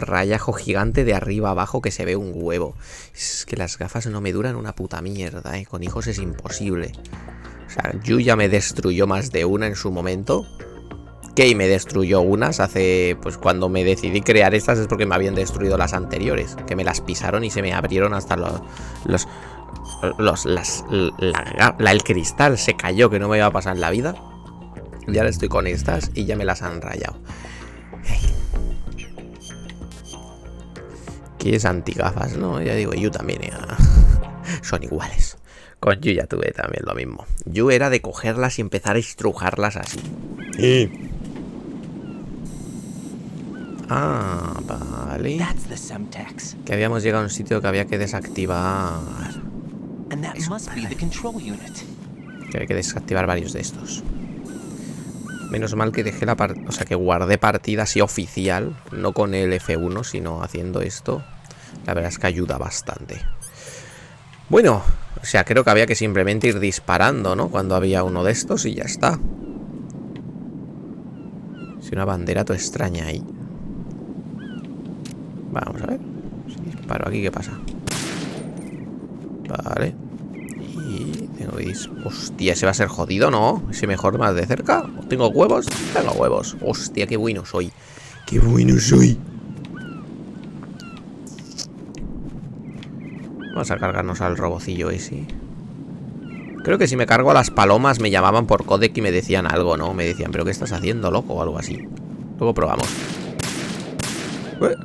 rayajo gigante de arriba abajo que se ve un huevo. Es que las gafas no me duran una puta mierda, Con hijos es imposible. O sea, Yu ya me destruyó más de una en su momento. Kei me destruyó unas hace... Pues cuando me decidí crear estas es porque me habían destruido las anteriores. Que me las pisaron y se me abrieron hasta el cristal se cayó, que no me iba a pasar en la vida. Y ahora estoy con estas y ya me las han rayado. Que es antigafas, ¿no? Ya digo, Yu también, son iguales. Con Yu ya tuve también lo mismo. Yu era de cogerlas y empezar a estrujarlas así. Ah, vale. Que habíamos llegado a un sitio que había que desactivar. Que hay que desactivar varios de estos. Menos mal que dejé la partida, o sea, que guardé partida así oficial, no con el F1, sino haciendo esto. La verdad es que ayuda bastante. Bueno, o sea, creo que había que simplemente ir disparando, ¿no? Cuando había uno de estos y ya está. Si una bandera toda extraña ahí. Vamos a ver. Si disparo aquí, ¿qué pasa? Vale. Y tengo que ir... Hostia, ese va a ser jodido, ¿no? Ese mejor más de cerca. ¿Tengo huevos? Tengo huevos. Hostia, qué bueno soy. Qué bueno soy. Vamos a cargarnos al robocillo ese. Creo que si me cargo a las palomas me llamaban por codec y me decían algo, ¿no? Me decían, ¿pero qué estás haciendo, loco? O algo así. Luego probamos.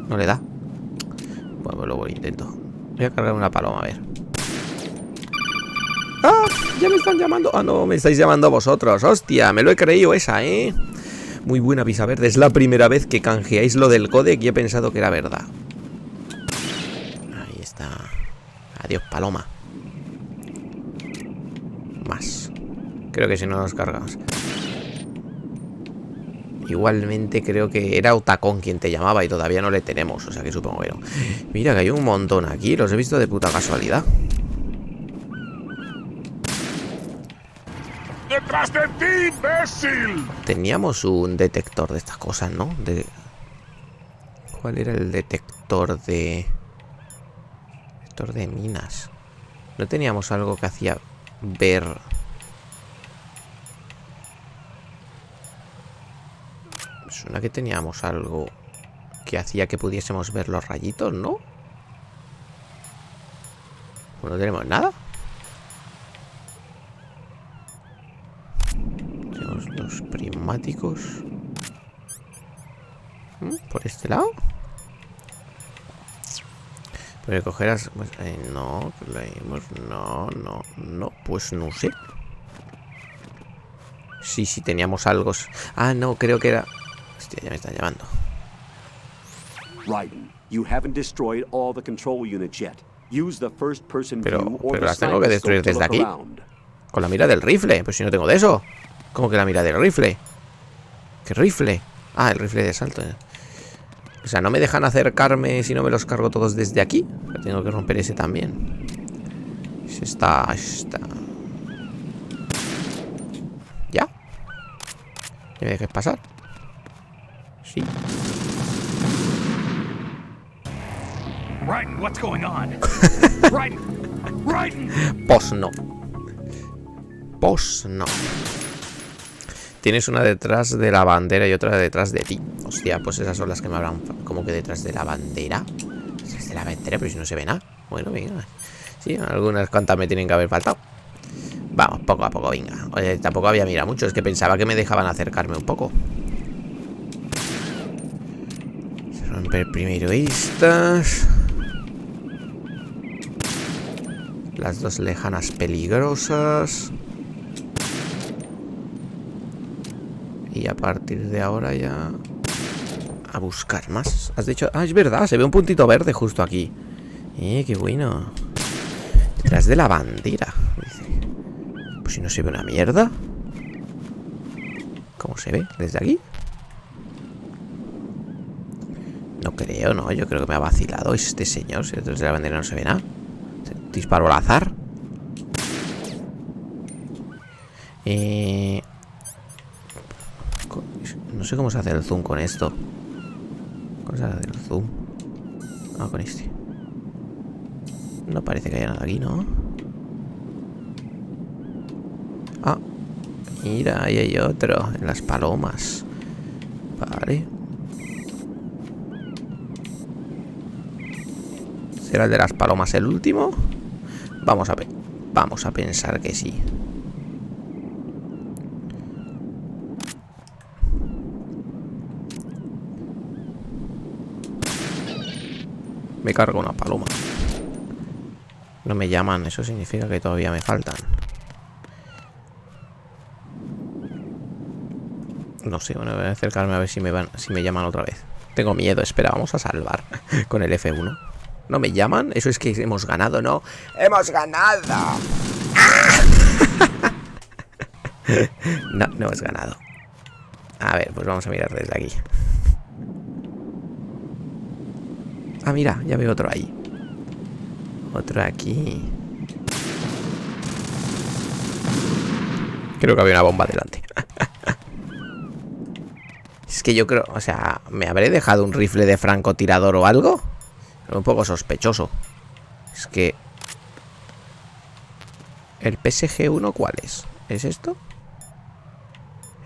No le da. Bueno, luego lo intento. Voy a cargar una paloma, a ver. ¡Ah! Ya me están llamando. Ah, no, me estáis llamando vosotros. Hostia, me lo he creído esa, Muy buena pisa verde. Es la primera vez que canjeáis lo del codec y he pensado que era verdad. Ahí está. Adiós, paloma. Más. Creo que si no nos cargamos. Igualmente creo que era Otacón quien te llamaba y todavía no le tenemos. O sea que supongo que no. Mira que hay un montón aquí. Los he visto de puta casualidad. ¡Detrás de ti, imbécil! Teníamos un detector de estas cosas, ¿no? ¿Cuál era el detector de... Detector de minas? ¿No teníamos algo que hacía ver... Me suena que teníamos algo que hacía que pudiésemos ver los rayitos, ¿no? Pues no tenemos nada. Tenemos los prismáticos. ¿Por este lado? Pero cogerás... Pues, no, no, pues no sé. Sí, teníamos algo. Ah, no, creo que era... Hostia, ya me están llamando. Pero las tengo que destruir desde aquí. Con la mira del rifle. Pues si no tengo de eso. ¿Cómo que la mira del rifle? ¿Qué rifle? Ah, el rifle de asalto. O sea, no me dejan acercarme si no me los cargo todos desde aquí. Tengo que romper ese también. Está. ¿Ya? ¿Ya me dejes pasar? Sí. Pos no. Tienes una detrás de la bandera y otra detrás de ti. Hostia, pues esas son las que me habrán... ¿Cómo que detrás de la bandera? Detrás de la bandera, pero si no se ve nada. Bueno, venga. Sí, algunas cuantas me tienen que haber faltado. Vamos, poco a poco, venga. Oye, tampoco había mirado mucho. Es que pensaba que me dejaban acercarme un poco. Romper primero estas. Las dos lejanas peligrosas. Y a partir de ahora ya... A buscar más. Has dicho... Ah, es verdad, se ve un puntito verde justo aquí. Qué bueno. Detrás de la bandera. Pues si no se ve una mierda. ¿Cómo se ve? ¿Desde aquí? No creo, no. Yo creo que me ha vacilado este señor. Si detrás de la bandera no se ve nada. Disparo al azar. No sé cómo se hace el zoom con esto. Vamos a dar el zoom. Vamos con este. No parece que haya nada aquí, ¿no? Ah, mira, ahí hay otro. En las palomas. Vale. ¿Será el de las palomas el último? Vamos a pensar que sí. Me cargo una paloma. No me llaman, eso significa que todavía me faltan. No sé, bueno, voy a acercarme a ver si me llaman otra vez. Tengo miedo, espera, vamos a salvar con el F1. ¿No me llaman? Eso es que hemos ganado, ¿no? ¡Hemos ganado! No, no hemos ganado. A ver, pues vamos a mirar desde aquí. Ah, mira, ya veo otro ahí. Otro aquí. Creo que había una bomba delante. Es que yo creo, o sea, ¿me habré dejado un rifle de francotirador o algo? Es un poco sospechoso. Es que... ¿El PSG-1 cuál es? ¿Es esto?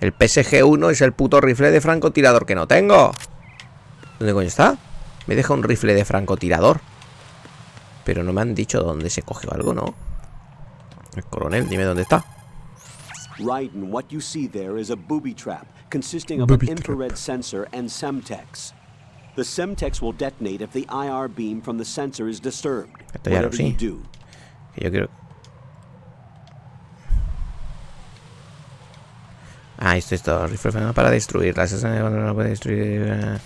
El PSG-1 es el puto rifle de francotirador que no tengo. ¿Dónde coño está? Me deja un rifle de francotirador. Pero no me han dicho dónde se cogió algo, ¿no? El coronel, dime dónde está. Raiden, what you see there is a booby trap consisting of an infrared sensor and semtex. The semtex will detonate if the IR beam from the sensor is disturbed. Esto ya lo Whatever you sé. do. Que yo quiero... Ah, esto. Rifle para destruirlas. No puede destruir...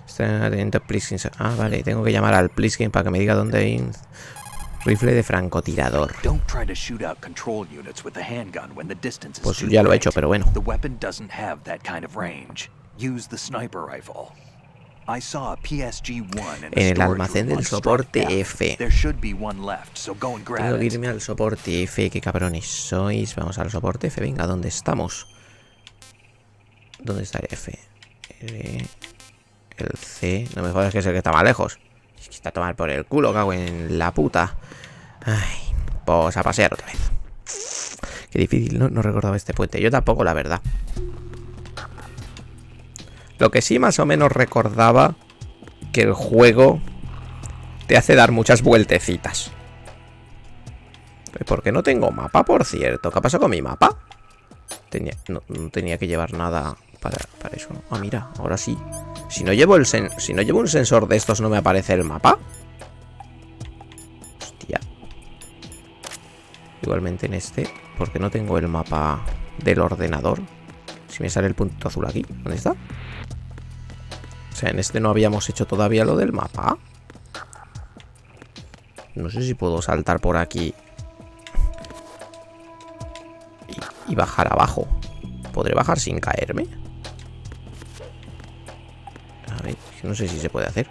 Está atento, Pliskin. Ah, vale, tengo que llamar al Pliskin para que me diga dónde hay un rifle de francotirador. Pues ya lo he hecho, pero bueno. En el almacén del soporte F. Tengo que irme al soporte F. Qué cabrones sois. Vamos al soporte F. Venga, ¿dónde estamos? ¿Dónde está el F? El C. No me jodas que es el que está más lejos. Es que está a tomar por el culo, cago en la puta. Ay, pues a pasear otra vez. Qué difícil, ¿no? No recordaba este puente. Yo tampoco, la verdad. Lo que sí más o menos recordaba, que el juego te hace dar muchas vueltecitas. ¿Por qué no tengo mapa, por cierto? ¿Qué pasó con mi mapa? No tenía que llevar nada para eso. Ah, mira, ahora sí. Si no llevo un sensor de estos, ¿no me aparece el mapa? Hostia. Igualmente en este, ¿por qué no tengo el mapa del ordenador? Si me sale el puntito azul aquí, ¿dónde está? O sea, en este no habíamos hecho todavía lo del mapa. No sé si puedo saltar por aquí y bajar abajo. ¿Podré bajar sin caerme? A ver, no sé si se puede hacer.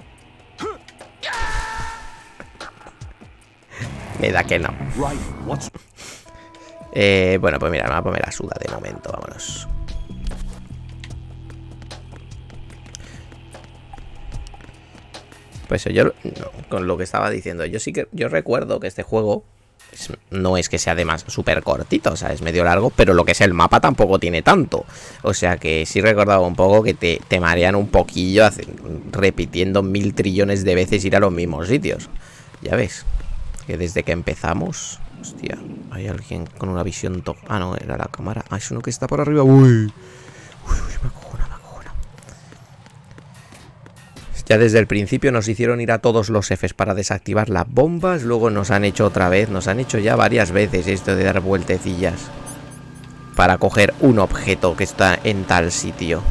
Me da que no. Bueno, pues mira, me voy a poner la suda de momento. Vámonos. Pues yo, no, con lo que estaba diciendo, yo recuerdo que este juego no es que sea además súper cortito, o sea, es medio largo, pero lo que es el mapa tampoco tiene tanto. O sea que sí recordaba un poco que te marean un poquillo repitiendo 1000 trillones de veces ir a los mismos sitios. Ya ves, que desde que empezamos... Hostia, hay alguien con una visión... Ah, no, era la cámara. Ah, es uno que está por arriba. Uy, me acojona. Ya desde el principio nos hicieron ir a todos los Fs para desactivar las bombas. Luego nos han hecho otra vez. Nos han hecho ya varias veces esto de dar vueltecillas para coger un objeto que está en tal sitio.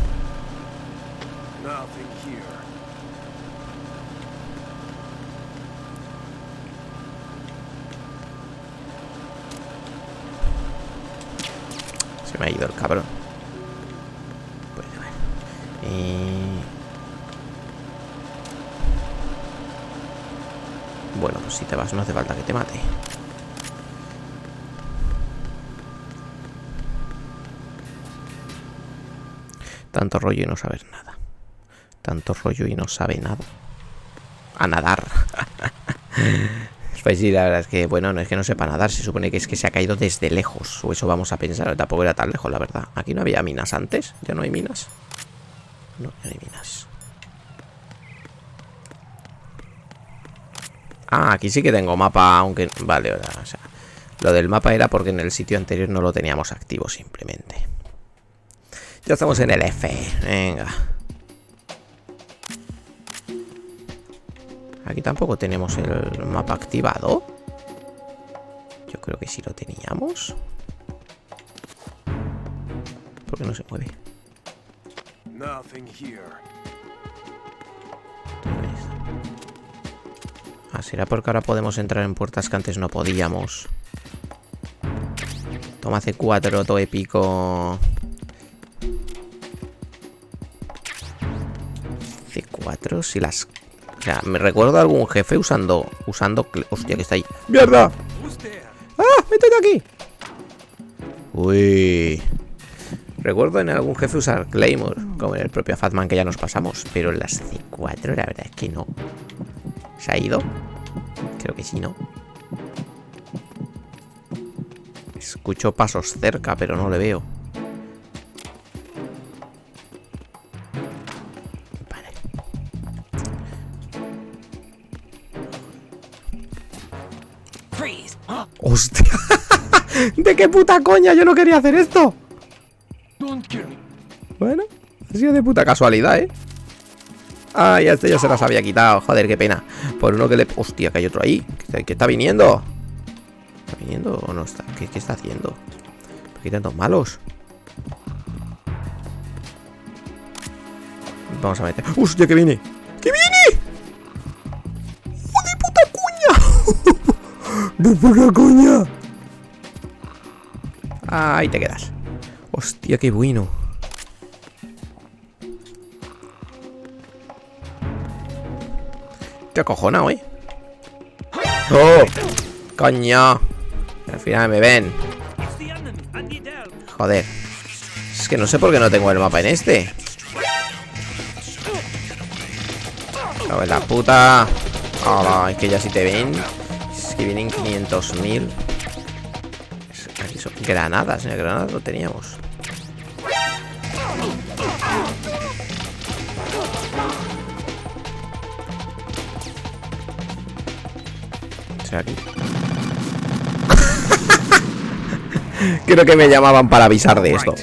Se me ha ido el cabrón. Pues a ver. Bueno, pues si te vas no hace falta que te mate. Tanto rollo y no saber nada. Tanto rollo y no sabe nada. A nadar. Pues sí, la verdad es que, bueno, no es que no sepa nadar. Se supone que es que se ha caído desde lejos. O eso vamos a pensar. Tampoco era tan lejos, la verdad. Aquí no había minas antes. ¿Ya no hay minas? No, ya no hay minas. Ah, aquí sí que tengo mapa, aunque... Vale, o sea... Lo del mapa era porque en el sitio anterior no lo teníamos activo, simplemente. Ya estamos en el F. Venga. Aquí tampoco tenemos el mapa activado. Yo creo que sí lo teníamos. ¿Por qué no se mueve? Ah, será porque ahora podemos entrar en puertas que antes no podíamos. Toma C4, todo épico. C4, si las... O sea, me recuerdo a algún jefe usando... Hostia, que está ahí. ¡Mierda! ¡Ah! ¡Métete aquí! Uy. Recuerdo en algún jefe usar Claymore, como en el propio Fatman que ya nos pasamos. Pero en las C4 la verdad es que no. ¿Se ha ido? Creo que sí, ¿no? Escucho pasos cerca, pero no le veo. Vale. ¡Hostia! ¿De qué puta coña? Yo no quería hacer esto. Bueno, ha sido de puta casualidad, ¿eh? Ah, ya este ya se las había quitado. Joder, qué pena. Por uno que le... Hostia, que hay otro ahí. ¿Qué está viniendo? ¿Está viniendo o no está? ¿Qué está haciendo? ¿Por qué hay tantos malos? Vamos a meter... ¡Hostia, que viene! ¡Que viene! ¡Oh, de puta cuña! ¡De puta cuña! Ahí te quedas. Hostia, qué bueno. Te acojonado, ¿eh? ¡Oh! ¡Coño! Al final me ven. Joder. Es que no sé por qué no tengo el mapa en este. ¡Cago en la puta! ¡Hala! Es que ya si te ven. Es que vienen 500.000. Aquí son granadas. En el granada lo teníamos. ¿Será aquí? Creo que me llamaban para avisar de esto.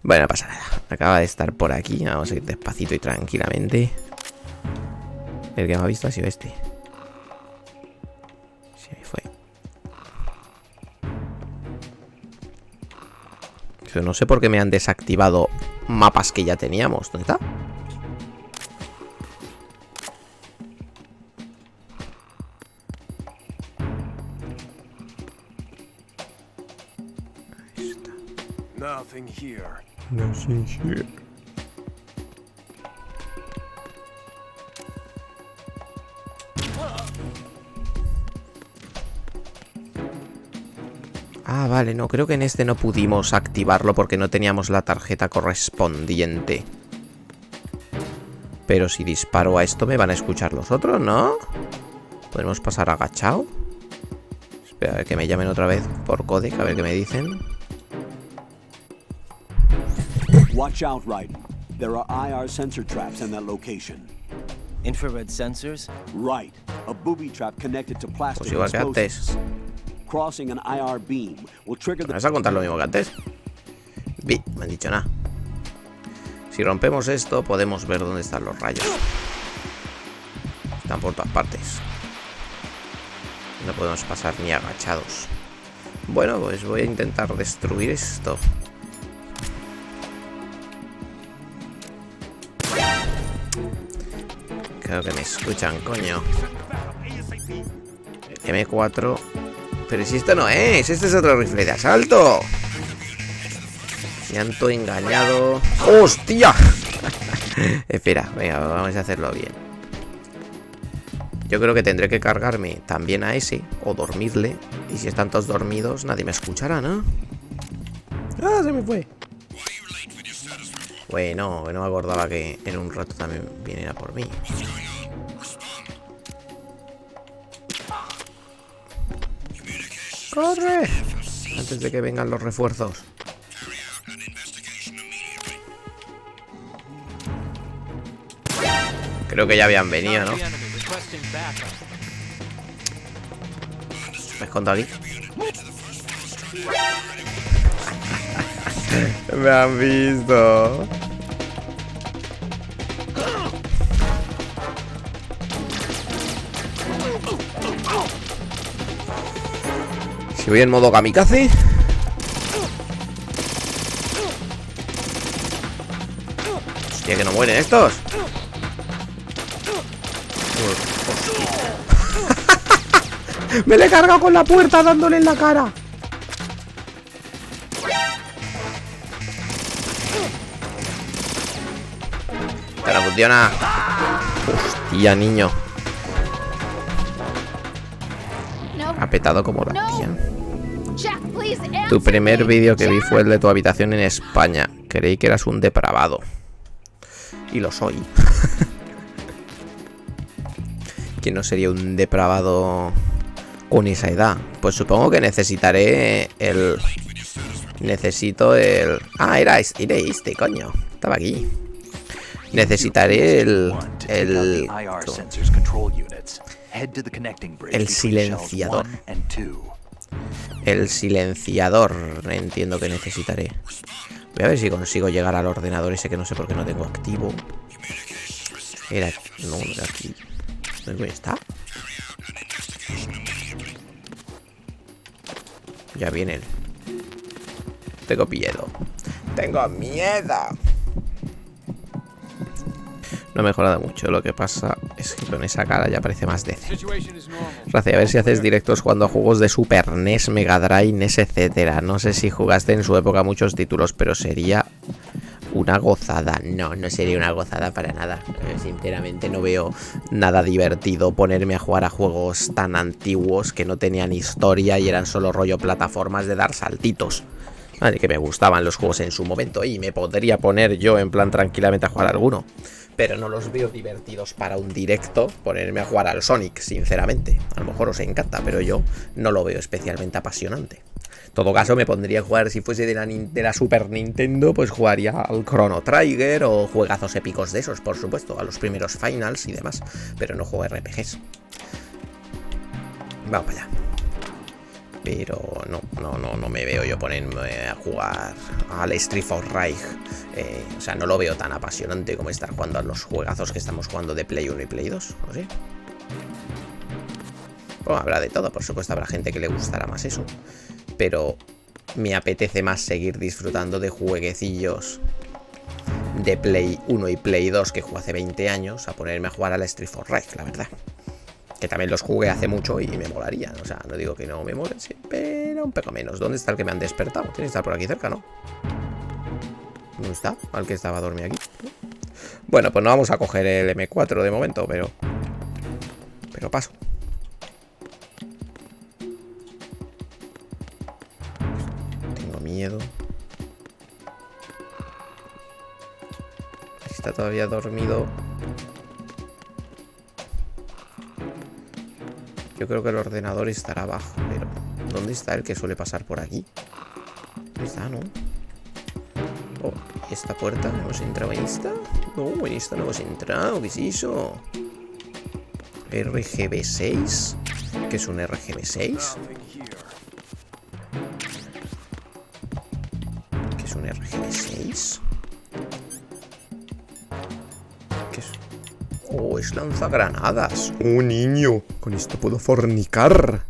Bueno, no pasa nada. Acaba de estar por aquí. Vamos a ir despacito y tranquilamente. El que me ha visto ha sido este. Sí, ahí fue. Pero no sé por qué me han desactivado mapas que ya teníamos. ¿Dónde está? Nothing here. Nothing here. Ah, vale, no, creo que en este no pudimos activarlo porque no teníamos la tarjeta correspondiente. Pero si disparo a esto me van a escuchar los otros, ¿no? ¿Podemos pasar agachado? Espera, a ver que me llamen otra vez por codec, a ver qué me dicen. Watch out, Raiden. There are IR sensor traps in that location. Infrared sensors? Right. A booby trap connected to plastic Pues igual que antes. Crossing an IR beam will trigger ¿Me vas a contar lo mismo que antes? Vi, me han dicho nada. Si rompemos esto, podemos ver dónde están los rayos. Están por todas partes. No podemos pasar ni agachados. Bueno, pues voy a intentar destruir esto. Creo que me escuchan, coño. M4. Pero si esto no es, este es otro rifle de asalto. Me han todo engañado. ¡Hostia! Espera, venga, vamos a hacerlo bien. Yo creo que tendré que cargarme también a ese o dormirle. Y si están todos dormidos, nadie me escuchará, ¿no? ¡Ah, se me fue! Bueno, que no me acordaba que en un rato también viniera por mí. ¡Corre! Antes de que vengan los refuerzos. Creo que ya habían venido, ¿no? ¿Me escondo aquí? Me han visto. Si voy en modo kamikaze. Hostia, que no mueren estos. Me le he cargado con la puerta dándole en la cara. Pero funciona. Hostia, niño. Ha petado como la tía. Tu primer vídeo que vi fue el de tu habitación en España. Creí que eras un depravado. Y lo soy. ¿Quién no sería un depravado con esa edad? Pues supongo que necesitaré el... Necesito el... Ah, era este, coño. Estaba aquí. Necesitaré el silenciador. El silenciador, entiendo que necesitaré. Voy a ver si consigo llegar al ordenador ese que no sé por qué no tengo activo. Era... No, era aquí. ¿Dónde está? Ya vienen. Tengo miedo. Tengo miedo. No ha mejorado mucho. Lo que pasa es que con esa cara ya parece más decente. Gracias, a ver si haces directos jugando a juegos de Super NES, Mega Drive, NES, etcétera. No sé si jugaste en su época muchos títulos, pero sería una gozada. No, no sería una gozada para nada. Sinceramente no veo nada divertido ponerme a jugar a juegos tan antiguos que no tenían historia y eran solo rollo plataformas de dar saltitos. Vale, que me gustaban los juegos en su momento y me podría poner yo en plan tranquilamente a jugar a alguno. Pero no los veo divertidos para un directo ponerme a jugar al Sonic, sinceramente. A lo mejor os encanta, pero yo no lo veo especialmente apasionante. En todo caso, me pondría a jugar, si fuese de la Super Nintendo, pues jugaría al Chrono Trigger o juegazos épicos de esos, por supuesto, a los primeros Finals y demás. Pero no juego RPGs. Vamos para allá. Pero no me veo yo ponerme a jugar al Street of Rage. O sea, no lo veo tan apasionante como estar jugando a los juegazos que estamos jugando de Play 1 y Play 2, ¿no sé? Bueno, habrá de todo, por supuesto, habrá gente que le gustará más eso. Pero me apetece más seguir disfrutando de jueguecillos de Play 1 y Play 2 que jugué hace 20 años a ponerme a jugar al Street of Rage, la verdad. Que también los jugué hace mucho y me molaría. O sea, no digo que no me molen, sí, pero un poco menos. ¿Dónde está el que me han despertado? Tiene que estar por aquí cerca, ¿no? ¿Dónde está? Al que estaba dormido aquí. Bueno, pues no vamos a coger el M4 de momento, pero paso. Tengo miedo. Está todavía dormido. Yo creo que el ordenador estará abajo, pero ¿dónde está el que suele pasar por aquí? ¿Dónde está, no? Oh, ¿y esta puerta? ¿Hemos entrado en esta? No, en esta no hemos entrado. ¿Qué es eso? ¿RGB6? ¿Qué es un RGB6? ¿Qué es un RGB6? ¿Qué es? Oh, es lanzagranadas. Oh, niño. Con esto puedo fornicar.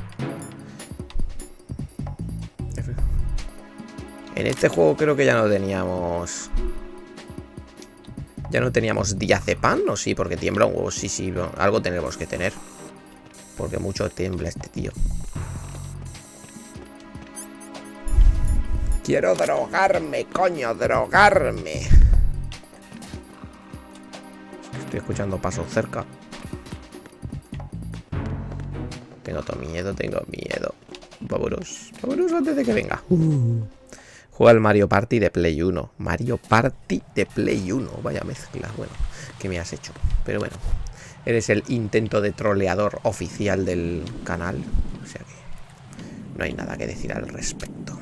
En este juego creo que ya no teníamos... Ya no teníamos diazepam, ¿o sí? Porque tiembla un huevo. Sí, sí, algo tenemos que tener. Porque mucho tiembla este tío. Quiero drogarme, coño, drogarme. Estoy escuchando pasos cerca. Tengo todo miedo, tengo miedo. Vámonos, vámonos antes de que venga. Juega el Mario Party de Play 1. Mario Party de Play 1. Vaya mezcla. Bueno, ¿qué me has hecho? Pero bueno, eres el intento de troleador oficial del canal. O sea que no hay nada que decir al respecto.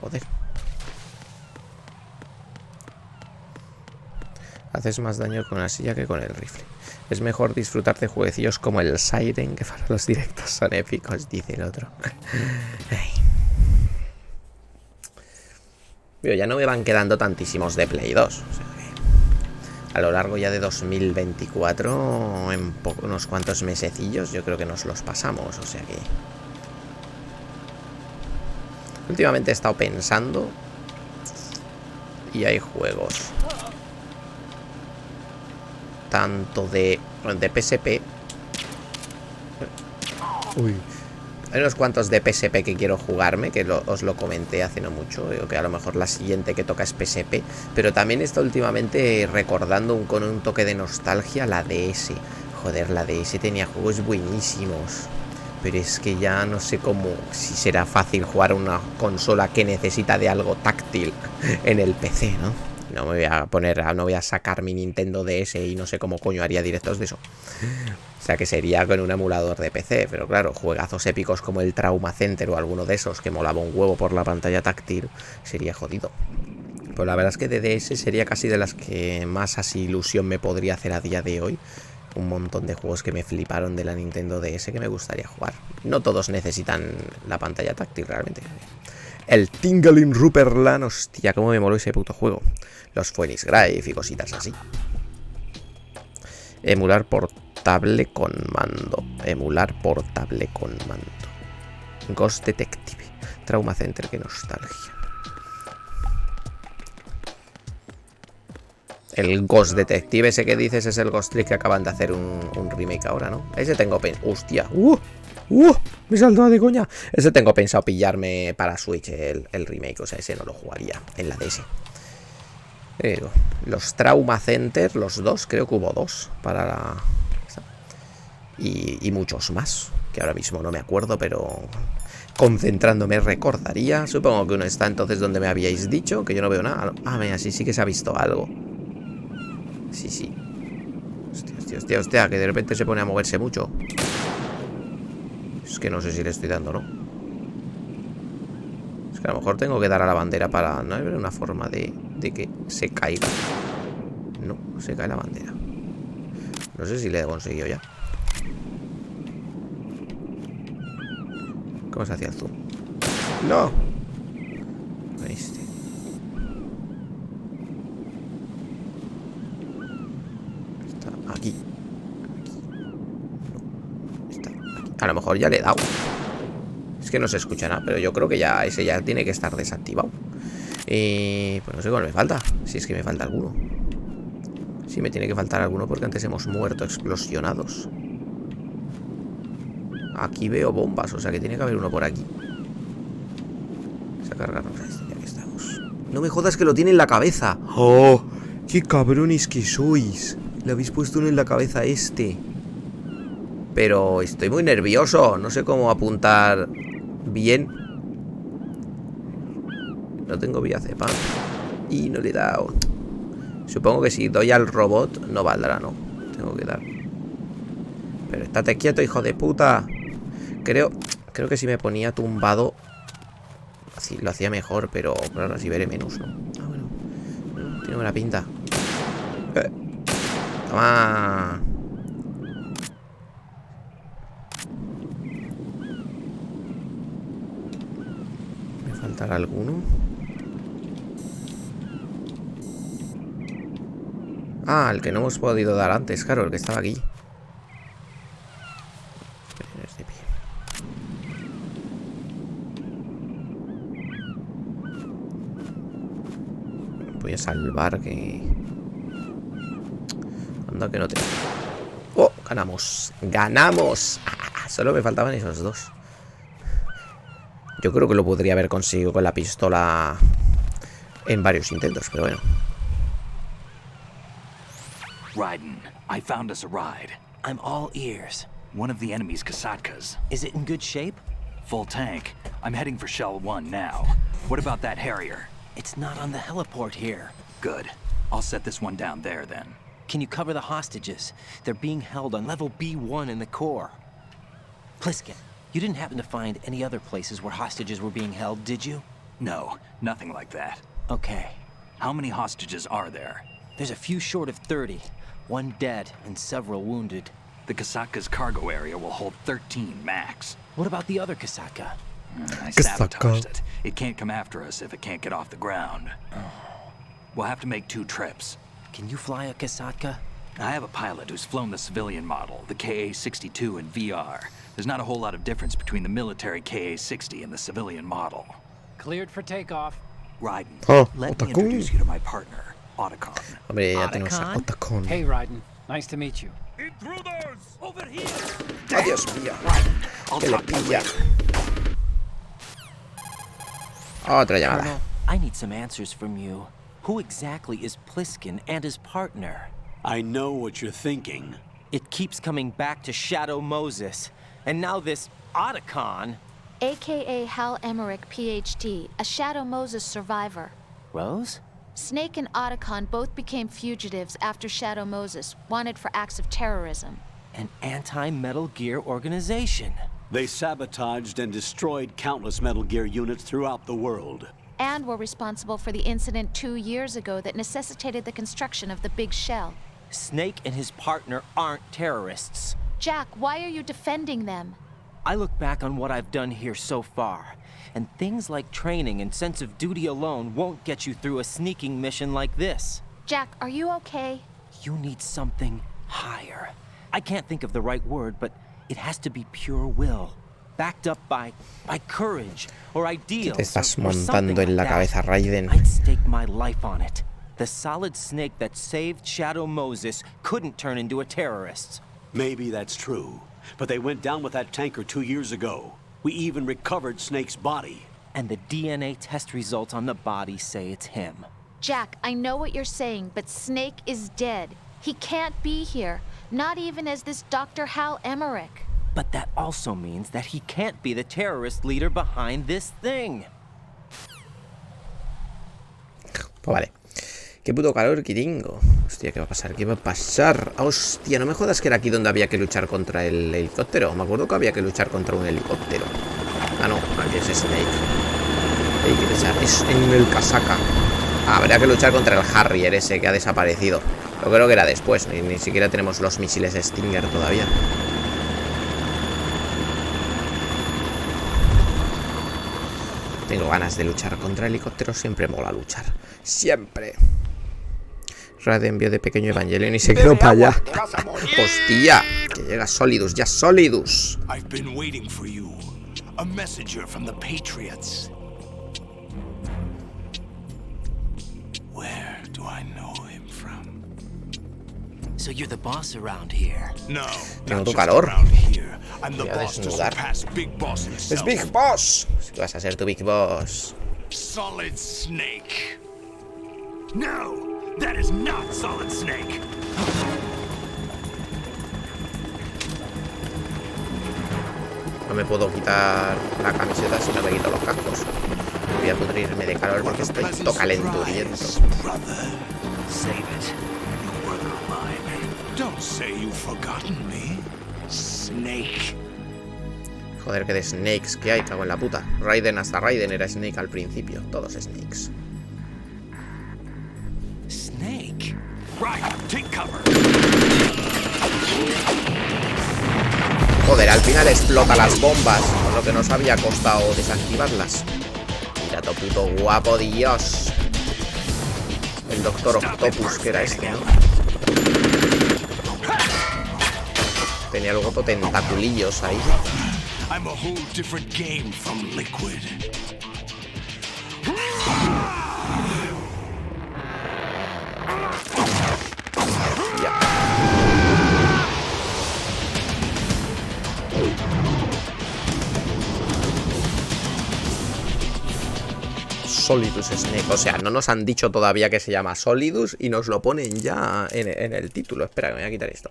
Joder. Haces más daño con la silla que con el rifle. Es mejor disfrutar de jueguecillos como el Siren, que para los directos son épicos, dice el otro. Pero ya no me van quedando tantísimos de Play 2. O sea que a lo largo ya de 2024, en unos cuantos mesecillos, yo creo que nos los pasamos. O sea que últimamente he estado pensando y hay juegos tanto de PSP. Uy. Hay unos cuantos de PSP que quiero jugarme, que os lo comenté hace no mucho, que a lo mejor la siguiente que toca es PSP, pero también está últimamente recordando con un toque de nostalgia la DS. Joder, la DS tenía juegos buenísimos, pero es que ya no sé si será fácil jugar una consola que necesita de algo táctil en el PC, ¿no? No me voy a no voy a sacar mi Nintendo DS y no sé cómo coño haría directos de eso. O sea que sería con un emulador de PC, pero claro, juegazos épicos como el Trauma Center o alguno de esos que molaba un huevo por la pantalla táctil, sería jodido. Pues la verdad es que de DS sería casi de las que más así ilusión me podría hacer a día de hoy. Un montón de juegos que me fliparon de la Nintendo DS que me gustaría jugar. No todos necesitan la pantalla táctil realmente. El Tingling Rupperland, hostia, cómo me moló ese puto juego. Los Phoenix Grave y cositas así. Emular portable con mando. Emular portable con mando. Ghost Detective. Trauma Center, qué nostalgia. El Ghost Detective ese que dices es el Ghost Trick que acaban de hacer un remake ahora, ¿no? Ese tengo pensado... ¡Hostia! Me saltó de coña. Ese tengo pensado pillarme para Switch el remake. O sea, ese no lo jugaría en la DS. Los Trauma Center, los dos, creo que hubo dos para la... Y muchos más, que ahora mismo no me acuerdo, pero concentrándome recordaría. Supongo que uno está entonces donde me habíais dicho, que yo no veo nada. Ah, mira, sí que se ha visto algo. Sí. Hostia, que de repente se pone a moverse mucho. Es que no sé si le estoy dando, ¿no? Es que a lo mejor tengo que dar a la bandera para... No hay una forma de que se caiga. No, se cae la bandera. No sé si le he conseguido ya. ¿Cómo se hacía el zoom? ¡No! ¿Viste? Está aquí. No. Está aquí. A lo mejor ya le he dado. Es que no se escucha nada, pero yo creo que ya ese ya tiene que estar desactivado. Pues no sé cuál me falta. Si es que me falta alguno. Sí, me tiene que faltar alguno porque antes hemos muerto explosionados. Aquí veo bombas, o sea que tiene que haber uno por aquí. Vamos a cargarnos a este, ya que estamos. No me jodas que lo tiene en la cabeza. ¡Oh! ¡Qué cabrones que sois! Le habéis puesto uno en la cabeza a este. Pero estoy muy nervioso. No sé cómo apuntar bien. No tengo viazepa. Y no le he dado. Supongo que si doy al robot no valdrá, ¿no? Tengo que dar. Pero estate quieto, hijo de puta. Creo que si me ponía tumbado así lo hacía mejor, pero claro, así veré menos, ¿no? Ah, bueno. Tiene buena pinta. Toma. ¿Me faltará alguno? Ah, el que no hemos podido dar antes, claro, el que estaba aquí. Voy a salvar que... Anda que no te... ¡Oh! Ganamos. ¡Ganamos! ¡Ah! Solo me faltaban esos dos. Yo creo que lo podría haber conseguido con la pistola en varios intentos, pero bueno. Raiden, I found us a ride. I'm all ears. One of the enemy's Kasatkas. Is it in good shape? Full tank. I'm heading for Shell 1 now. What about that Harrier? It's not on the heliport here. Good. I'll set this one down there then. Can you cover the hostages? They're being held on level B1 in the core. Pliskin, you didn't happen to find any other places where hostages were being held, did you? No, nothing like that. Okay. How many hostages are there? There's a few short of 30. One dead and several wounded. The Kasatka's cargo area will hold 13 max. What about the other Kasaka? I sabotaged it. It can't come after us if it can't get off the ground. We'll have to make 2 trips. Can you fly a Kasaka? I have a pilot who's flown the civilian model, the KA-62 in VR. There's not a whole lot of difference between the military KA-60 and the civilian model. Cleared for takeoff. Raiden, Oh, let me Otacon. introduce you to my partner, Otacon. Hombre, ya tenemos a Otacon? Otacon. Hey, Raiden. Nice to meet you. Intruders! Over here! ¡Oh, Dios mío! I'll Que le talk to you pilla. later. Otra llamada. Colonel, I need some answers from you. Who exactly is Pliskin and his partner? I know what you're thinking. It keeps coming back to Shadow Moses. And now this Otacon. AKA Hal Emmerich, PhD, a Shadow Moses survivor. Rose? Snake and Otacon both became fugitives after Shadow Moses, wanted for acts of terrorism. An anti-Metal Gear organization. They sabotaged and destroyed countless Metal Gear units throughout the world. And were responsible for the incident 2 years ago that necessitated the construction of the Big Shell. Snake and his partner aren't terrorists. Jack, why are you defending them? I look back on what I've done here so far, and things like training and sense of duty alone won't get you through a sneaking mission like this. Jack, are you okay? You need something higher. I can't think of the right word, but it has to be pure will, backed up by courage or ideals. Te estás or something montando en la like that. cabeza, Raiden. I'd stake my life on it. The solid snake that saved Shadow Moses couldn't turn into a terrorist. Maybe that's true, but they went down with that tanker 2 years ago. We even recovered Snake's body. And the DNA test results on the body say it's him. Jack, I know what you're saying, but Snake is dead. He can't be here, not even as this Dr. Hal Emmerich. But that also means that he can't be the terrorist leader behind this thing. Pues vale. Qué puto calor que tengo. Hostia, ¿qué va a pasar? ¿Qué va a pasar? Hostia, no me jodas que era aquí donde había que luchar contra el helicóptero. Me acuerdo que había que luchar contra un helicóptero. Ah, no, aquí es Snake. Hay que luchar. Es en el Kasaka. Habría que luchar contra el Harrier ese que ha desaparecido. Yo creo que era después. Ni siquiera tenemos los misiles Stinger todavía. Tengo ganas de luchar contra helicópteros. Siempre mola luchar. Siempre. Raiden vio de pequeño Evangelion y se quedó para allá. Hostia, que llega Solidus, ya Solidus. I've been waiting for you. A messenger from the Patriots. Where do I know him from? So you're the boss around here. No, Tengo not tu just calor. around here. I'm the Voy a boss to desnudar. surpass Big Boss Es himself. Big Boss. Si vas a ser tu Big Boss. Solid Snake. No, that is not Solid Snake. No me puedo quitar la camiseta si no me quito los cascos. Voy a pudrirme de calor porque estoy todo calenturiento. Brother. Save it. New brother of mine. Don't say you've forgotten me. Snake. Joder, que de Snakes que hay, cago en la puta. Raiden, hasta Raiden era Snake al principio. Todos Snakes. Snake? Right, take cover. Joder, al final explota las bombas, con lo que nos había costado desactivarlas. Mira, todo puto guapo, Dios. El Doctor Octopus, que era este, ¿no? Tenía luego tentaculillos ahí. I'm a whole different game from Liquid. Ya. Solidus Snake. O sea, no nos han dicho todavía que se llama Solidus y nos lo ponen ya en el título. Espera, que me voy a quitar esto.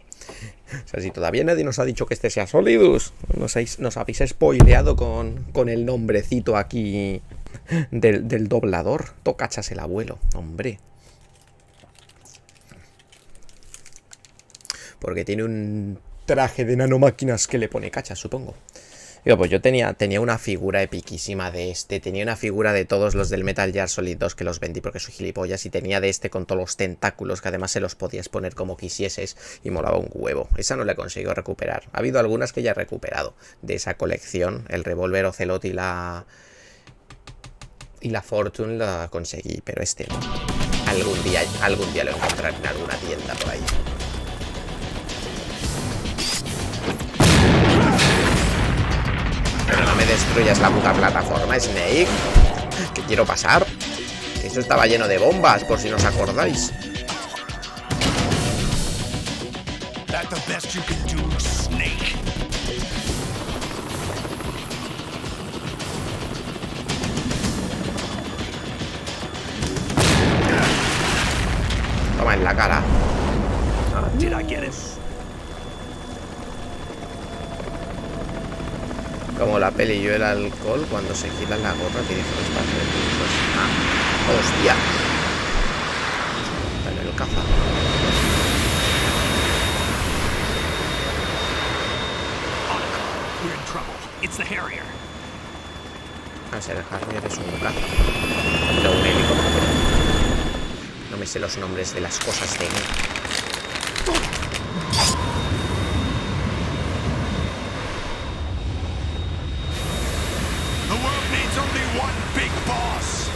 O sea, si todavía nadie nos ha dicho que este sea Solidus, nos habéis spoileado con el nombrecito aquí del doblador. Tocachas el abuelo, hombre. Porque tiene un traje de nanomáquinas que le pone cachas, supongo. Digo, pues yo tenía una figura epiquísima de este. Tenía una figura de todos los del Metal Gear Solid 2 que los vendí porque soy gilipollas. Y tenía de este con todos los tentáculos que además se los podías poner como quisieses. Y molaba un huevo. Esa no la he conseguido recuperar. Ha habido algunas que ya he recuperado de esa colección. El revólver Ocelot y la Fortune la conseguí. Pero este no. Algún día lo encontraré en alguna tienda por ahí. Pero no me destruyas la puta plataforma, Snake. Que quiero pasar. Eso estaba lleno de bombas, por si no os acordáis. That's the best you can do, Snake. Toma en la cara. Did I get it? Como la peli y yo el alcohol, cuando se quitan la gorra tiene espacio de puntos. Ah, hostia. Dale el caza. We're in trouble. It's the Harrier. A ser el Harrier es un caza. No, un helicóptero. No me sé los nombres de las cosas de mí. The world needs only one big boss.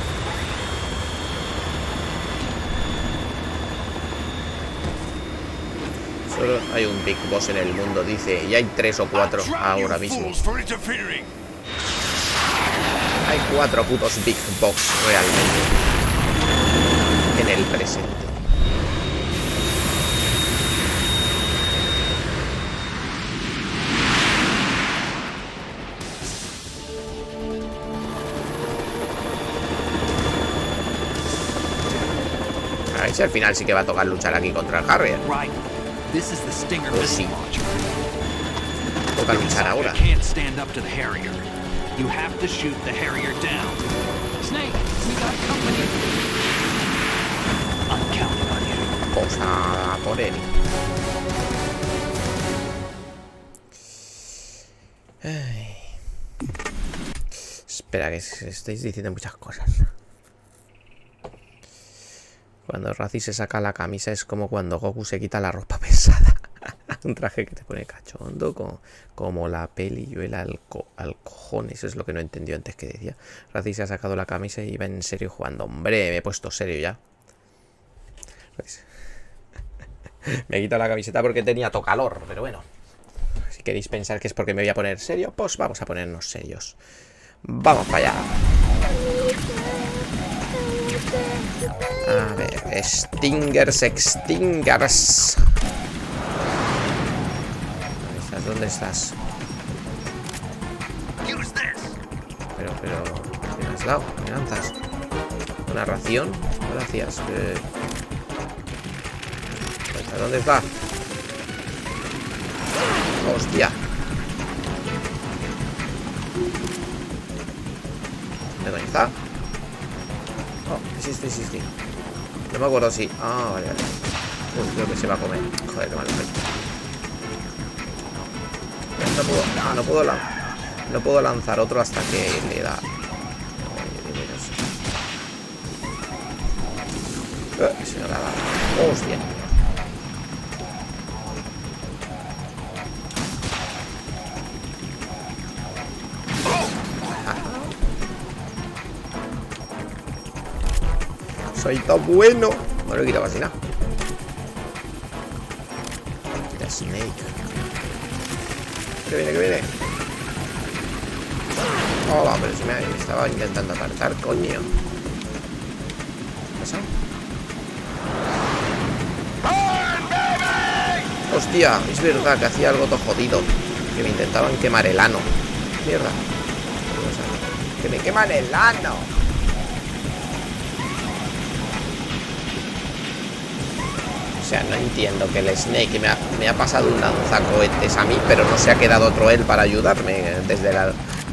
Solo hay un Big Boss en el mundo, dice. Y hay 3 o 4 ahora mismo. Hay 4 putos Big Boss realmente en el presente. A ver si al final sí que va a tocar luchar aquí contra el Harrier. This is the Stinger Oh, missile sí. launcher. Toca luchar ahora. Can't stand up to the Harrier. You have to shoot the Harrier down. Snake, we got company. I'm counting on you. Vamos a por él. Ay. Espera, que estáis diciendo muchas cosas. Cuando Razi se saca la camisa es como cuando Goku se quita la ropa pesada. Un traje que te pone cachondo, como la peli y el alcojón. Eso es lo que no entendió antes que decía. Razi se ha sacado la camisa y va en serio jugando. Hombre, me he puesto serio ya. Me he quitado la camiseta porque tenía calor, pero bueno. Si queréis pensar que es porque me voy a poner serio, pues vamos a ponernos serios. Vamos para allá. A ver, Stingers, Extingers. ¿Dónde estás? Pero, ¿qué me has dado? ¿Me lanzas? ¿Una ración? Gracias. ¿Dónde está? Hostia. ¿Dónde está? Oh, existe. No me acuerdo si... Ah, vale. Uy, creo que se va a comer. Joder, qué mal. No puedo lanzar otro hasta que le da. Se no la da. Hostia. Soy todo bueno. No lo he quitado casi nada. The Snake. Que viene. Hola, pero si me estaba intentando apartar, coño. ¿Qué pasa? Hostia, es verdad que hacía algo todo jodido. Que me intentaban quemar el ano. Mierda. Que me queman el ano. O sea, no entiendo que el Snake me ha pasado un lanzacohetes a mí, pero no se ha quedado otro él para ayudarme.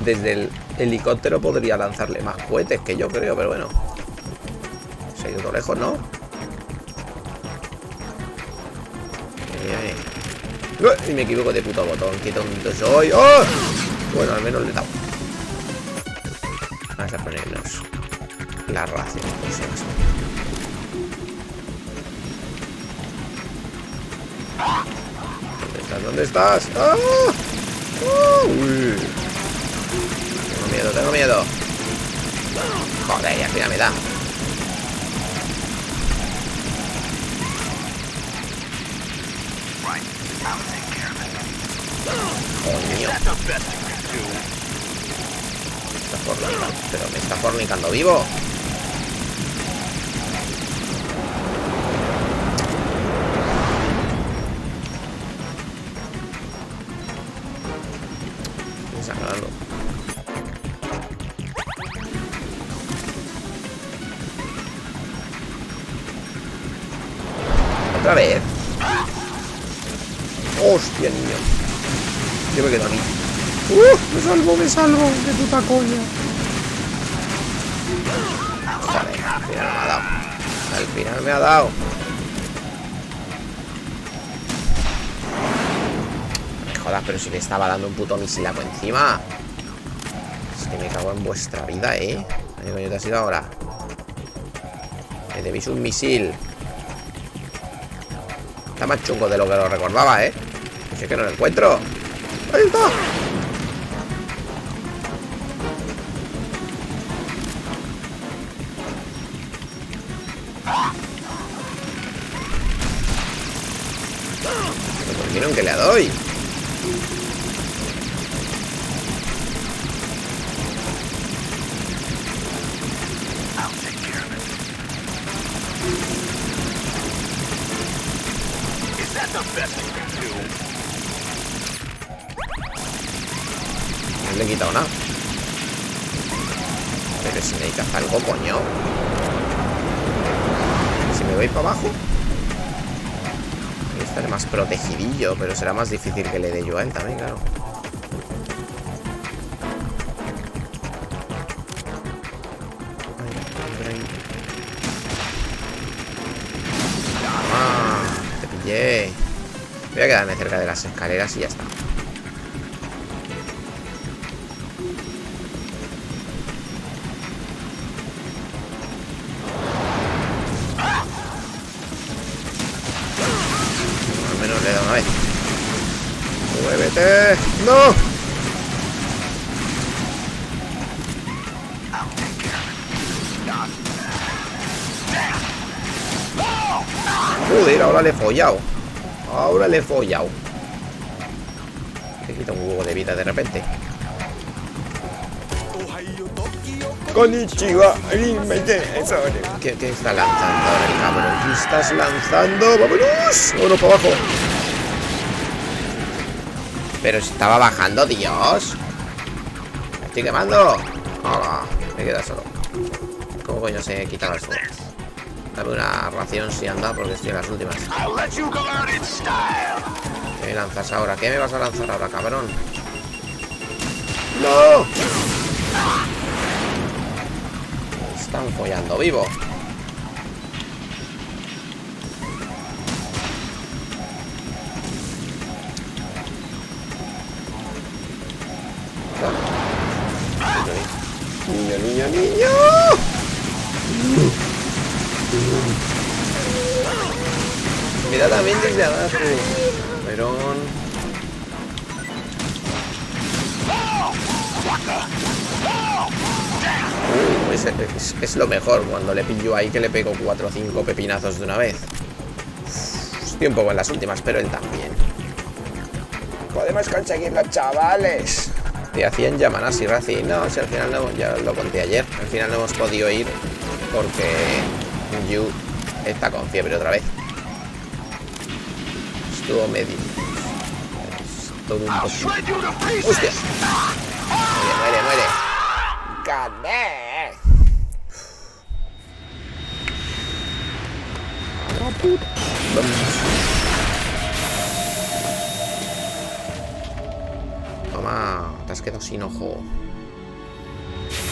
Desde el helicóptero podría lanzarle más cohetes que yo creo, pero bueno. Se ha ido todo lejos, ¿no? Y me equivoco de puto botón. Qué tonto soy. ¡Oh! Bueno, al menos le he dado. Vamos a ponernos la ración. ¿Dónde estás? ¡Ah! Uy. Tengo miedo. Joder, y al final me da. Coño. Pero me está fornicando vivo. Otra vez. Hostia, niño. Yo me quedo aquí. Me salvo. De puta coña. Joder, al final me ha dado. Al final me ha dado. No me jodas, pero si le estaba dando un puto misilaco encima. Es que me cago en vuestra vida, ¿eh? ¿Qué coño te has ido ahora? Me debéis un misil. Está más chungo de lo que lo recordaba, ¿eh? Pues es que no lo encuentro. ¡Ahí está! ¿Por qué no que le doy? No le he quitado nada. Pero si necesitas algo, coño. Si me voy para abajo, estaré más protegidillo, pero será más difícil que le dé yo a él también, claro. Te pillé. Voy a quedarme cerca de las escaleras y ya está. Al menos le he dado una vez. ¡Muévete! ¡No! Joder, ahora le he follado. Te quita un huevo de vida de repente. Konnichiwa. ¿Qué está lanzando ahora el cabrón? ¿Qué estás lanzando? ¡Vámonos! Vámonos para abajo. Pero estaba bajando, Dios. Me estoy quemando. Hola, me queda solo. ¿Cómo coño se quita el fuego? Dame una ración si anda, porque estoy en las últimas. ¿Qué me lanzas ahora? ¿Qué me vas a lanzar ahora, cabrón? ¡No! Me están follando vivo. Niño. Mira también desde abajo. Verón. Es lo mejor cuando le pillo ahí, que le pego 4 o 5 pepinazos de una vez. Estoy un poco en las últimas, pero él también. Podemos conseguirlo, chavales. Te hacían llamadas y Racing. No, si al final no, ya lo conté ayer. Al final no hemos podido ir porque Yu está con fiebre otra vez. Estuvo medio. Es todo un poco. ¡Hostia! Muere. ¡Gané! puta. Toma, te has quedado sin ojo.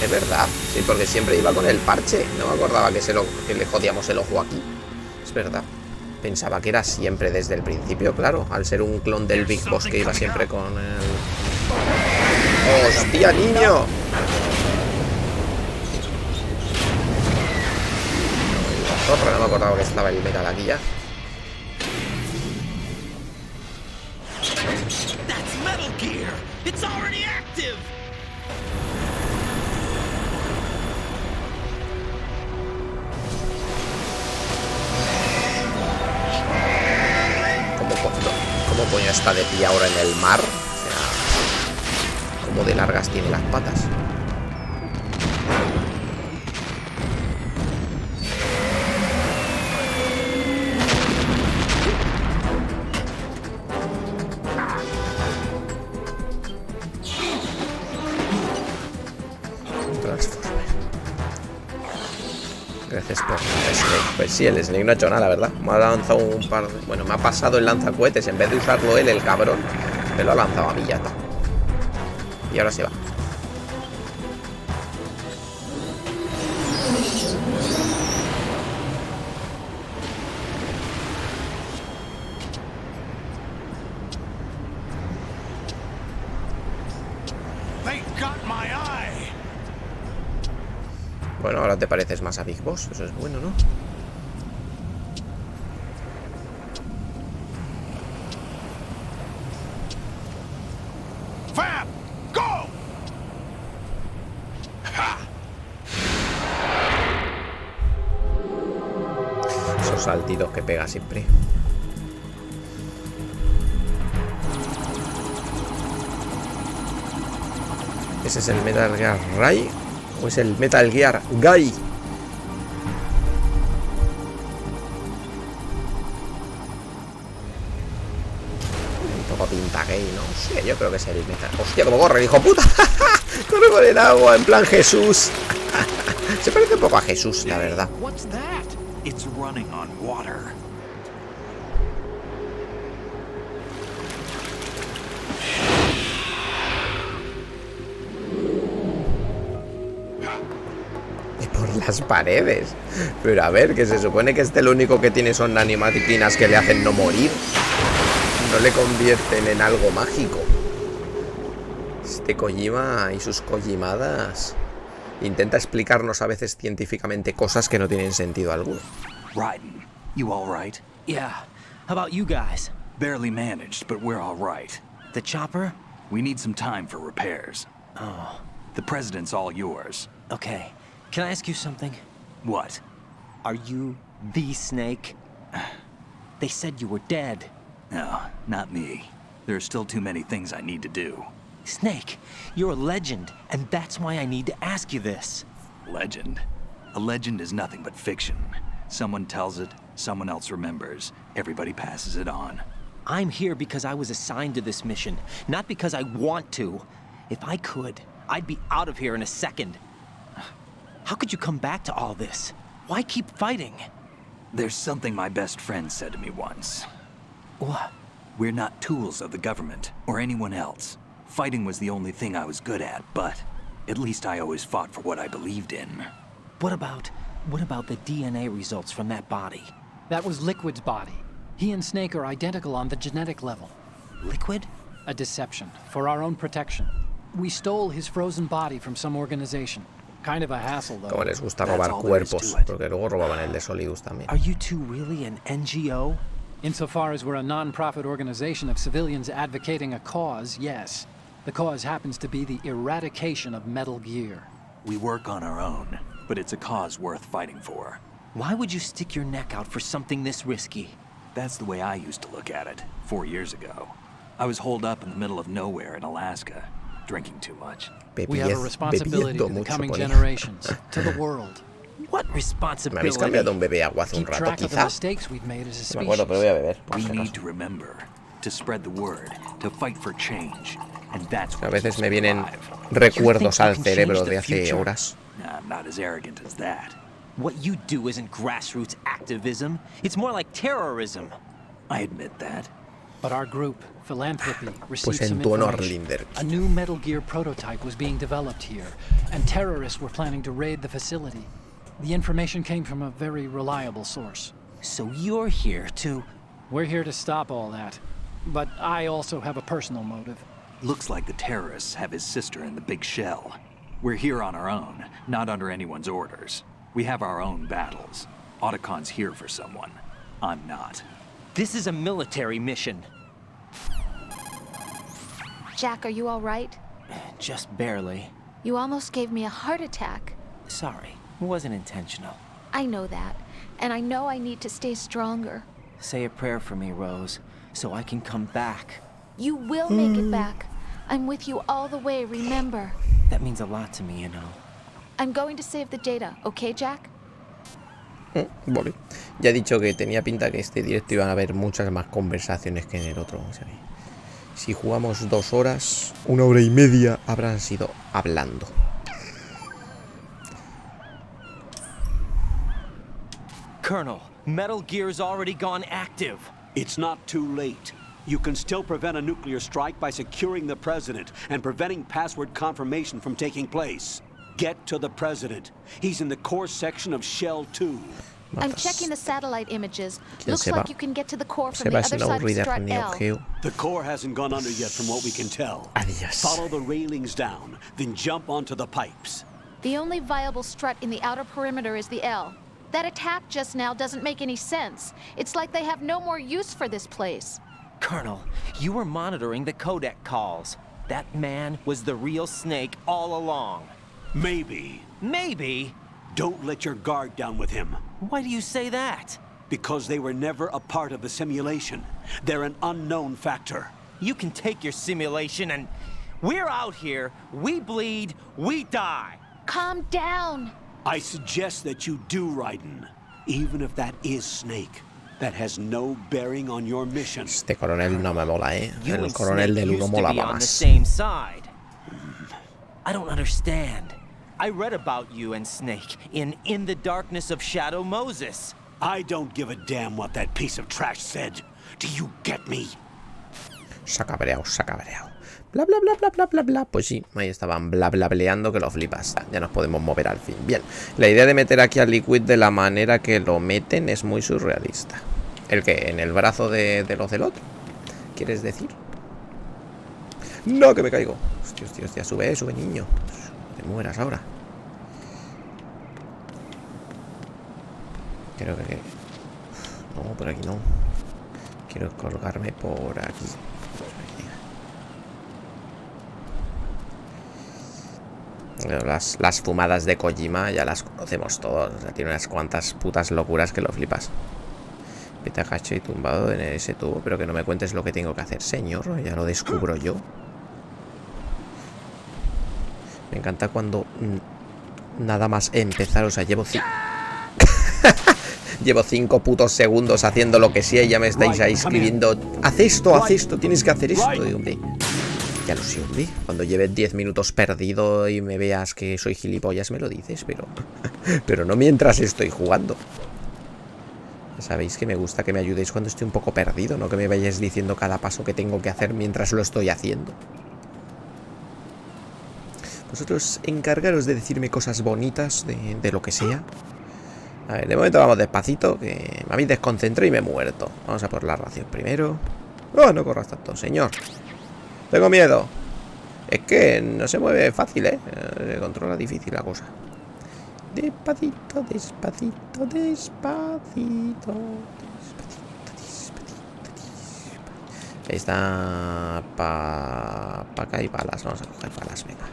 Es verdad, sí, porque siempre iba con el parche. No me acordaba que le jodíamos el ojo aquí. Es verdad. Pensaba que era siempre desde el principio, claro. Al ser un clon del Big Boss que iba siempre con el... ¡Hostia, niño! No me acordaba que estaba el metal aquí ya. That's Metal Gear! It's already active! ¿Cómo coño está de pie ahora en el mar? O sea, ¿cómo de largas tiene las patas? Gracias por Snake. Pues sí, el Snake no ha hecho nada, la verdad. Me ha lanzado un par de... Bueno, me ha pasado el lanzacohetes. En vez de usarlo él, el cabrón, me lo ha lanzado a mí ya está. Y ahora se va. They got my eye! Bueno, ahora te pareces más a Big Boss. Eso es bueno, ¿no? Vamp! Go! Ha! Esos saltitos que pega siempre. ¿Ese es el Metal Gear Ray? ¿O es el Metal Gear Guy? Un poco pinta gay, ¿no? Sí, yo creo que es el Metal... ¡Hostia, cómo corre, hijo puta! Corre por el agua, en plan Jesús. Se parece un poco a Jesús, la verdad. What's that? It's running on water. Las paredes. Pero a ver, que se supone que lo único que tiene son animatiquinas que le hacen no morir. No le convierten en algo mágico. Este Kojima y sus Kojimadas intenta explicarnos a veces científicamente cosas que no tienen sentido alguno. Raiden, you all right? Yeah. How about you guys? Barely managed, but we're all right. The chopper? We need some time for repairs. Oh, The president's all yours. okay. Can I ask you something? What? Are you the Snake? They said you were dead. No, not me. There are still too many things I need to do. Snake, you're a legend, and that's why I need to ask you this. Legend? A legend is nothing but fiction. Someone tells it, someone else remembers. Everybody passes it on. I'm here because I was assigned to this mission, not because I want to. If I could, I'd be out of here in a second. How could you come back to all this? Why keep fighting? There's something my best friend said to me once. What? We're not tools of the government, or anyone else. Fighting was the only thing I was good at, but at least I always fought for what I believed in. What about the DNA results from that body? That was Liquid's body. He and Snake are identical on the genetic level. Liquid? A deception, for our own protection. We stole his frozen body from some organization. Kind of a hassle, though. Como les gusta That's robar all there is to cuerpos, it. porque luego robaban el de Solidus también. Are you two really an NGO? Insofar as we're a non-profit organization of civilians advocating a cause, yes. The cause happens to be the eradication of Metal Gear. We work on our own, but it's a cause worth fighting for. Why would you stick your neck out for something this risky? That's the way I used to look at it 4 years ago. I was holed up in the middle of nowhere in Alaska, drinking too much. We have a responsibility to the mucho, coming ponía. generations, to the world. What Me habéis responsibility? cambiado un bebé agua hace un Keep rato, track of the quizá. mistakes we've made as a No me acuerdo, pero species. voy a beber. por We si need acaso. to remember, to spread the word, to fight for change. And that's A what veces keeps me me vienen alive. recuerdos you al can cerebro change the de hace future? horas. Nah, I'm not as arrogant as that. What you do isn't grassroots activism. It's more like terrorism. I admit that. But our group, Philanthropy, received Pues en some tu honor, information. Linder. A new Metal Gear prototype was being developed here, and terrorists were planning to raid the facility. The information came from a very reliable source. So you're here to... We're here to stop all that. But I also have a personal motive. Looks like the terrorists have his sister in the big shell. We're here on our own, not under anyone's orders. We have our own battles. Otacon's here for someone. I'm not. This is a military mission. Jack, are you all right? Just barely. You almost gave me a heart attack. Sorry, it wasn't intentional. I know that, and I know I need to stay stronger. Say a prayer for me, Rose, so I can come back. You will make it back. I'm with you all the way, remember. That means a lot to me, you know. I'm going to save the data, okay, Jack? Vale. Ya he dicho que tenía pinta que este directo iban a haber muchas más conversaciones que en el otro. O sea, si jugamos 2 horas, 1 hora y media habrán sido hablando. Colonel, Metal Gear's already gone active. It's not too late. You can still prevent a nuclear strike by securing the president and preventing password confirmation from taking place. Get to the president. He's in the core section of Shell 2. I'm checking the satellite images. ¿Quién Looks se va? like you can get to the core Se from the va other sin side of aburrida Strut Neo L. Geo. The core hasn't gone under yet from what we can tell. Adiós. Follow the railings down, then jump onto the pipes. The only viable strut in the outer perimeter is the L. That attack just now doesn't make any sense. It's like they have no more use for this place. Colonel, you were monitoring the codec calls. That man was the real Snake all along. Maybe. Maybe? Don't let your guard down with him. Why do you say that? Because they were never a part of the simulation. They're an unknown factor. You can take your simulation and... We're out here, we bleed, we die. Calm down. I suggest that you do, Raiden. Even if that is Snake. That has no bearing on your mission. Este coronel no me mola, You El and coronel Snake del 1 used to molaba be on the más. same side. I don't understand. I read about you and Snake in the Darkness of Shadow Moses. I don't give a damn what that piece of trash said. Do you get me? Sacabreao, sacabreao. Bla bla bla bla bla bla bla. Pues sí, ahí estaban bla bla bleando que lo flipas. Ya nos podemos mover al fin. Bien, la idea de meter aquí al Liquid de la manera que lo meten es muy surrealista. ¿El qué? ¿En el brazo de los del otro? ¿Quieres decir? No, que me caigo. Hostia, hostia, hostia. Sube, sube, niño. Te mueras ahora. Creo que... No, por aquí no. Quiero colgarme por aquí. Las fumadas de Kojima ya las conocemos todos. O sea, tiene unas cuantas putas locuras que lo flipas. Vete agacho y tumbado en ese tubo, pero que no me cuentes lo que tengo que hacer, señor. Ya lo descubro yo. Me encanta cuando nada más empezar, o sea, llevo 5 putos segundos haciendo lo que sea y ya me estáis ahí escribiendo: haz esto, tienes que hacer esto. Y hombre, ya lo sé, hombre. Cuando lleves 10 minutos perdido y me veas que soy gilipollas me lo dices, pero no mientras estoy jugando. Ya sabéis que me gusta que me ayudéis cuando estoy un poco perdido, no que me vayáis diciendo cada paso que tengo que hacer mientras lo estoy haciendo. Vosotros encargaros de decirme cosas bonitas de lo que sea. A ver, de momento vamos despacito, que me habéis desconcentrado y me he muerto. Vamos a por la ración primero. Oh, no corras tanto, señor. Tengo miedo. Es que no se mueve fácil, Se controla difícil la cosa. Despacito, despacito, despacito. Ahí está. Pa acá hay balas. Vamos a coger balas, venga.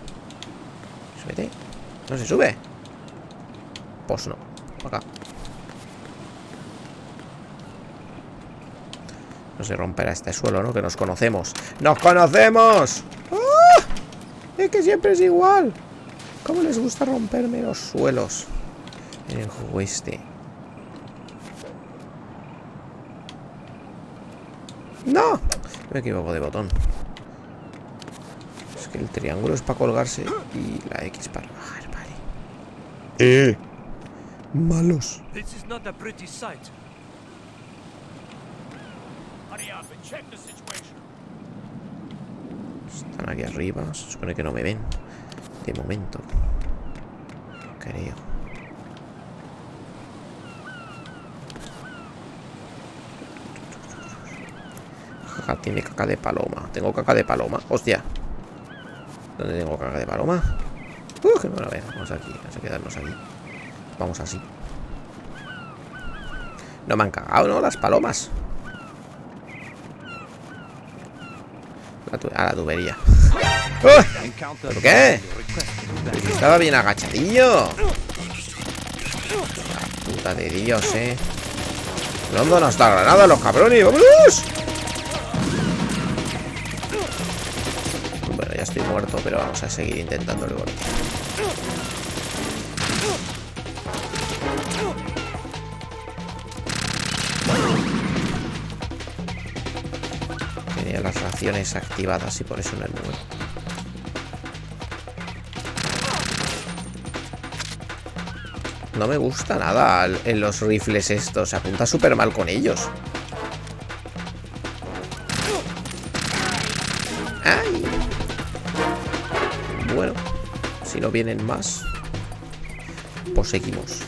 Súbete. ¿No se sube? Pues no. Acá. No se romperá este suelo, ¿no? Que nos conocemos. ¡Nos conocemos! ¡Ah! Es que siempre es igual. ¿Cómo les gusta romperme los suelos en el juego este? ¡No! Me equivoco de botón. Es que el triángulo es para colgarse y la X para bajar, vale. Malos. This is not a pretty sight. Hurry up and check the situation. Están aquí arriba. Se supone que no me ven. De momento. Creo. Jaja, tiene caca de paloma. Tengo caca de paloma. Hostia. ¿Dónde tengo caca de paloma? Que me van a ver. Vamos aquí. Vamos a quedarnos aquí. Vamos así. No me han cagado, ¿no? Las palomas. A la tubería. ¿Por qué? Estaba bien agachadillo. La puta de Dios, No han dado hasta granada los cabrones. ¡Vámonos! Bueno, ya estoy muerto, pero vamos a seguir intentando el golpe. Tenía las raciones activadas y por eso no he muerto. No me gusta nada en los rifles estos. Se apunta súper mal con ellos. ¡Ay! Bueno, si no vienen más, pues seguimos.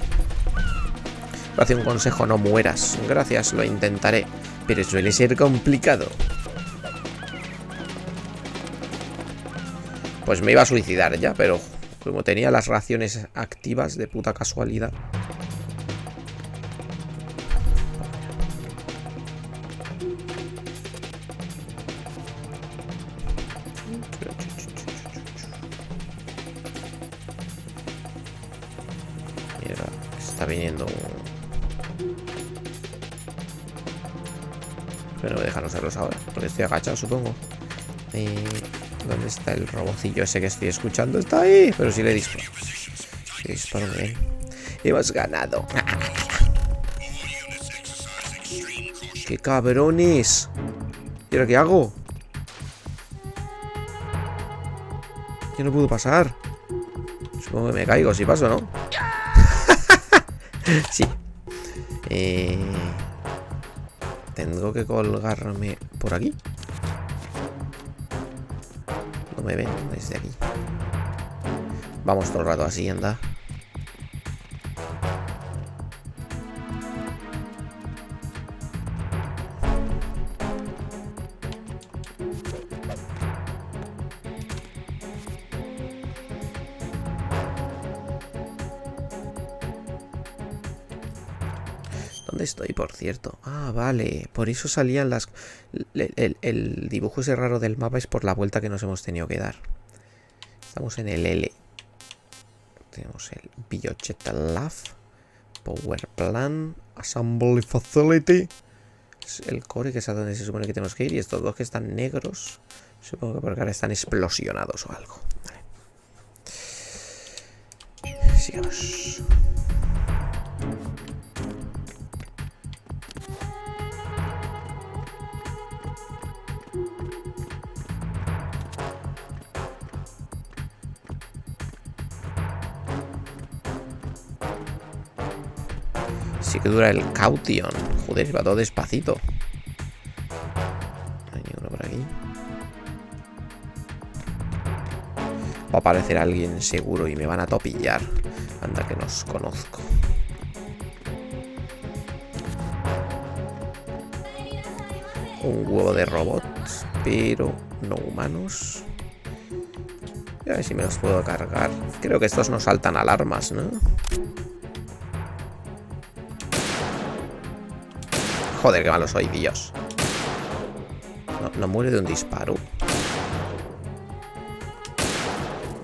Hace un consejo: no mueras. Gracias, lo intentaré, pero suele ser complicado. Pues me iba a suicidar ya, pero como tenía las raciones activas de puta casualidad. Mira, está viniendo un... Pero déjanos verlos ahora, porque estoy agachado, supongo. ¿Dónde está el robocillo ese que estoy escuchando? Está ahí, pero sí le disparo. Sí, disparo bien. Hemos ganado. ¡Qué cabrones! ¿Y ahora qué hago? Yo no puedo pasar. Supongo que me caigo si paso, ¿no? Sí. Tengo que colgarme por aquí. No me ven desde aquí. Vamos todo el rato así, anda. ¿Dónde estoy, por cierto? Ah, vale. Por eso salían las... El dibujo ese raro del mapa es por la vuelta que nos hemos tenido que dar. Estamos en el L. Tenemos el Biojet Lab, Power Plan, Assembly Facility. Es el core, que es a donde se supone que tenemos que ir. Y estos dos que están negros, supongo que porque ahora están explosionados o algo. Vale. Sigamos. Sí que dura el caution. Joder, va todo despacito. No hay ninguno por aquí. Va a aparecer alguien seguro y me van a topillar. Anda que nos conozco. Un huevo de robots, pero no humanos. A ver si me los puedo cargar. Creo que estos no saltan alarmas, ¿no? Joder, qué malo soy, Dios. No muere de un disparo.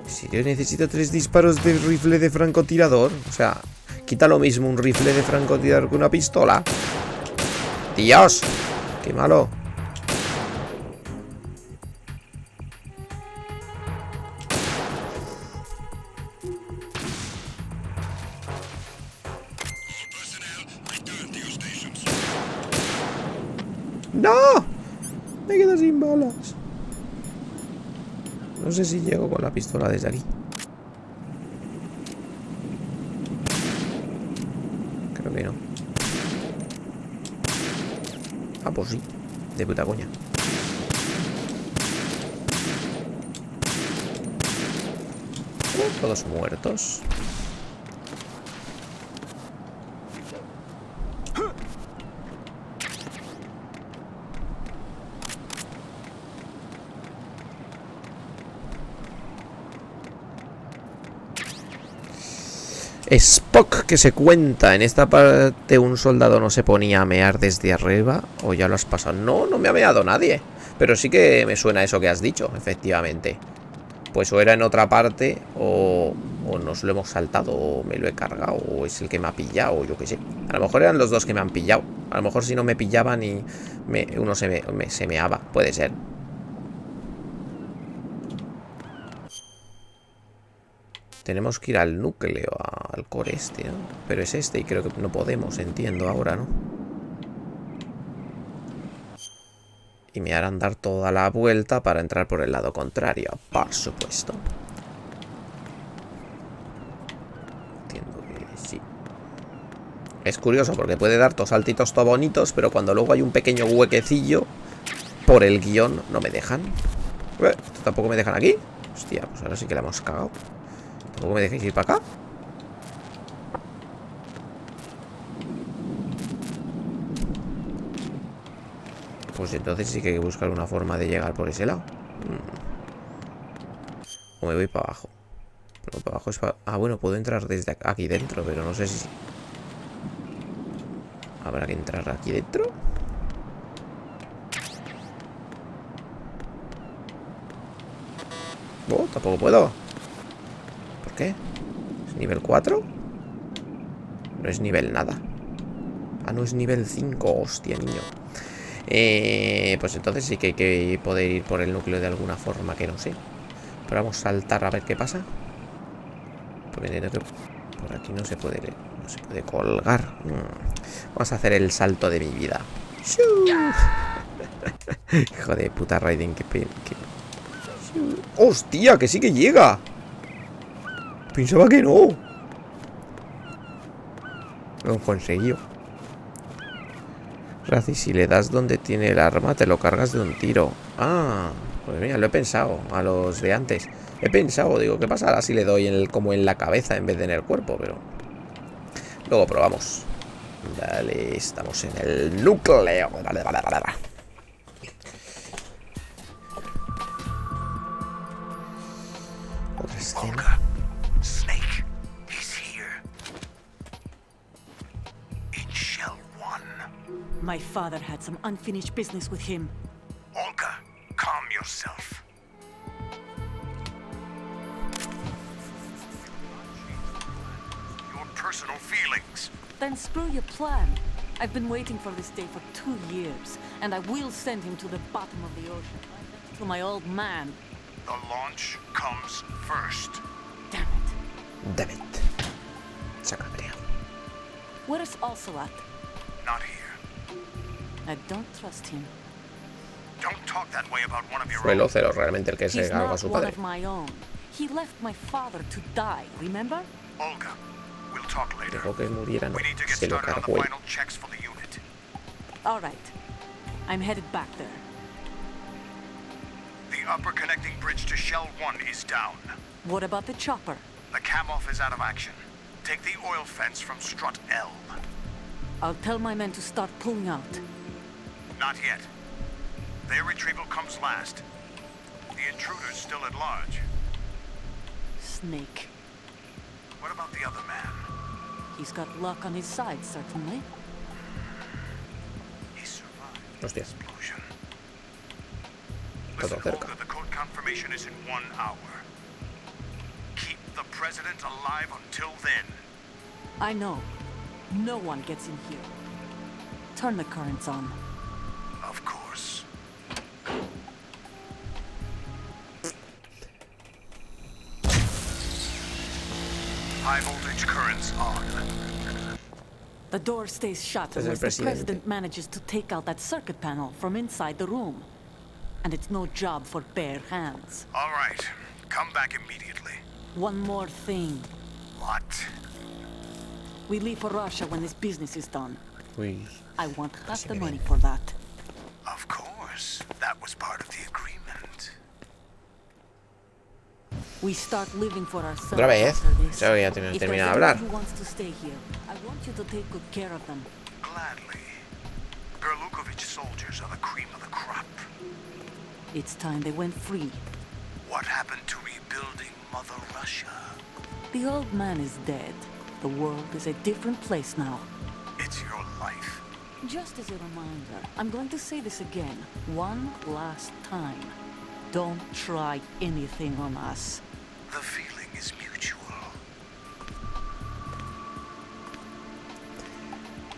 Si yo necesito 3 disparos de rifle de francotirador. O sea, quita lo mismo un rifle de francotirador que una pistola. Dios, qué malo. ¡No! Me quedo sin balas. No sé si llego con la pistola desde aquí. pues sí, de puta coña. Todos muertos. Spock que se cuenta. En esta parte un soldado no se ponía a mear desde arriba. ¿O ya lo has pasado? No, no me ha meado nadie. Pero sí que me suena eso que has dicho, efectivamente. Pues o era en otra parte o nos lo hemos saltado, o me lo he cargado, o es el que me ha pillado, o yo qué sé. A lo mejor eran los dos que me han pillado. A lo mejor si no me pillaban y uno se meaba. Puede ser. Tenemos que ir al núcleo, al core este, ¿no? Pero es este y creo que no podemos, entiendo ahora, ¿no? Y me harán dar toda la vuelta para entrar por el lado contrario, por supuesto. Entiendo que sí. Es curioso porque puede dar dos saltitos todo bonitos, pero cuando luego hay un pequeño huequecillo, por el guión no me dejan. ¿Esto tampoco me dejan aquí? Hostia, pues ahora sí que la hemos cagado. ¿Tampoco me dejáis ir para acá? Pues entonces sí que hay que buscar una forma de llegar por ese lado. O me voy para abajo. Pero para abajo es para... Ah, bueno, puedo entrar desde aquí dentro, pero no sé si... ¿Habrá que entrar aquí dentro? Oh, tampoco puedo. ¿Por qué? ¿Es nivel 4? No es nivel nada. Ah, no es nivel 5. Hostia, niño. Pues entonces sí que hay que poder ir por el núcleo de alguna forma, que no sé. Pero vamos a saltar a ver qué pasa. Porque entiendo que por aquí no se puede colgar. Vamos a hacer el salto de mi vida. Hijo de puta Raiden, que... ¡Hostia! ¡Que sí que llega! Pensaba que no. Lo he conseguido. Gracias, si le das donde tiene el arma, te lo cargas de un tiro. Ah, pues mira, lo he pensado. A los de antes. He pensado, digo, ¿qué pasará si le doy como en la cabeza en vez de en el cuerpo? Pero luego probamos. Vale, estamos en el núcleo. Vale. Otra escena. Snake, he's here. In Shell 1. My father had some unfinished business with him. Olga, calm yourself. Your personal feelings. Then screw your plan. I've been waiting for this day for 2 years, and I will send him to the bottom of the ocean. To my old man. The launch comes first. Damn it. Damn it. Sacabrea. Where is Ocelot? Not here. I don't trust him. Don't talk that way about one of your Fue el own. Ocelo realmente el que se He's cargó a not su one padre. of my own. He left my father to die, remember? Olga, we'll talk later. Dejó que muriera, no. We need to get Se lo started on the cargó él. final checks for the unit. All right. I'm headed back there. The upper connecting bridge to Shell 1 is down. What about the chopper? The cam-off is out of action. Take the oil fence from strut L. I'll tell my men to start pulling out. Not yet. Their retrieval comes last. The intruder's still at large. Snake. What about the other man? He's got luck on his side, certainly. He survived the Hostia. explosion. Todo Listen, cerca. Olga, the code confirmation is in 1 hour. Keep the president alive until then. I know. No one gets in here. Turn the currents on. Of course. High voltage currents on. The door stays shut Es el unless the presidente. president manages to take out that circuit panel from inside the room. And it's no job for bare hands. All right. Come back immediately. One more thing. What? We leave for Russia when this business is done. Uy. I want half Casi the me money viene. for that. course, that was part of the agreement. We start living for ourselves. Otra vez. after this. Ya If there's termina de anyone hablar. who wants to stay here, I want you to take good care of them. Gladly. Gerlukovich soldiers are the cream of the crop. It's time they went free. What happened to rebuilding Mother Russia? The old man is dead. The world is a different place now. It's your life. Just as a reminder, I'm going to say this again, one last time. Don't try anything on us. The feeling is mutual.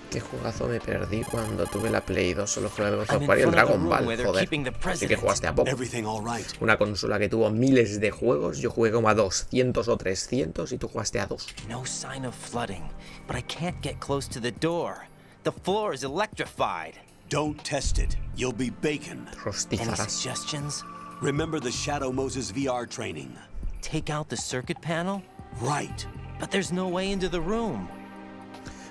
Qué jugazo me perdí cuando tuve la Play 2. Solo jugué al God I'm of in War y el front of the Dragon room Ball. where they're Joder. keeping the Así que president. jugaste a poco. Everything all right? Una consola que tuvo miles de juegos. Yo jugué como a 200 o 300 y tú jugaste a 2. No sign of flooding, but I can't get close to the door. The floor is electrified. Don't test it. You'll be bacon. Any Rostizarás. suggestions? Remember the Shadow Moses VR training? Take out the circuit panel? Right. But there's no way into the room.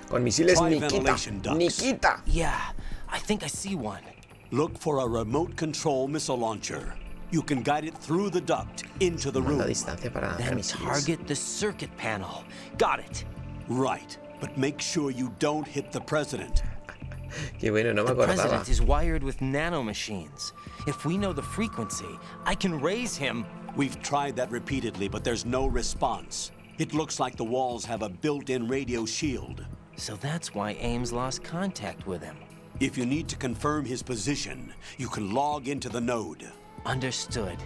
Con misiles Try Nikita. ventilation ducts. Nikita. Yeah, I think I see one. Look for a remote control missile launcher. You can guide it through the duct into the La room. distancia para lanzar Then misiles. target the circuit panel. Got it. Right. But make sure you don't hit the president. Qué bueno, no me The acordaba. president is wired with nanomachines. If we know the frequency, I can raise him. We've tried that repeatedly, but there's no response. It looks like the walls have a built-in radio shield. So that's why Ames lost contact with him. If you need to confirm his position, you can log into the node. Understood.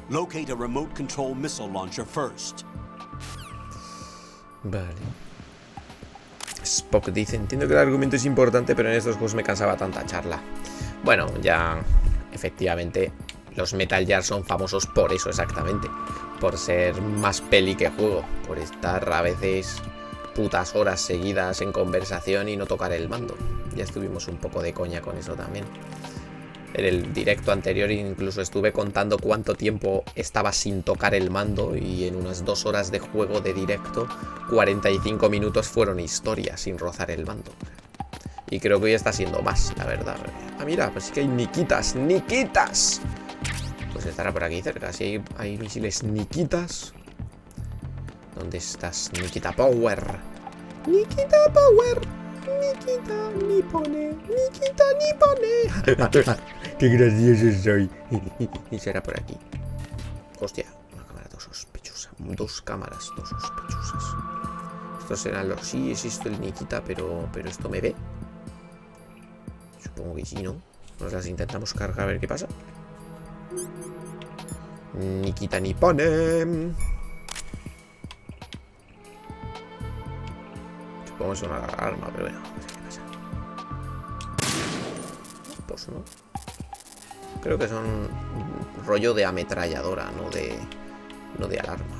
Locate a remote control missile launcher first. Vale. Spock dice, entiendo que el argumento es importante, pero en estos juegos me cansaba tanta charla. Bueno, ya efectivamente los Metal Gear son famosos por eso exactamente. Por ser más peli que juego. Por estar a veces putas horas seguidas en conversación y no tocar el mando. Ya estuvimos un poco de coña con eso también. En el directo anterior incluso estuve contando cuánto tiempo estaba sin tocar el mando y en unas 2 horas de juego de directo 45 minutos fueron historia sin rozar el mando. Y creo que hoy está siendo más, la verdad. Ah, mira, pues sí que hay Nikitas, Nikitas. Pues estará por aquí cerca. Si hay misiles Nikitas. ¿Dónde estás, Nikita Power? Nikita Power. Nikita Nipone, Nikita Nipone. Qué gracioso soy. Y será por aquí. Hostia, una cámara todo sospechosa. 2 cámaras, 2 sospechosas. Estos serán los... Sí, existe el Nikita, pero esto me ve. Supongo que sí, ¿no? Nos las intentamos cargar a ver qué pasa. Nikita Nipone. Supongo que es una alarma, pero bueno, no sé qué pasa. Pues no. Creo que son rollo de ametralladora, no de alarma.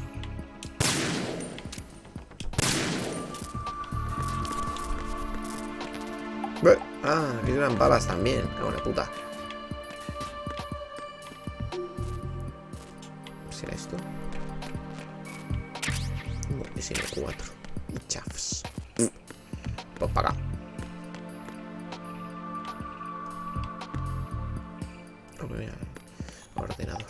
Ah, aquí eran balas también. Qué buena puta. ¿Será esto? No, es M4. Y chafs. Pues para acá. Oh, mira, ordenador.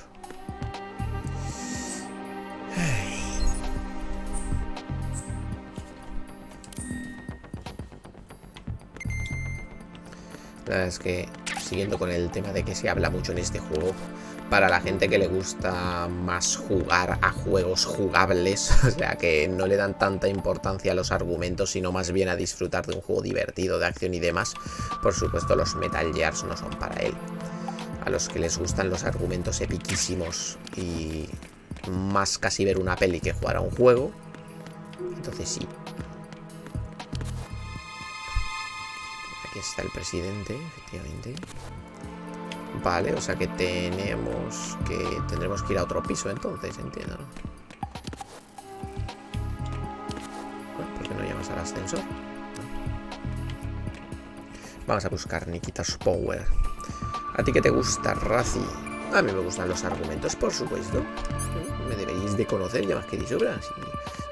La verdad es que, siguiendo con el tema de que se habla mucho en este juego, para la gente que le gusta más jugar a juegos jugables, o sea, que no le dan tanta importancia a los argumentos, sino más bien a disfrutar de un juego divertido, de acción y demás, por supuesto los Metal Gears no son para él. A los que les gustan los argumentos epiquísimos y más casi ver una peli que jugar a un juego, entonces sí. Aquí está el presidente, efectivamente. Vale, o sea que tendremos que ir a otro piso entonces, entiendo, ¿no? Bueno, ¿por qué no llamas al ascensor? ¿No? Vamos a buscar Nikita's Power. ¿A ti qué te gusta, Razi? A mí me gustan los argumentos, por supuesto. Me deberéis de conocer, ya más que de sobra. Sí,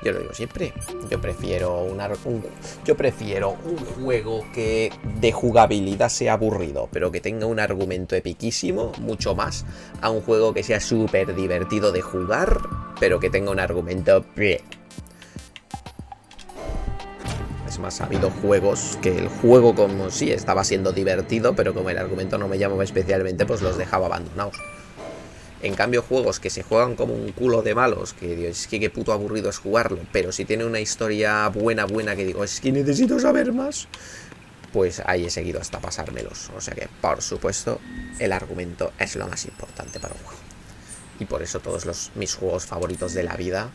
yo lo digo siempre. Yo prefiero un juego que de jugabilidad sea aburrido, pero que tenga un argumento epiquísimo, mucho más, a un juego que sea súper divertido de jugar, pero que tenga un argumento... Es más, ha habido juegos que el juego como sí estaba siendo divertido, pero como el argumento no me llamaba especialmente, pues los dejaba abandonados. En cambio, juegos que se juegan como un culo de malos, que digo, es que qué puto aburrido es jugarlo, pero si tiene una historia buena, que digo, es que necesito saber más, pues ahí he seguido hasta pasármelos. O sea que, por supuesto, el argumento es lo más importante para un juego. Y por eso todos mis juegos favoritos de la vida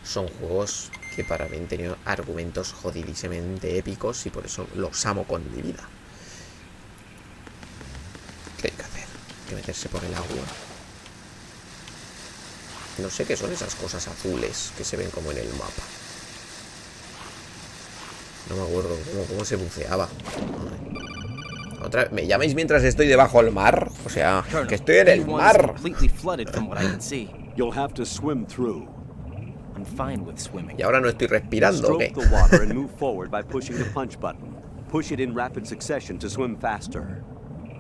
son juegos que para mí han tenido argumentos jodidísimamente épicos y por eso los amo con mi vida. ¿Qué hay que hacer? Hay que meterse por el agua. No sé qué son esas cosas azules que se ven como en el mapa. No me acuerdo cómo se buceaba. Otra, ¿me llamáis mientras estoy debajo del mar? O sea, que estoy en el mar. Y ahora no estoy respirando, ¿o qué?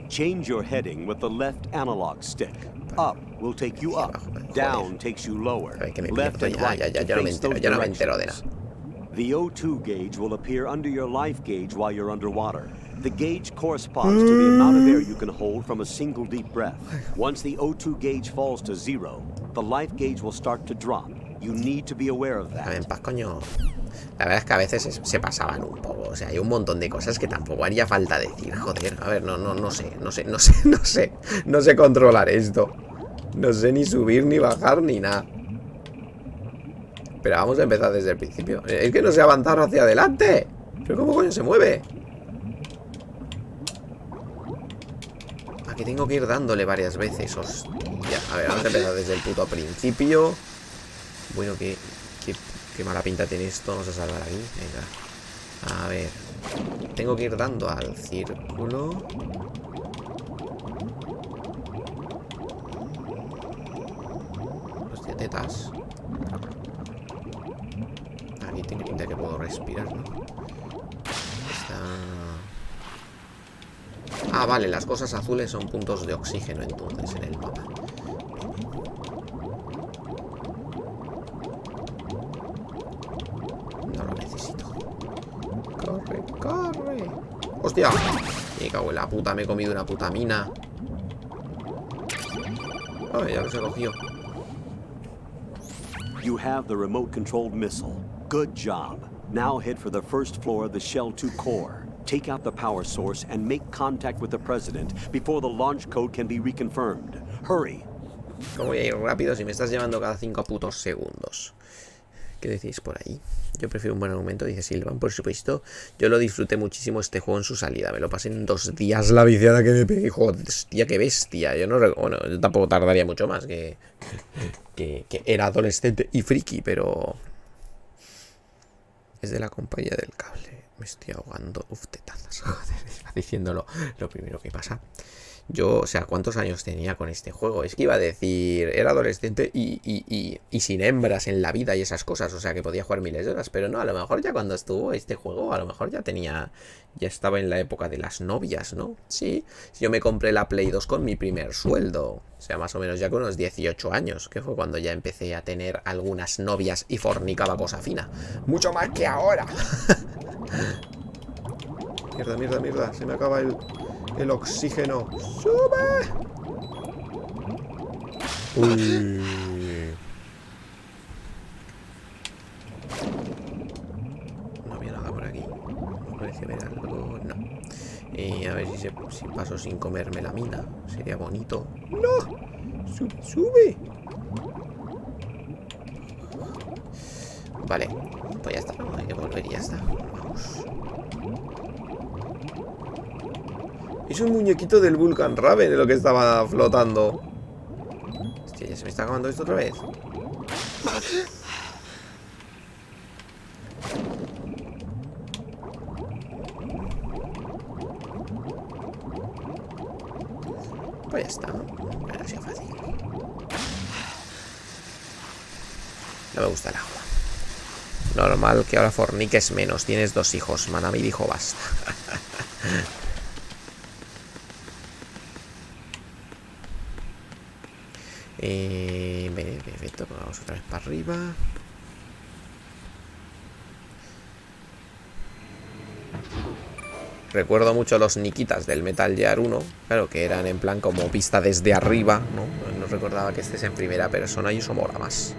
Change your heading with the left analog stick. Up will take you up. Down takes you lower. Left and right to face those directions. The O2 gauge will appear under your life gauge while you're underwater. The gauge corresponds to the amount of air you can hold from a single deep breath. Once the O2 gauge falls to 0, the life gauge will start to drop. You need to be aware of that. En paz, coño. La verdad es que a veces se pasaban un poco. O sea, hay un montón de cosas que tampoco haría falta decir. Joder, a ver, no sé controlar esto. No sé ni subir, ni bajar, ni nada. Pero vamos a empezar desde el principio. Es que no sé avanzar hacia adelante. ¿Pero cómo coño se mueve? Aquí tengo que ir dándole varias veces. Hostia. A ver, vamos a empezar desde el puto principio. Bueno, qué mala pinta tiene esto. Vamos a salvar aquí. Venga. A ver. Tengo que ir dando al círculo. Hostia, tetas. Aquí tiene pinta que puedo respirar, ¿no? Está... Ah, vale, las cosas azules son puntos de oxígeno entonces en el mapa. No lo necesito. ¡Corre, corre! ¡Hostia! Me cago en la puta, me he comido una puta mina. Ay, ya lo se cogió. You have the remote-controlled missile. Good job. Now head for the first floor of the Shell 2 core. Take out the power source and make contact with the president before the launch code can be reconfirmed. Hurry. ¿Cómo voy a ir rápido si me estás llevando cada 5 putos segundos? ¿Qué decís por ahí? Yo prefiero un buen argumento, dice Silvan, por supuesto. Yo lo disfruté muchísimo este juego en su salida. Me lo pasé en 2 días la viciada que me pegué. Joder, hostia, qué bestia. Yo no... Bueno, yo tampoco tardaría mucho más que era adolescente y friki, pero... Es de la compañía del cable. Me estoy ahogando. Uf, tetazas. Joder, iba diciéndolo lo primero que pasa. Yo, o sea, ¿cuántos años tenía con este juego? Es que iba a decir, era adolescente y sin hembras en la vida y esas cosas, o sea, que podía jugar miles de horas, pero no, a lo mejor ya cuando estuvo este juego, a lo mejor ya estaba en la época de las novias, ¿no? Sí, yo me compré la Play 2 con mi primer sueldo, o sea, más o menos ya con unos 18 años, que fue cuando ya empecé a tener algunas novias y fornicaba cosa fina. Mucho más que ahora. Mierda, mierda, mierda, se me acaba el oxígeno. ¡Sube! Uy. No había nada por aquí. No parece ver algo. No. A ver si paso sin comerme la mina. Sería bonito. ¡No! ¡Sube, sube! Vale. Pues ya está. Hay que volver y ya está. Vamos. Es un muñequito del Vulcan Raven lo que estaba flotando. Hostia, ya se me está acabando esto otra vez. Pues ya está. Ahora ha sido fácil. No me gusta el agua. Normal que ahora forniques menos. Tienes 2 hijos. Manami dijo basta. Perfecto, vamos otra vez para arriba. Recuerdo mucho los Nikitas del Metal Gear 1. Claro, que eran en plan como vista desde arriba, ¿no? No recordaba que estés en primera persona y eso mola más.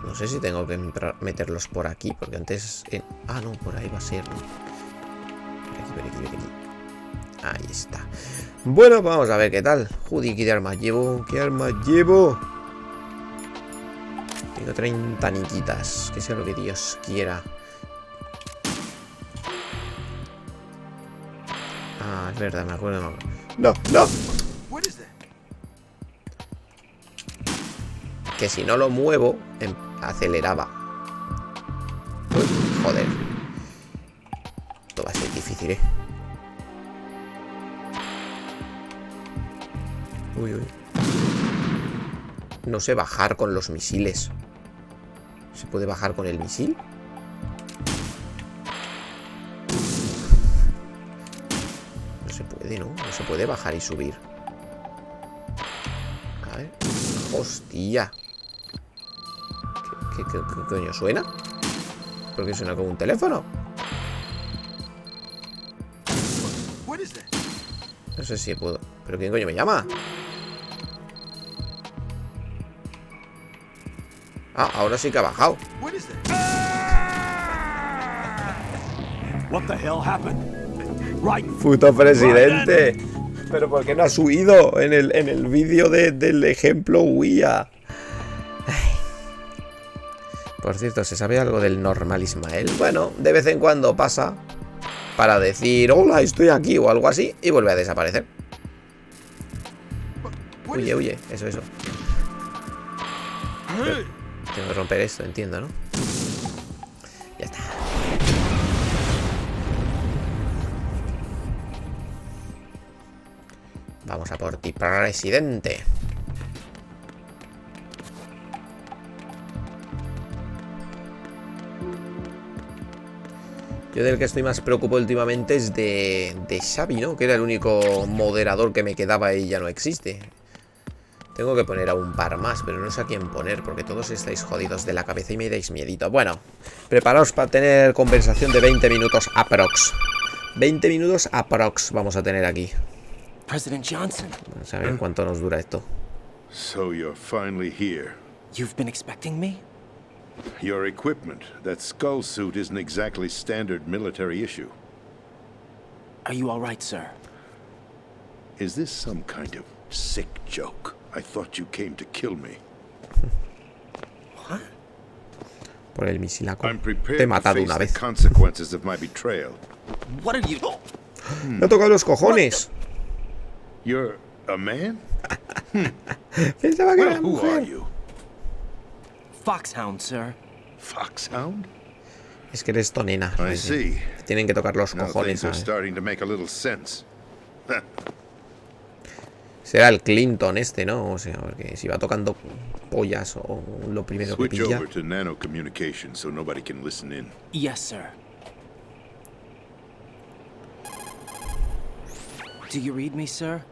No sé si tengo que meterlos por aquí, porque antes... Ah, no, por ahí va a ser, ¿no? Por aquí. Ahí está. Bueno, vamos a ver qué tal. Joder, ¿qué armas llevo? ¿Qué armas llevo? Tengo 30 niquitas. Que sea lo que Dios quiera. Ah, es verdad, me acuerdo. ¡No! Que si no lo muevo, aceleraba. Uy, joder. Esto va a ser difícil, ¿eh? Uy. No sé bajar con los misiles. ¿Se puede bajar con el misil? No se puede, ¿no? No se puede bajar y subir. A ver. ¡Hostia! ¿Qué coño suena? ¿Por qué suena como un teléfono? No sé si puedo. ¿Pero quién coño me llama? Ah, ahora sí que ha bajado. What the hell happened? Right. Puto presidente. Pero ¿por qué no has huido en el vídeo del ejemplo huía? Por cierto, ¿se sabe algo del normal Ismael? Bueno, de vez en cuando pasa para decir hola, estoy aquí o algo así y vuelve a desaparecer. Huye, eso. Pero tengo que romper esto, entiendo, ¿no? Ya está. Vamos a por ti, presidente. Yo del que estoy más preocupado últimamente es de Xavi, ¿no? Que era el único moderador que me quedaba y ya no existe. Tengo que poner a un par más, pero no sé a quién poner, porque todos estáis jodidos de la cabeza y me dais miedito. Bueno, preparaos para tener conversación de 20 minutos aprox. 20 minutos aprox vamos a tener aquí. President Johnson. Vamos a ver cuánto nos dura esto. So you're finally here. You've been expecting me? Your equipment, that skull suit isn't exactly standard military issue. Are you all right, sir? Is this some kind of sick joke? I thought you came to kill me. What? Por el misilaco. I'm Te he prepared to matado face una the vez. consequences of my betrayal. What are you... Me ha tocado los cojones. You're a man? Pensaba que Well, era who are mujer. you? Foxhound, sir. Foxhound? Es que eres tonena. I see. Tienen que tocar los Now cojones, things are ¿sabes? starting to make a little sense. Será el Clinton este, ¿no? O sea, porque si va tocando pollas o lo primero que Switch pilla. over to nano communication so nobody can listen in. Yes, sir. Do you read me, sir?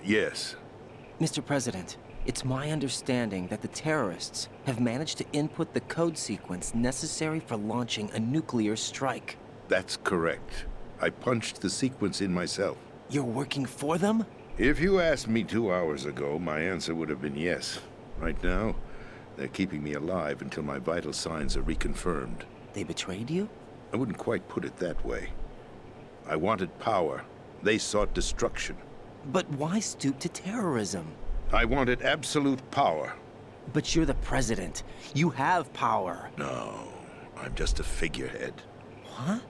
Yes. Mr. President, it's my understanding that the terrorists have managed to input the code sequence necessary for launching a nuclear strike. That's correct. I punched the sequence in myself. You're working for them? If you asked me 2 hours ago, my answer would have been yes. Right now, they're keeping me alive until my vital signs are reconfirmed. They betrayed you? I wouldn't quite put it that way. I wanted power. They sought destruction. But why stoop to terrorism? I wanted absolute power. But you're the president. You have power. No, I'm just a figurehead. What?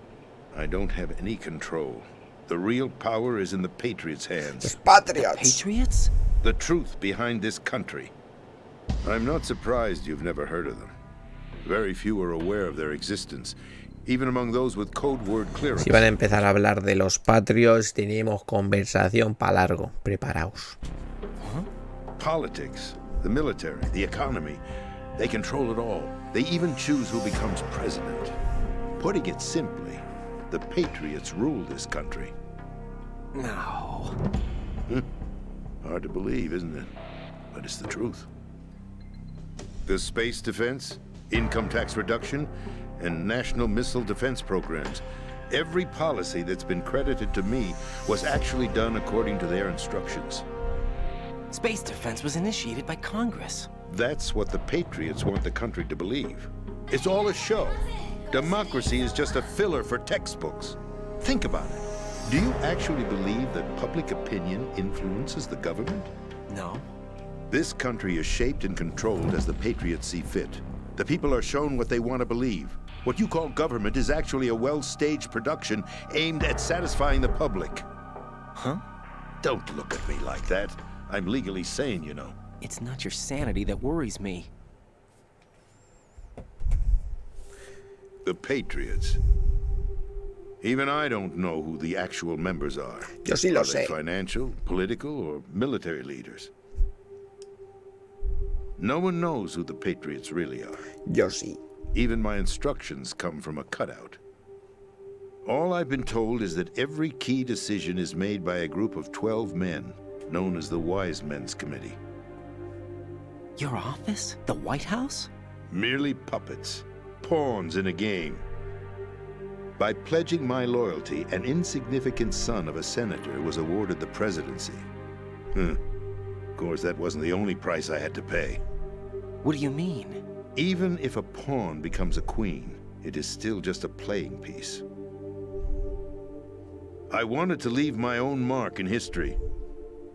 I don't have any control. The real power is in the Patriots' hands. Los Patriots. Patriots? The truth behind this country. I'm not surprised you've never heard of them. Very few are aware of their existence, even among those with code word clearance. Si van a empezar a hablar de los Patriots, tenemos conversación para largo. Preparaos. Politics, the military, the economy, they control it all. They even choose who becomes president. Putting it simply, the Patriots rule this country. No. Hard to believe, isn't it? But it's the truth. The space defense, income tax reduction, and national missile defense programs. Every policy that's been credited to me was actually done according to their instructions. Space defense was initiated by Congress. That's what the Patriots want the country to believe. It's all a show. Democracy is just a filler for textbooks. Think about it. Do you actually believe that public opinion influences the government? No. This country is shaped and controlled as the Patriots see fit. The people are shown what they want to believe. What you call government is actually a well-staged production aimed at satisfying the public. Huh? Don't look at me like that. I'm legally sane, you know. It's not your sanity that worries me. The Patriots. Even I don't know who the actual members are. Yo sí lo Are they sé. financial, political, or military leaders? No one knows who the Patriots really are. Yo sí. Even my instructions come from a cutout. All I've been told is that every key decision is made by a group of 12 men, known as the Wise Men's Committee. Your office? The White House? Merely puppets, pawns in a game. By pledging my loyalty, an insignificant son of a senator was awarded the presidency. Of course, that wasn't the only price I had to pay. What do you mean? Even if a pawn becomes a queen, it is still just a playing piece. I wanted to leave my own mark in history,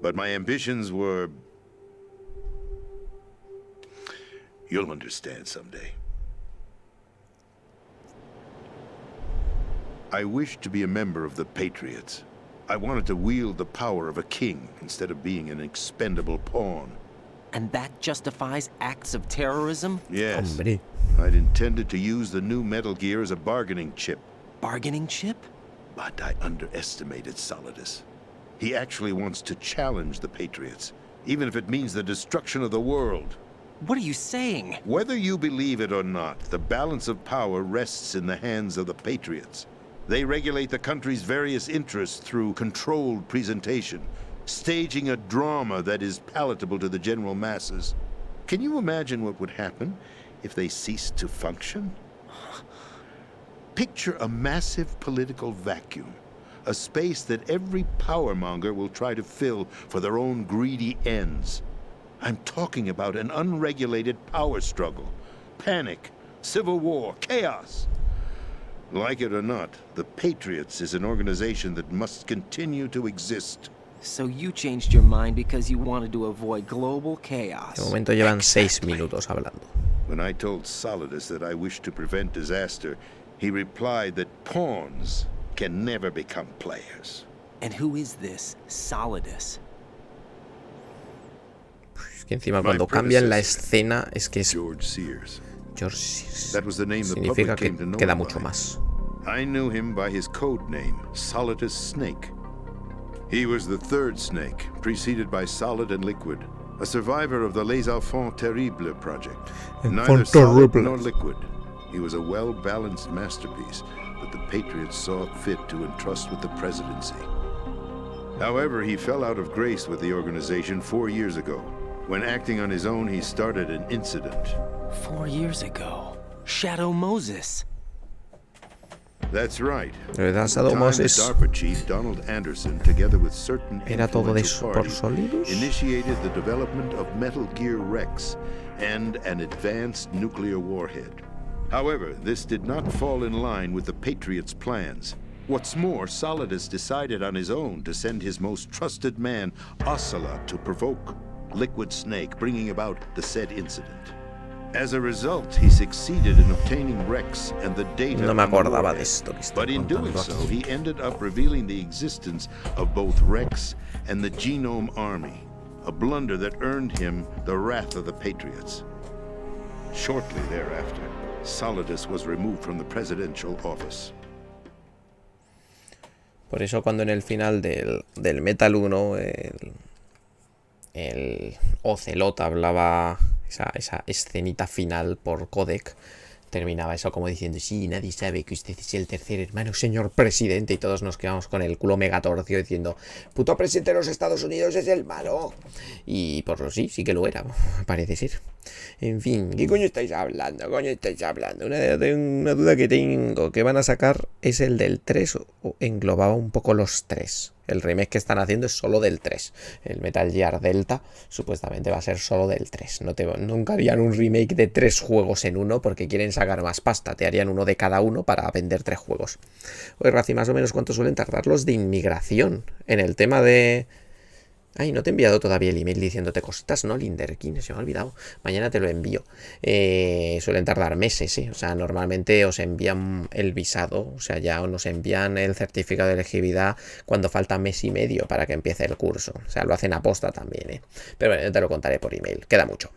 but my ambitions were... You'll understand someday. I wished to be a member of the Patriots. I wanted to wield the power of a king instead of being an expendable pawn. And that justifies acts of terrorism? Yes. Hombre. I'd intended to use the new Metal Gear as a bargaining chip. Bargaining chip? But I underestimated Solidus. He actually wants to challenge the Patriots, even if it means the destruction of the world. What are you saying? Whether you believe it or not, the balance of power rests in the hands of the Patriots. They regulate the country's various interests through controlled presentation, staging a drama that is palatable to the general masses. Can you imagine what would happen if they ceased to function? Picture a massive political vacuum, a space that every powermonger will try to fill for their own greedy ends. I'm talking about an unregulated power struggle, panic, civil war, chaos. Like it or not, the Patriots is an organization that must continue to exist. So you changed your mind because you wanted to avoid global chaos. De momento llevan 6 minutos hablando. When I told Solidus that I wished to prevent disaster, he replied that pawns can never become players. And who is this Solidus? Es que encima cuando cambian la escena es que es George Sears. George Sears. That was the name the Significa public que came to know queda him mucho by. más. I knew him by his code name, Solidus Snake. He was the third snake, preceded by Solid and Liquid, a survivor of the Les Enfants Terribles project. Neither solid nor liquid. He was a well-balanced masterpiece that the Patriots saw fit to entrust with the presidency. However, he fell out of grace with the organization 4 years ago. When acting on his own, he started an incident. 4 years ago. Shadow Moses. That's right. Lo de Shadow Time Moses the DARPA chief Donald Anderson, together with certain era todo de influential por parties, Solidus. initiated the development of Metal Gear Rex and an advanced nuclear warhead. However, this did not fall in line with the Patriots' plans. What's more, Solidus decided on his own to send his most trusted man, Ocelot, to provoke Liquid Snake, bringing about the said incident. As a result, he succeeded in obtaining Rex and the data. No me on the acordaba warhead. de esto que estoy But in doing contando so, aquí. he ended up revealing the existence of both Rex and the Genome Army, a blunder that earned him the wrath of the Patriots. Shortly thereafter, Solidus was removed from the presidential office. Por eso cuando en el final del Metal 1 el Ocelot hablaba esa escenita final por codec, terminaba eso como diciendo: sí, nadie sabe que usted es el tercer hermano, señor presidente, y todos nos quedamos con el culo mega torcido diciendo: puto presidente de los Estados Unidos es el malo. Y por lo sí que lo era, parece ser. En fin, ¿qué coño estáis hablando? Una duda que tengo, que van a sacar es el del 3, o englobaba un poco los 3. El remake que están haciendo es solo del 3. El Metal Gear Delta supuestamente va a ser solo del 3. Nunca harían un remake de 3 juegos en uno porque quieren sacar más pasta. Te harían uno de cada uno para vender 3 juegos. Oye, Razi, más o menos ¿cuánto suelen tardar los de inmigración? En el tema de... Ay, no te he enviado todavía el email diciéndote cositas, ¿no, Linderkin? Se me ha olvidado. Mañana te lo envío. Suelen tardar meses, ¿eh? O sea, normalmente os envían el visado, o sea, ya nos envían el certificado de elegibilidad cuando falta mes y medio para que empiece el curso. O sea, lo hacen a posta también, ¿eh? Pero bueno, yo te lo contaré por email. Queda mucho.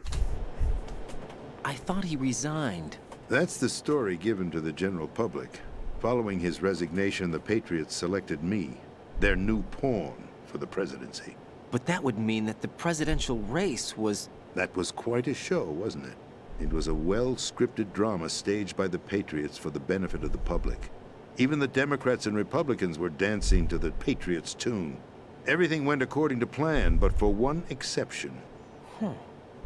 I thought he resigned. That's the story given to the general public. Following his resignation, the Patriots selected me, their new pawn for the presidency. But that would mean that the presidential race was... That was quite a show, wasn't it? It was a well-scripted drama staged by the Patriots for the benefit of the public. Even the Democrats and Republicans were dancing to the Patriots' tune. Everything went according to plan, but for one exception.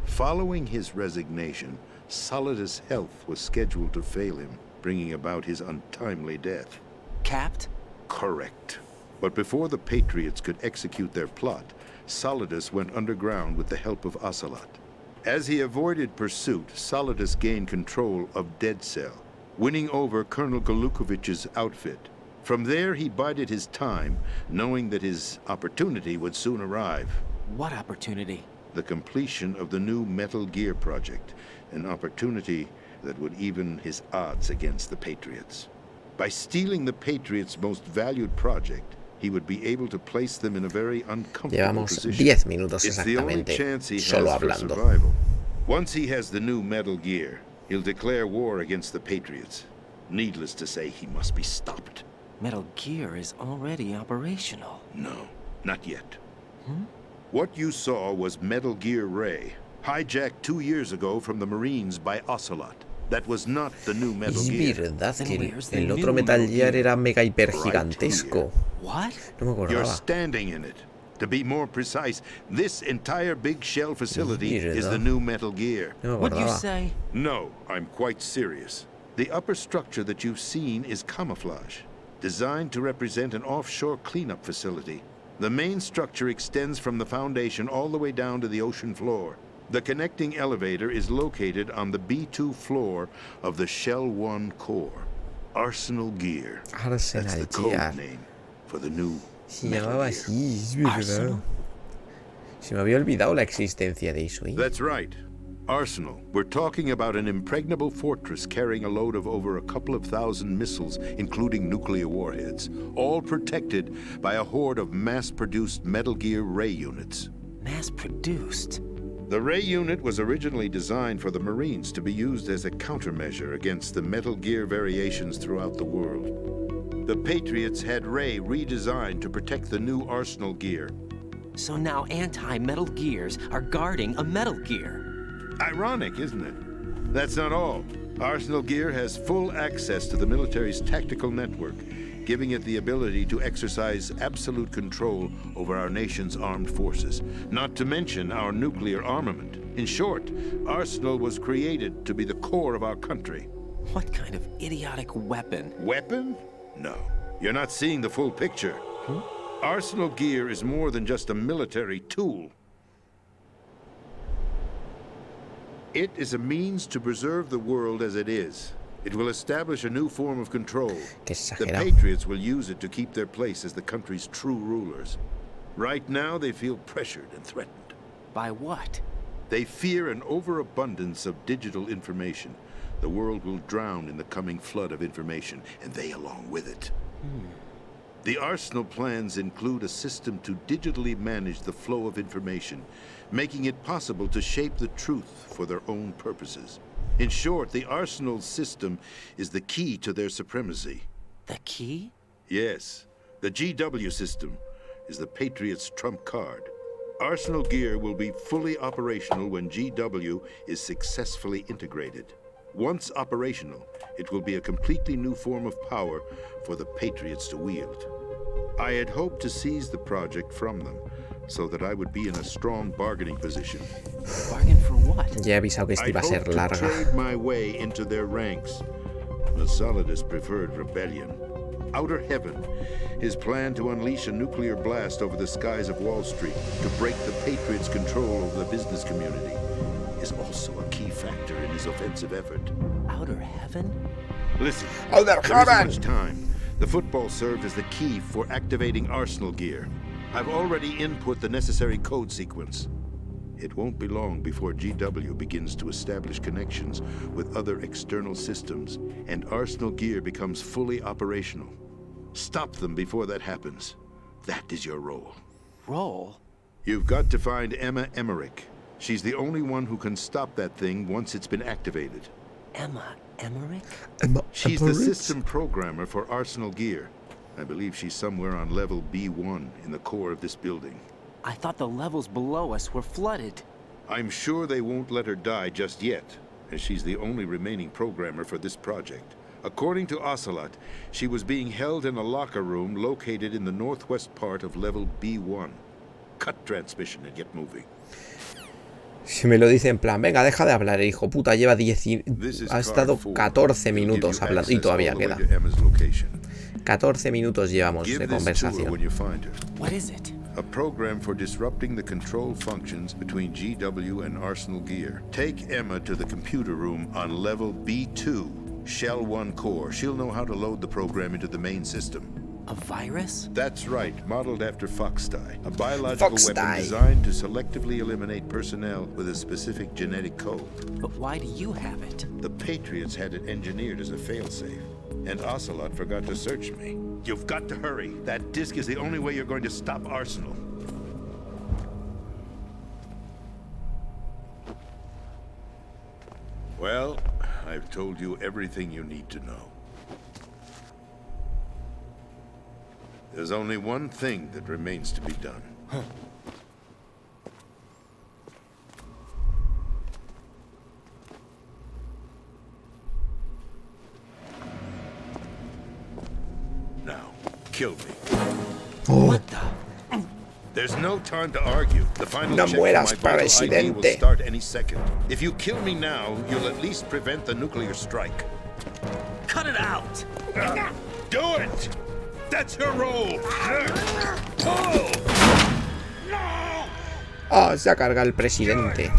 Following his resignation, Solidus' health was scheduled to fail him, bringing about his untimely death. Capped? Correct. But before the Patriots could execute their plot, Solidus went underground with the help of Ocelot. As he avoided pursuit, Solidus gained control of Dead Cell, winning over Colonel Golukovich's outfit. From there, he bided his time, knowing that his opportunity would soon arrive. What opportunity? The completion of the new Metal Gear project, an opportunity that would even his odds against the Patriots. By stealing the Patriots' most valued project, he would be able to place them in a very uncomfortable Llevamos position. 10 minutos It's the only exactamente chance he solo has for hablando. survival. Once he has the new Metal Gear, he'll declare war against the Patriots. Needless to say, he must be stopped. Metal Gear is already operational. No, not yet. What you saw was Metal Gear Ray, hijacked 2 years ago from the Marines by Ocelot. That was not the new Metal Es Gear. verdad que where's the el new otro Metal Metal Gear Gear? era mega hiper gigantesco. What? No me You're acordaba. standing in it. To be more precise, this entire big shell facility Mierda. is the new Metal Gear. No me What'd you acordaba. say? No, I'm quite serious. The upper structure that you've seen is camouflage, designed to represent an offshore cleanup facility. The main structure extends from the foundation all the way down to the ocean floor. The connecting elevator is located on the B2 floor of the Shell 1 core. Arsenal Gear. That's the Arsenal code Gear. name for the new Se Metal llamaba Gear. así, es verdad. Arsenal? Se me había olvidado la existencia de eso, ¿eh? That's right. Arsenal. We're talking about an impregnable fortress carrying a load of over a couple of thousand missiles, including nuclear warheads, all protected by a horde of mass-produced Metal Gear Ray units. Mass-produced? The Ray unit was originally designed for the Marines to be used as a countermeasure against the Metal Gear variations throughout the world. The Patriots had Ray redesigned to protect the new Arsenal Gear. So now anti-Metal Gears are guarding a Metal Gear. Ironic, isn't it? That's not all. Arsenal Gear has full access to the military's tactical network, giving it the ability to exercise absolute control over our nation's armed forces, not to mention our nuclear armament. In short, Arsenal was created to be the core of our country. What kind of idiotic weapon? Weapon? No. You're not seeing the full picture. Arsenal Gear is more than just a military tool. It is a means to preserve the world as it is. It will establish a new form of control. Qué The exagerado. Patriots will use it to keep their place as the country's true rulers. Right now, they feel pressured and threatened. By what? They fear an overabundance of digital information. The world will drown in the coming flood of information, and they along with it. The Arsenal plans include a system to digitally manage the flow of information, making it possible to shape the truth for their own purposes. In short, the Arsenal system is the key to their supremacy. The key? Yes, the GW system is the Patriots' trump card. Arsenal gear will be fully operational when GW is successfully integrated. Once operational, it will be a completely new form of power for the Patriots to wield. I had hoped to seize the project from them, so that I would be in a strong bargaining position. Bargain for what? Ya he avisado que esta iba a ser I'd hoped to larga. trade my way into their ranks. The Solidus preferred rebellion. Outer Heaven, his plan to unleash a nuclear blast over the skies of Wall Street to break the Patriots' control over the business community, is also a key factor in his offensive effort. Outer Heaven? Listen, Outer there isn't Heaven! much time. The football served as the key for activating Arsenal gear. I've already input the necessary code sequence. It won't be long before GW begins to establish connections with other external systems, and Arsenal gear becomes fully operational. Stop them before that happens. That is your role. Role? You've got to find Emma Emmerich. She's the only one who can stop that thing once it's been activated. Emma Emmerich? She's the system programmer for Arsenal gear. I believe she's somewhere on level B1 in the core of this building. I thought the levels below us were flooded. I'm sure they won't let her die just yet, as she's the only remaining programmer for this project. According to Ocelot, she was being held in a locker room located in the northwest part of level B1. Cut transmission and get moving. Si me lo dice en plan, venga, deja de hablar, hijo puta, lleva 10... Ha estado 14 minutos hablando y todavía queda. 14 minutos llevamos de conversación. What is it? A program for disrupting the control functions between GW and Arsenal gear. Take Emma to the computer room on level B2, Shell 1 core. She'll know how to load the program into the main system. A virus? That's right, modeled after Foxdie, a biological weapon designed to selectively eliminate personnel with a specific genetic code. But why do you have it? The Patriots had it engineered as a failsafe, and Ocelot forgot to search me. You've got to hurry. That disk is the only way you're going to stop Arsenal. Well, I've told you everything you need to know. There's only one thing that remains to be done. Now, kill me. What the? There's no time to argue. The final No check mueras, for my vital ID will presidente. start any second. If you kill me now, you'll at least prevent the nuclear strike. Cut it out! Do it! That's her role! Pull! Ah, se ha cargado el presidente.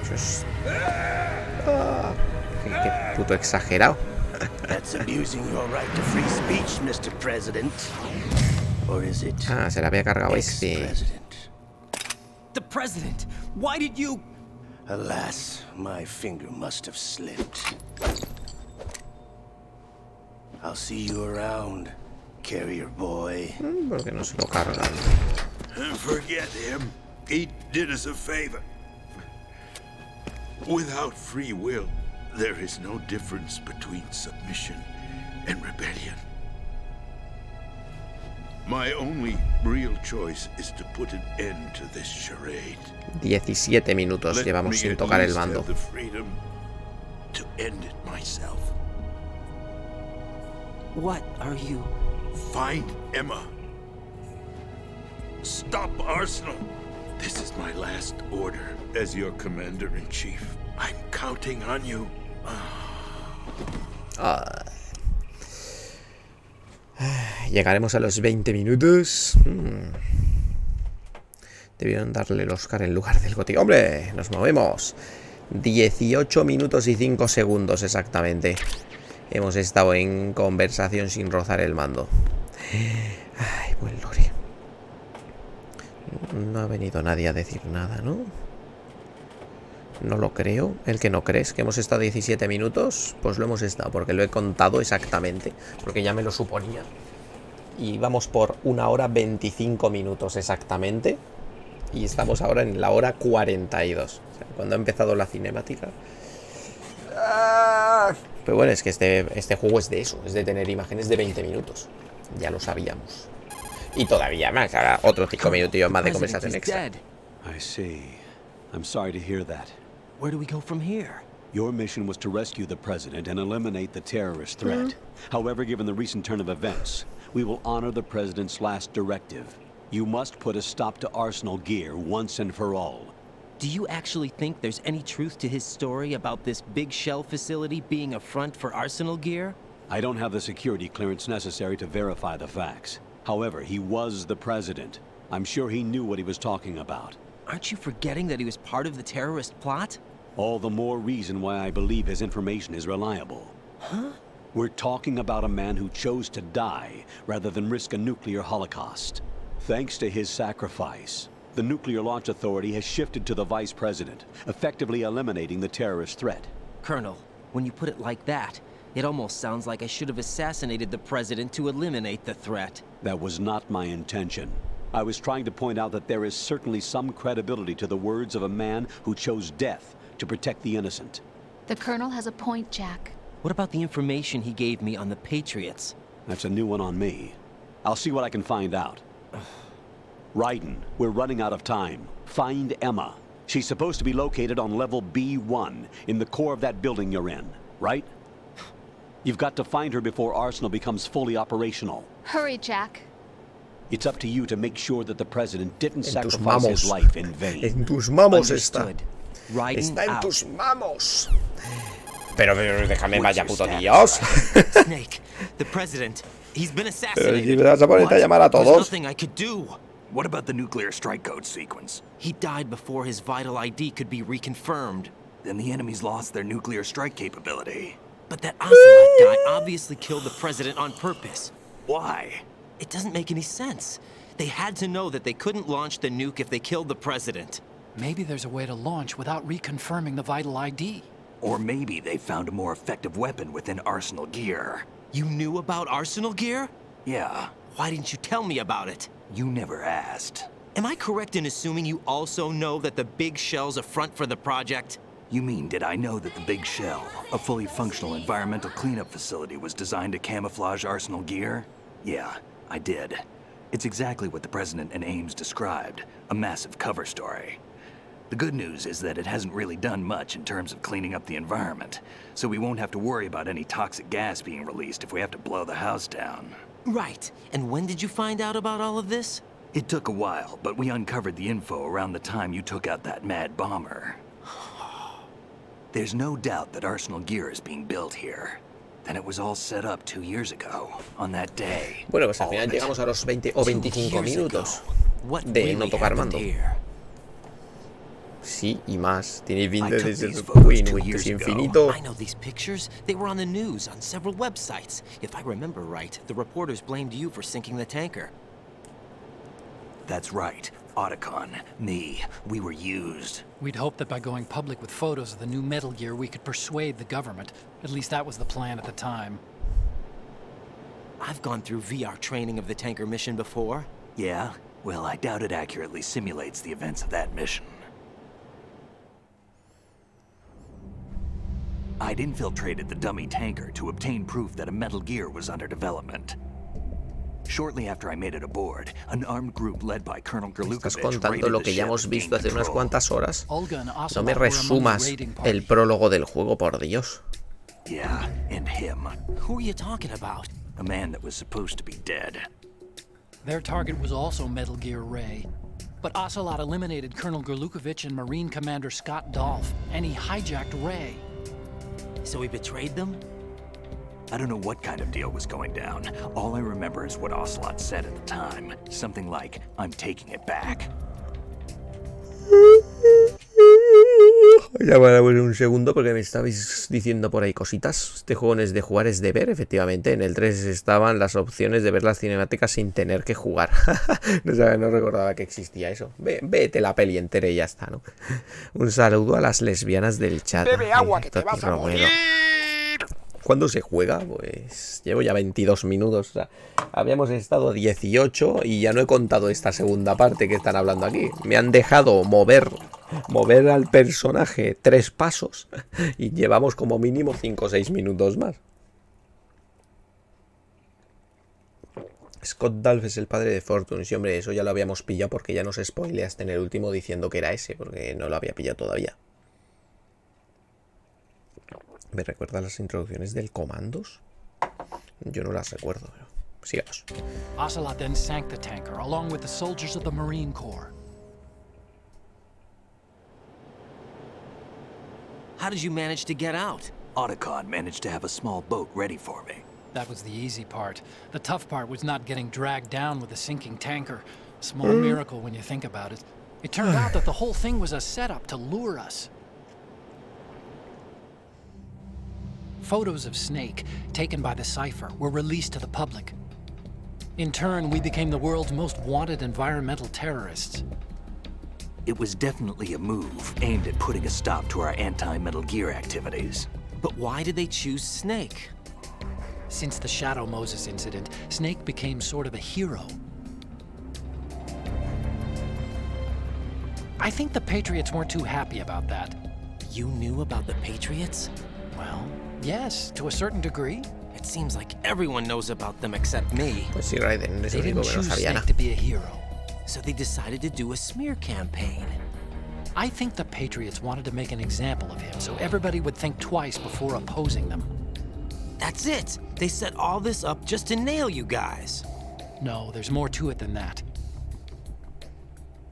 Eso es... Ah, qué puto exagerado. That's abusing your right to free speech, Mr. President. Or is it? Ah, se la había cargado este. Ex-President? The President! Why did you... Alas, my finger must have slipped. I'll see you around, carrier boy. ¿Por qué no se lo cargan? Forget him. He did us a favor. Without free will, there is no difference between submission and rebellion. My only real choice is to put an end to this charade. 17 minutos Let llevamos me sin at tocar el least mando. have the freedom to end it myself. What are you... Find Emma. Stop Arsenal. This is my last order as your commander-in-chief. I'm counting on you. Llegaremos a los 20 minutos. Debieron darle el Oscar en lugar del Goti. ¡Hombre! Nos movemos. 18 minutos y 5 segundos exactamente. Hemos estado en conversación sin rozar el mando. Ay, buen lore. No ha venido nadie a decir nada, ¿no? No lo creo. El que no crees que hemos estado 17 minutos, pues lo hemos estado, porque lo he contado exactamente, porque ya me lo suponía. Y vamos por 1 hora 25 minutos exactamente. Y estamos ahora en la hora 42. O sea, cuando ha empezado la cinemática. Pero bueno, es que este juego es de eso, es de tener imágenes de 20 minutos. Ya lo sabíamos. Y todavía más, ahora otros 5 minutillos más de conversación extra. I see. I'm sorry to hear that. Where do we go from here? Your mission was to rescue the president and eliminate the terrorist threat. However, given the recent turn of events, we will honor the president's last directive. You must put a stop to Arsenal gear once and for all. Do you actually think there's any truth to his story about this big shell facility being a front for Arsenal gear? I don't have the security clearance necessary to verify the facts. However, he was the president. I'm sure he knew what he was talking about. Aren't you forgetting that he was part of the terrorist plot? All the more reason why I believe his information is reliable. Huh? We're talking about a man who chose to die rather than risk a nuclear holocaust. Thanks to his sacrifice, the Nuclear Launch Authority has shifted to the vice president, effectively eliminating the terrorist threat. Colonel, when you put it like that, it almost sounds like I should have assassinated the president to eliminate the threat. That was not my intention. I was trying to point out that there is certainly some credibility to the words of a man who chose death to protect the innocent. The Colonel has a point, Jack. What about the information he gave me on the Patriots? That's a new one on me. I'll see what I can find out. Raiden, we're running out of time. Find Emma. She's supposed to be located on level B1, in the core of that building you're in, right? You've got to find her before Arsenal becomes fully operational. Hurry, Jack. It's up to you to make sure that the president didn't sacrifice his life in vain. En tus mamos está. Understood. Raiden Está en out. tus mamos. Pero déjame, vaya puto Dios. Snake, the president, he's been Pero assassinated. si me vas a ponerte a llamar a There's todos. nothing I could do. What about the nuclear strike code sequence? He died before his vital ID could be reconfirmed. Then the enemy's lost their nuclear strike capability. But that Ocelot guy obviously killed the president on purpose. Why? It doesn't make any sense. They had to know that they couldn't launch the nuke if they killed the president. Maybe there's a way to launch without reconfirming the vital ID. Or maybe they found a more effective weapon within Arsenal gear. You knew about Arsenal gear? Yeah, Why didn't you tell me about it? you never asked. Am I correct in assuming you also know that the big shell's a front for the project? You mean, did I know that the Big Shell, a fully functional environmental cleanup facility, was designed to camouflage Arsenal gear? Yeah, I did. It's exactly what the President and Ames described, a massive cover story. The good news is that it hasn't really done much in terms of cleaning up the environment, so we won't have to worry about any toxic gas being released if we have to blow the house down. Right. And when did you find out about all of this? It took a while, but we uncovered the info around the time you took out that mad bomber. There's no doubt that Arsenal gear is being built here. Then it was all set up 2 years ago, on that day. Bueno, pues al All final of it. llegamos a los 20 o 25 minutos What de really no tocar happened mando. here? Sí, y más. Tiene I pinta took de ser these photos Queen 2 Winter years ago. Infinito. I know these pictures. They were on the news on several websites. If I remember right, the reporters blamed you for sinking the tanker. That's right. Otacon, me, we were used. We'd hoped that by going public with photos of the new Metal Gear, we could persuade the government. At least that was the plan at the time. I've gone through VR training of the tanker mission before. Yeah? Well, I doubt it accurately simulates the events of that mission. I'd infiltrated the dummy tanker to obtain proof that a Metal Gear was under development. Shortly after I made it aboard, an armed group led by Colonel Estás Gerlukovich contando raided lo the que ya ship hemos and visto gained hace unas control. cuantas horas. Olga and No Ocelot me were among the resumas raiding party. el prólogo del juego, por Dios. Yeah, and him. Who are you talking about? A man that was supposed to be dead. Their target was also Metal Gear Ray. But Ocelot eliminated Colonel Gerlukovich and Marine Commander Scott Dolph, and he hijacked Ray. So he betrayed them? I don't know what kind of deal was going down. All I remember is what Ocelot said at the time. Something like, I'm taking it back. Ya paramos un segundo porque me estabais diciendo por ahí cositas. Este juego no es de jugar, es de ver, efectivamente. En el 3 estaban las opciones de ver las cinemáticas sin tener que jugar. No recordaba que existía eso. Vete la peli entera y ya está, ¿no? Un saludo a las lesbianas del chat. Bebe agua que te vas a morir. ¿Cuándo se juega? Pues llevo ya 22 minutos. O sea, habíamos estado 18 y ya no he contado esta segunda parte que están hablando aquí. Me han dejado mover al personaje 3 pasos y llevamos como mínimo 5 o 6 minutos más. Scott Dalf es el padre de Fortune. Sí, hombre, eso ya lo habíamos pillado porque ya nos spoileaste en el último diciendo que era ese, porque no lo había pillado todavía. ¿Me recuerda las introducciones del Comandos? Yo no las recuerdo, pero sigamos. Ocelot then sank the tanker along with the soldiers of the Marine Corps. How did you manage to get out? Otacon managed to have a small boat ready for me. That was the easy part. The tough part was not getting dragged down with a sinking tanker. A small miracle when you think about it. It turned out that the whole thing was a setup to lure us. Photos of Snake, taken by the Cypher, were released to the public. In turn, we became the world's most wanted environmental terrorists. It was definitely a move aimed at putting a stop to our anti-Metal Gear activities. But why did they choose Snake? Since the Shadow Moses incident, Snake became sort of a hero. I think the Patriots weren't too happy about that. You knew about the Patriots? Well, yes, to a certain degree. It seems like everyone knows about them except me. Pues sí, Raiden, es el They único didn't que no choose sabía Snake nada. to be a hero. So they decided to do a smear campaign. I think the Patriots wanted to make an example of him so everybody would think twice before opposing them. That's it! They set all this up just to nail you guys. No, there's more to it than that.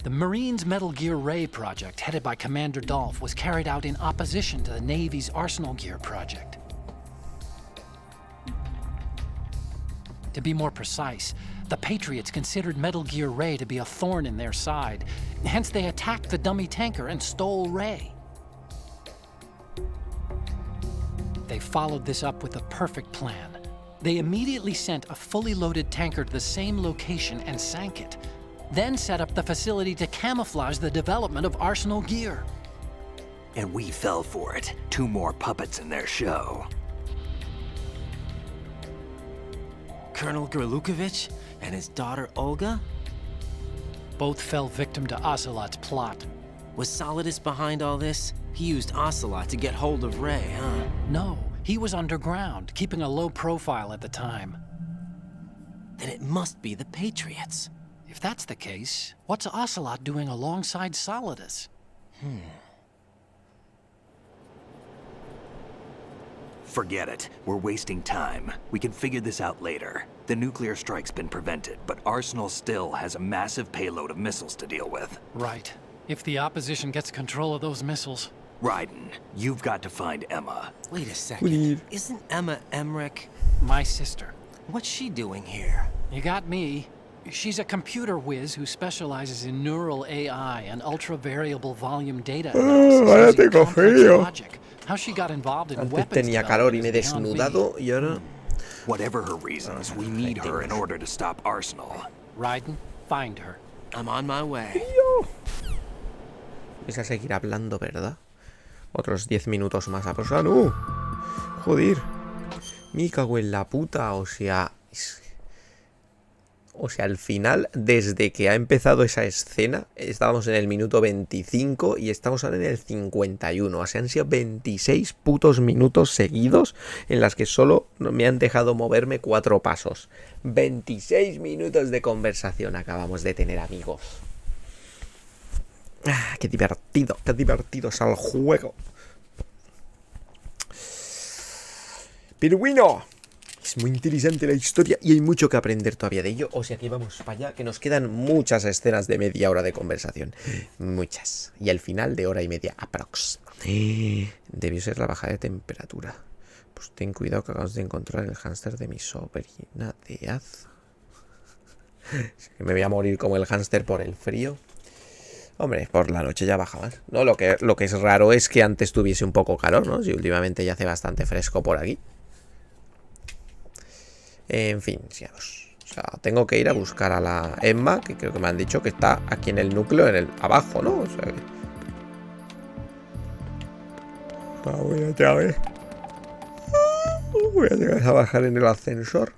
The Marines' Metal Gear Ray project, headed by Commander Dolph, was carried out in opposition to the Navy's Arsenal Gear project. To be more precise, the Patriots considered Metal Gear Ray to be a thorn in their side. Hence, they attacked the dummy tanker and stole Ray. They followed this up with a perfect plan. They immediately sent a fully loaded tanker to the same location and sank it. Then set up the facility to camouflage the development of Arsenal Gear. And we fell for it. 2 more puppets in their show. Colonel Gerlukovich and his daughter Olga? Both fell victim to Ocelot's plot. Was Solidus behind all this? He used Ocelot to get hold of Ray, huh? No, he was underground, keeping a low profile at the time. Then it must be the Patriots. If that's the case, what's Ocelot doing alongside Solidus? Forget it. We're wasting time. We can figure this out later. The nuclear strike's been prevented, but Arsenal still has a massive payload of missiles to deal with. Right. If the opposition gets control of those missiles... Raiden, you've got to find Emma. Wait a second. Isn't Emma Emmerich? My sister. What's she doing here? You got me. She's a computer whiz who specializes in neural AI and ultra-variable volume data analysis using complex logic. How she got involved in Antes weapons tenía calor y me he development is beyond me. desnudado y ahora... Whatever her reasons, we need her in order to stop Arsenal. Raiden, find her. I'm on my way. Vais a seguir hablando, ¿verdad? Otros 10 minutos más a pasar. ¡No! Joder. Me cago en la puta. O sea, al final, desde que ha empezado esa escena, estábamos en el minuto 25 y estamos ahora en el 51. O sea, han sido 26 putos minutos seguidos en las que solo me han dejado moverme 4 pasos. 26 minutos de conversación acabamos de tener, amigos. Ah, qué divertido es el juego. Pero bueno, es muy interesante la historia y hay mucho que aprender todavía de ello. O sea que vamos para allá, que nos quedan muchas escenas de media hora de conversación. Muchas. Y al final de hora y media aprox. Debió ser la bajada de temperatura. Pues ten cuidado que acabamos de encontrar el hámster de mi sobrina de Az. Que me voy a morir como el hámster por el frío. Hombre, por la noche ya baja más. No, lo que es raro es que antes tuviese un poco calor, ¿no? Si últimamente ya hace bastante fresco por aquí. En fin, sigamos. O sea, tengo que ir a buscar a la Emma, que creo que me han dicho que está aquí en el núcleo, abajo, ¿no? O sea que... voy a llegar. Voy a llegar a bajar en el ascensor.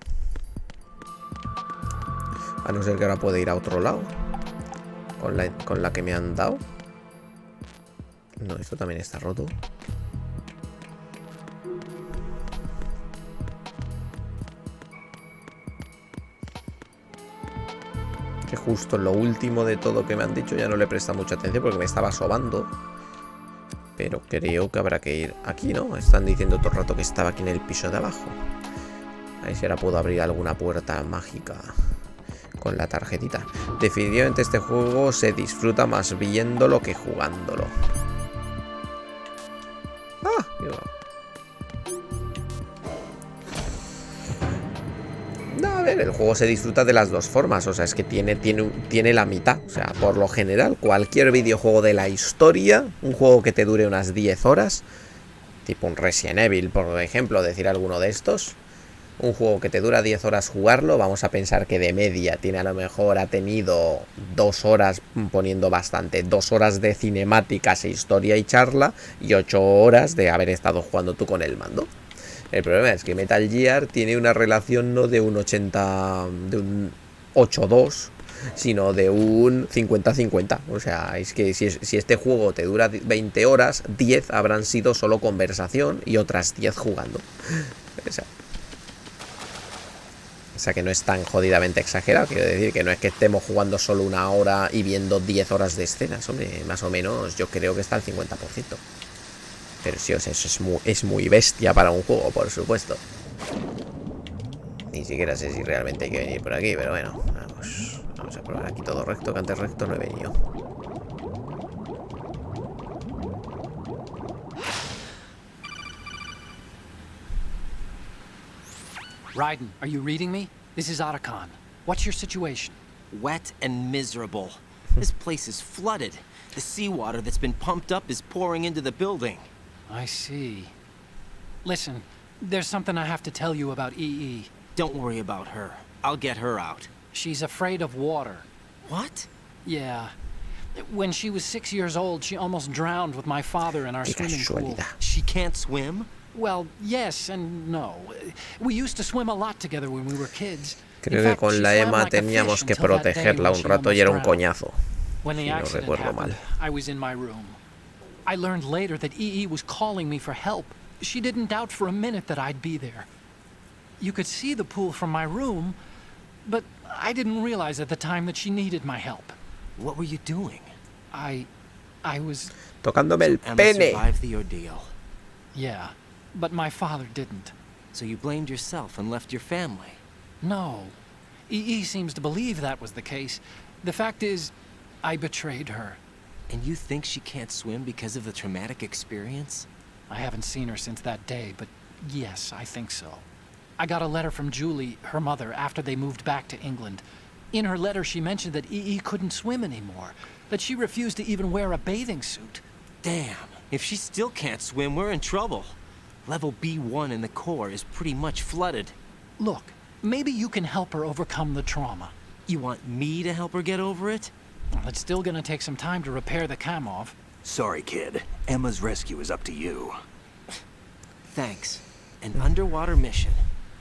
A no ser que ahora pueda ir a otro lado. Con la que me han dado. No, esto también está roto. Que justo lo último de todo que me han dicho ya no le presta mucha atención porque me estaba sobando. Pero creo que habrá que ir aquí, ¿no? Están diciendo todo el rato que estaba aquí en el piso de abajo. A ver si ahora puedo abrir alguna puerta mágica con la tarjetita. Definitivamente este juego se disfruta más viéndolo que jugándolo. Ah, digo. No, a ver, el juego se disfruta de las dos formas. O sea, es que tiene la mitad. O sea, por lo general, cualquier videojuego de la historia, un juego que te dure unas 10 horas, tipo un Resident Evil, por ejemplo, decir alguno de estos. Un juego que te dura 10 horas jugarlo, vamos a pensar que de media tiene a lo mejor, ha tenido 2 horas, poniendo bastante, 2 horas de cinemáticas e historia y charla, y 8 horas de haber estado jugando tú con el mando. El problema es que Metal Gear tiene una relación no de un 8-2, sino de un 50-50. O sea, es que si este juego te dura 20 horas, 10 habrán sido solo conversación y otras 10 jugando. O sea que no es tan jodidamente exagerado. Quiero decir que no es que estemos jugando solo 1 hora y viendo 10 horas de escenas. Hombre, más o menos yo creo que está al 50%. Pero sí, o sea, eso es muy bestia para un juego, por supuesto. Ni siquiera sé si realmente hay que venir por aquí, pero bueno, vamos a probar aquí todo recto, que antes recto no he venido. Raiden, are you reading me? This is Otacon. What's your situation? Wet and miserable. This place is flooded. The seawater that's been pumped up is pouring into the building. I see. Listen, there's something I have to tell you about EE. Don't worry about her. I'll get her out. She's afraid of water. What? Yeah. When she was 6 years old, she almost drowned with my father in our swimming pool. She can't swim? Well, yes and no. We used to swim a lot together when we were kids. Creo que con la Emma teníamos que protegerla un rato y era un coñazo. When the accident happened, I was in my room. I learned later that EE was calling me for help. She didn't doubt for a minute that I'd be there. You could see the pool from my room, but I didn't realize at the time that she needed my help. What were you doing? I was... Tocándome el Emma pene. survived the ordeal. Yeah, but my father didn't. So you blamed yourself and left your family? No. EE seems to believe that was the case. The fact is, I betrayed her. And you think she can't swim because of the traumatic experience? I haven't seen her since that day, but yes, I think so. I got a letter from Julie, her mother, after they moved back to England. In her letter, she mentioned that EE couldn't swim anymore, that she refused to even wear a bathing suit. Damn, if she still can't swim, we're in trouble. Level B1 in the core is pretty much flooded. Look, maybe you can help her overcome the trauma. You want me to help her get over it? Well, it's still gonna take some time to repair the Kamov. Sorry, kid. Emma's rescue is up to you. Thanks. An underwater mission.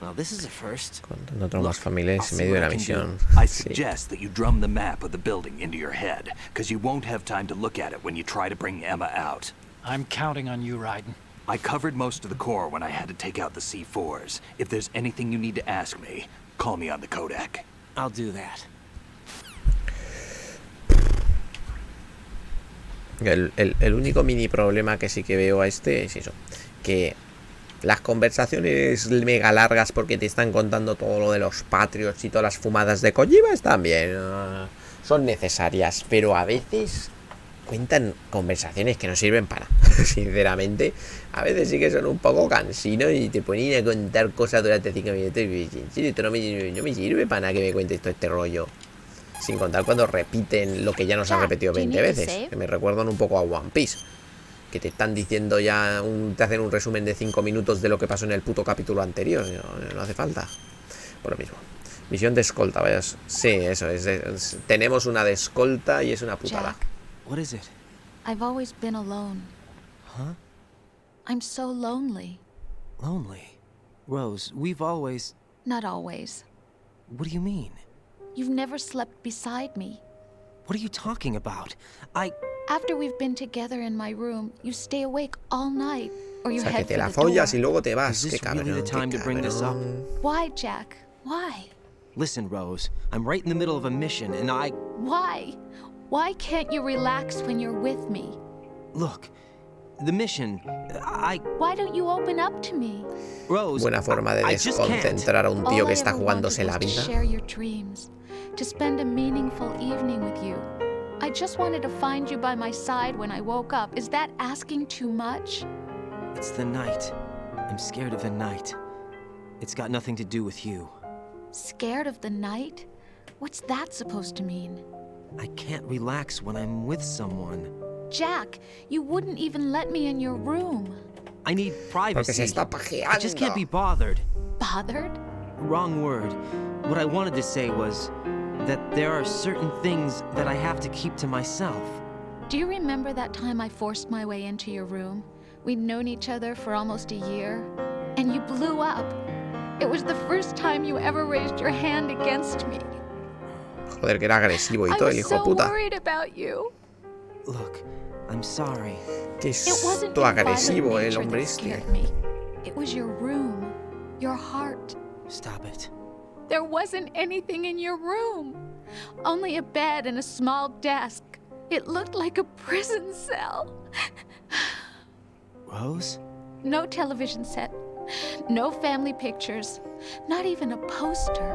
Well, this is a first. Contando traumas familiares en medio de la misión. I suggest that you drum the map of the building into your head, because you won't have time to look at it when you try to bring Emma out. I'm counting on you, Raiden. I covered most of the core when I had to take out the C4s. If there's anything you need to ask me, call me on the codec. I'll do that. El único mini problema que sí que veo a este es eso, que las conversaciones mega largas porque te están contando todo lo de los Patriots y todas las fumadas de Kojima están bien, son necesarias, pero a veces cuentan conversaciones que no sirven para, sinceramente, a veces sí que son un poco cansinos y te ponen a contar cosas durante 5 minutos y en serio, esto no me sirve para nada que me cuentes todo este rollo. Sin contar cuando repiten lo que ya nos han repetido 20 veces. Que me recuerdan un poco a One Piece. Que te están diciendo ya, te hacen un resumen de 5 minutos de lo que pasó en el puto capítulo anterior. No hace falta. Por lo mismo. Misión de escolta, vayas. Sí, eso es. Tenemos una de escolta y es una putada. Jack, what is it? I've always been alone. Huh? I'm so lonely. Lonely? Rose, we've always... Not always. What do you mean? You've never slept beside me. What are you talking about? After we've been together in my room, you stay awake all night, or you O sea, que head te for la the follas y door. luego te vas. Is Qué this really the cabrón, time qué to bring this up? cabrón. Why, Jack? Why? Listen, Rose, I'm right in the middle of a mission, and Why? Why can't you relax when you're with me? Look, the mission, Why don't you open up to me? Rose, Buena forma de I just can't. desconcentrar a un tío que está jugándose la To vida. share your dreams, to spend a meaningful evening with you. I just wanted to find you by my side when I woke up. Is that asking too much? It's the night. I'm scared of the night. It's got nothing to do with you. Scared of the night? What's that supposed to mean? I can't relax when I'm with someone. Jack, you wouldn't even let me in your room. I need Porque se privacy. está I just can't be pajeando. bothered. Bothered? Wrong word. What I wanted to say was that there are certain things that I have to keep to myself. Do you remember that time I forced my way into your room? We'd known each other for almost a year, and you blew up. It was the first time you ever raised your hand against me. Joder, que era agresivo y I todo, el was hijo de so puta. worried about you. Look, I'm sorry. Que It wasn't esto your violent agresivo, el nature hombre that este. scared me. It was your room, your heart. Stop it. There wasn't anything in your room. Only a bed and a small desk. It looked like a prison cell. Rose? No television set. No family pictures. Not even a poster.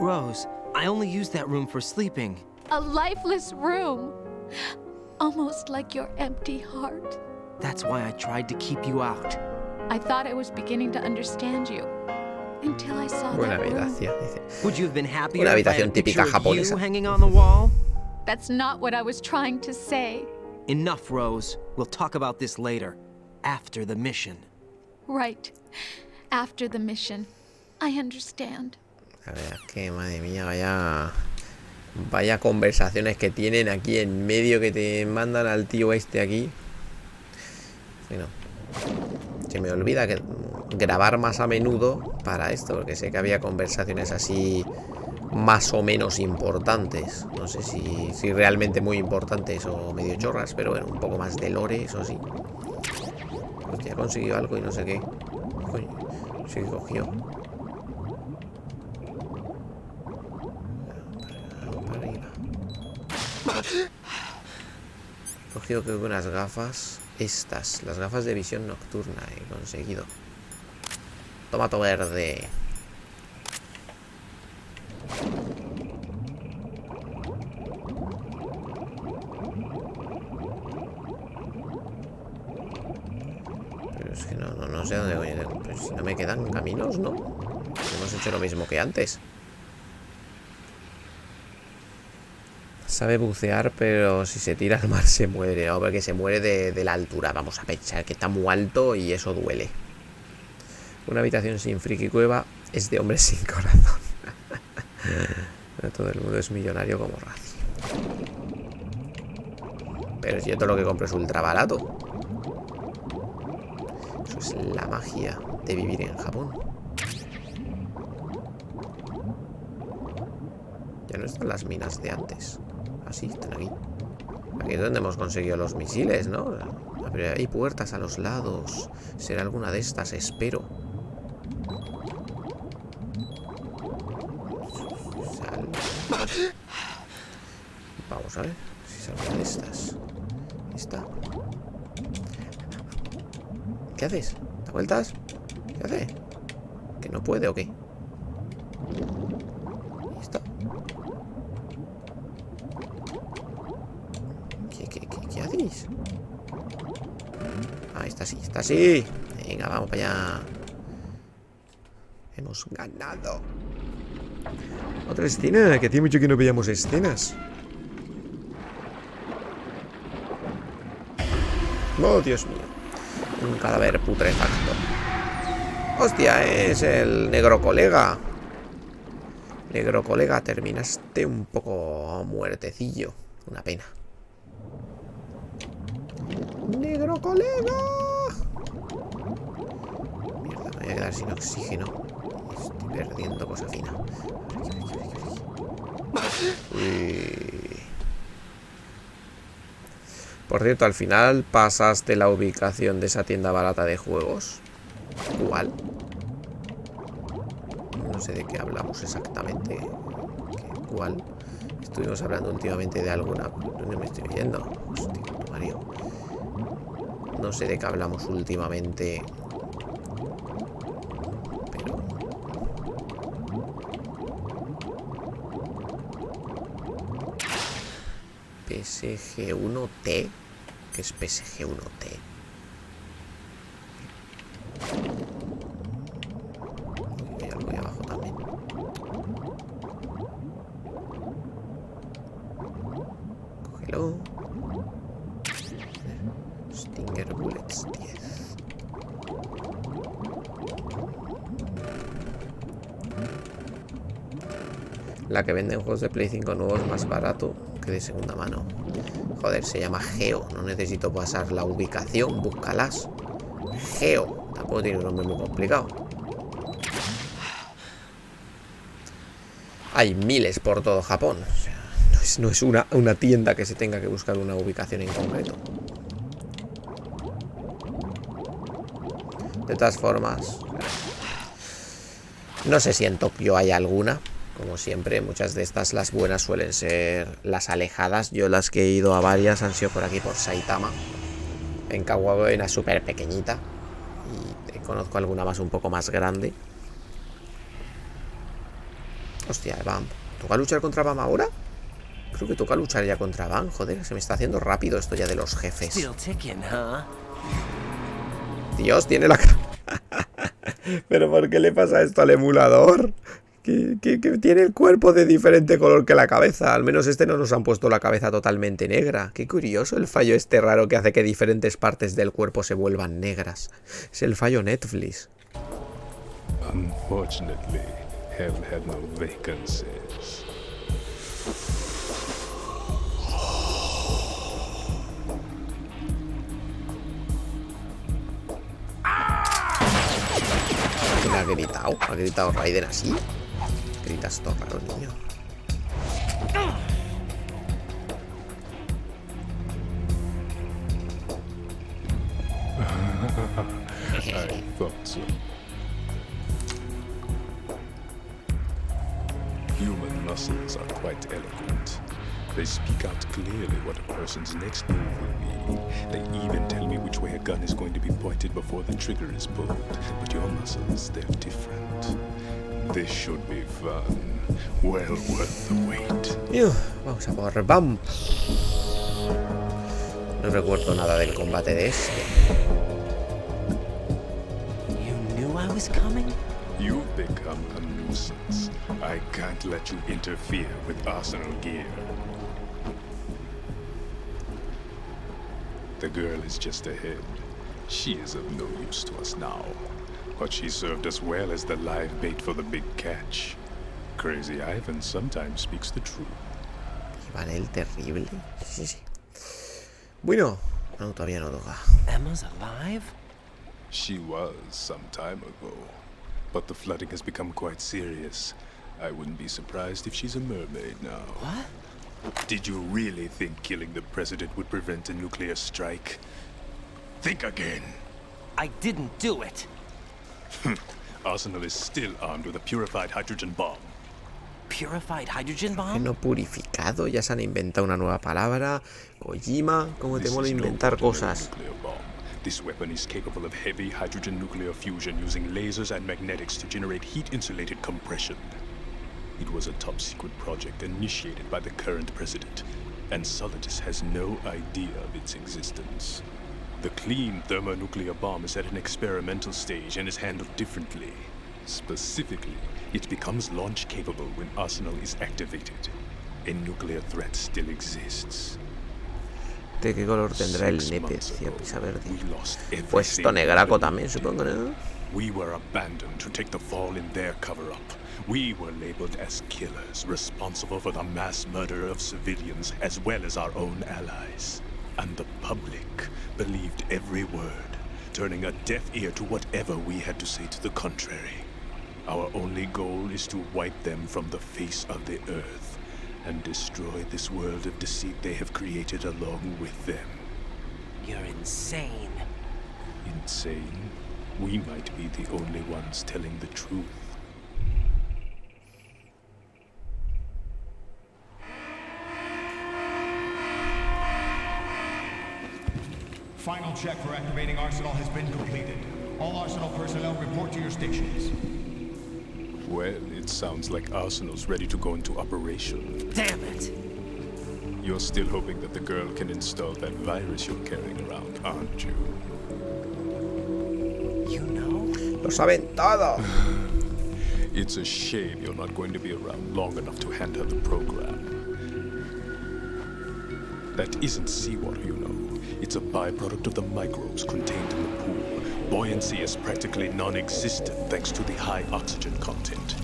Rose, I only use that room for sleeping. A lifeless room. Almost like your empty heart. That's why I tried to keep you out. I thought I was beginning to understand you. Until I saw Buena that room. habitación, dice. Would you have been happier Una if I had a habitación picture típica of japonesa. you hanging on the wall? That's not what I was trying to say. Enough, Rose. We'll talk about this later. After the mission. Right. After the mission. I understand. A ver, que madre mía, vaya conversaciones que tienen aquí en medio, que te mandan al tío este aquí. Bueno, se me olvida que grabar más a menudo para esto, porque sé que había conversaciones así más o menos importantes. No sé si realmente muy importantes o medio chorras, pero bueno, un poco más de lore, eso sí. Hostia, he conseguido algo y no sé qué. Coño, sí que cogió. Para arriba. He cogido, creo que unas gafas. Estas, las gafas de visión nocturna he conseguido. Tomato verde. Pero es que no sé dónde voy. Pero si no me quedan caminos, ¿no? Hemos hecho lo mismo que antes. Sabe bucear, pero si se tira al mar se muere, ¿no? Porque se muere de la altura. Vamos a pensar que está muy alto y eso duele. Una habitación sin friki cueva es de hombres sin corazón. No todo el mundo es millonario como Razi. Pero si yo todo lo que compro es ultra barato. Eso es la magia de vivir en Japón. Ya no están las minas de antes. Así, están aquí. Aquí es donde hemos conseguido los misiles, ¿no? Pero hay puertas a los lados. Será alguna de estas, espero. Vamos a ver si es alguna de estas. Ahí está. ¿Qué haces? ¿Te vueltas? ¿Qué hace? ¿Que no puede o qué? Ahí está. ¿Qué hacéis? Ah, está así, está así. Venga, vamos para allá. Hemos ganado. Otra escena, que tiene mucho que no veíamos escenas. Oh, Dios mío. Un cadáver putrefacto. Hostia, es el negro colega. Negro colega, terminaste un poco muertecillo. Una pena. Negro colega. Mierda, me voy a quedar sin oxígeno. Estoy perdiendo cosa fina. Por cierto, al final pasaste la ubicación de esa tienda barata de juegos. ¿Cuál? No sé de qué hablamos exactamente. ¿Cuál? Estuvimos hablando últimamente de alguna. ¿Dónde me estoy viendo? Hostia, Mario. No sé de qué hablamos últimamente. Pero... PSG1T. ¿Qué es PSG1T? Hay algo ahí abajo también. Cógelo. Stinger Bullets 10. La que venden juegos de Play 5 nuevos más barato que de segunda mano. Joder, se llama Geo. No necesito pasar la ubicación. Búscalas. Geo. Tampoco tiene un nombre muy complicado. Hay miles por todo Japón. O sea, no es una tienda que se tenga que buscar una ubicación en concreto. De todas formas, no sé si en Tokio hay alguna. Como siempre, muchas de estas, las buenas, suelen ser las alejadas. Yo las que he ido a varias han sido por aquí, por Saitama. En Kawagoe hay una súper pequeñita. Y conozco alguna más un poco más grande. Hostia, Vamp. ¿Toca luchar contra Vamp ahora? Creo que toca luchar ya contra Vamp. Joder, se me está haciendo rápido esto ya de los jefes. Dios, tiene la... ¿Pero por qué le pasa esto al emulador? Que tiene el cuerpo de diferente color que la cabeza. Al menos este no nos han puesto la cabeza totalmente negra. Qué curioso el fallo este raro que hace que diferentes partes del cuerpo se vuelvan negras. Es el fallo Netflix. Unfortunately, hell had no vacancies. ¿Quién ha gritado? ¿Ha gritado Raiden así? Gritas todo raro, niño. I thought so. Human muscles are quite eloquent. They speak out clearly what a person's next move will be. They even tell me which way a gun is going to be pointed before the trigger is pulled. But your muscles, they're different. This should be fun. Well worth the wait. Vamos a por Vamp. No recuerdo nada del combate de este. You knew I was coming? You've become a nuisance. I can't let you interfere with arsenal gear. The girl is just ahead. She is of no use to us now. But she served us well as the live bait for the big catch. Crazy Ivan sometimes speaks the truth. Ivanel terrible. Sí. Bueno, no, todavía no toca. Emma's alive? She was some time ago. But the flooding has become quite serious. I wouldn't be surprised if she's a mermaid now. What? Did you really think killing the president would prevent a nuclear strike? Think again. I didn't do it. Arsenal is still armed with a purified hydrogen bomb. Purified hydrogen bomb? No purificado, ya se han inventado una nueva palabra. Kojima, ¿cómo te mola inventar cosas? This weapon is capable of heavy hydrogen nuclear fusion using lasers and magnetics to generate heat-insulated compression. It was a top-secret project initiated by the current president, and Solidus has no idea of its existence. The clean thermonuclear bomb is at an experimental stage and is handled differently. Specifically, It becomes launch capable when Arsenal is activated. A nuclear threat still exists. ¿De qué color tendrá el nepe? Pisa verde. Puesto negraco también, supongo, ¿no? We were abandoned to take the fall in their cover-up. We were labeled as killers, responsible for the mass murder of civilians as well as our own allies. And the public believed every word, turning a deaf ear to whatever we had to say to the contrary. Our only goal is to wipe them from the face of the earth and destroy this world of deceit they have created along with them. You're insane. Insane? We might be the only ones telling the truth. Final check for activating Arsenal has been completed. All Arsenal personnel report to your stations. Well, it sounds like Arsenal's ready to go into operation. Damn it! You're still hoping that the girl can install that virus you're carrying around, aren't you? You know? Lo saben todo. It's a shame you're not going to be around long enough to handle the program. That isn't seawater, you know. It's a byproduct of the microbes contained in the pool. Buoyancy is practically non-existent thanks to the high oxygen content.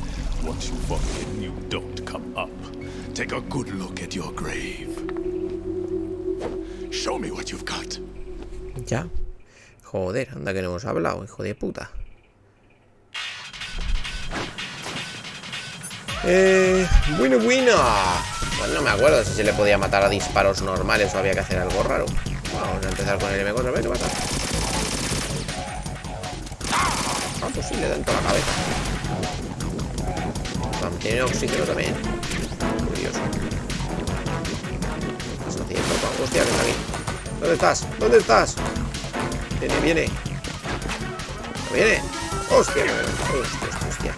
Once you fall in, you don't come up. Take a good look at your grave. Show me what you've got. Ya. Joder, anda que no hemos hablado, hijo de puta. Bueno. Bueno, no me acuerdo si se le podía matar a disparos normales o había que hacer algo raro. Vamos a empezar con el M4, a ver qué pasa. Ah, pues sí, le dan toda la cabeza. Vamos, tiene oxígeno también. Curioso. ¿Qué estás haciendo? Hostia, ven aquí. ¿Dónde estás? ¿Dónde estás? Viene. ¿Viene? Hostia. Hostia.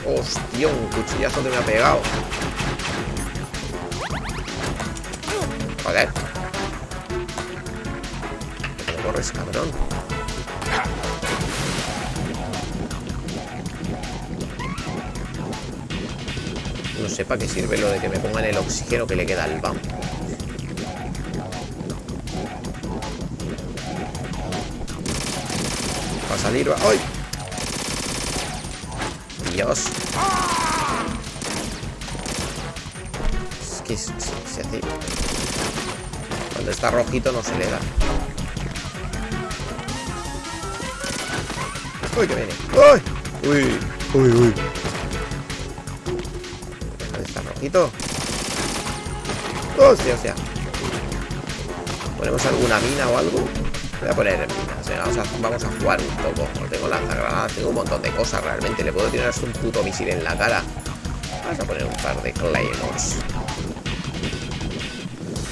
Hostia, un cuchillazo que me ha pegado. Joder. ¿Cómo corres, cabrón? No sé para qué sirve lo de que me pongan el oxígeno que le queda al Vamp. Va a salir, va. ¡Ay! Dios. Es que se hace... Cuando está rojito no se le da. ¡Uy, que viene! ¡Uy! ¡Uy! Deja de estar rojito. ¡Hostia! ¿Ponemos alguna mina o algo? Voy a poner minas, vamos a jugar un poco. No tengo lanzagranadas, tengo un montón de cosas realmente. Le puedo tirar hasta un puto misil en la cara. Vamos a poner un par de claymores.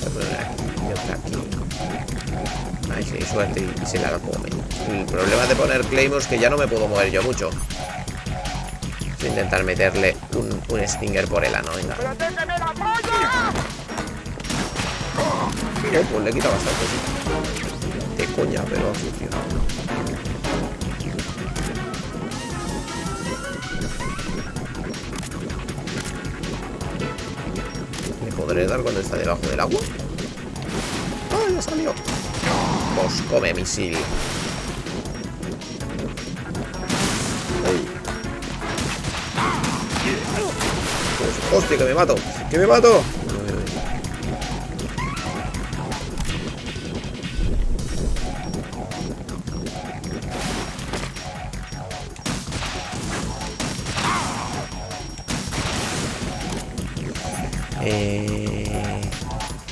Voy a poner aquí y otra aquí. Ay, sí, suerte y se la come. El problema de poner claymores es que ya no me puedo mover yo mucho. Voy a intentar meterle un stinger por el ano, venga. Oh, pues le he quitado bastante, sí. De coña, pero ha funcionado. ¿Le podré dar cuando está debajo del agua? ¡Ah, ya salió! Pues come misil. Pues, ¡hostia, que me mato! ¡Que me mato!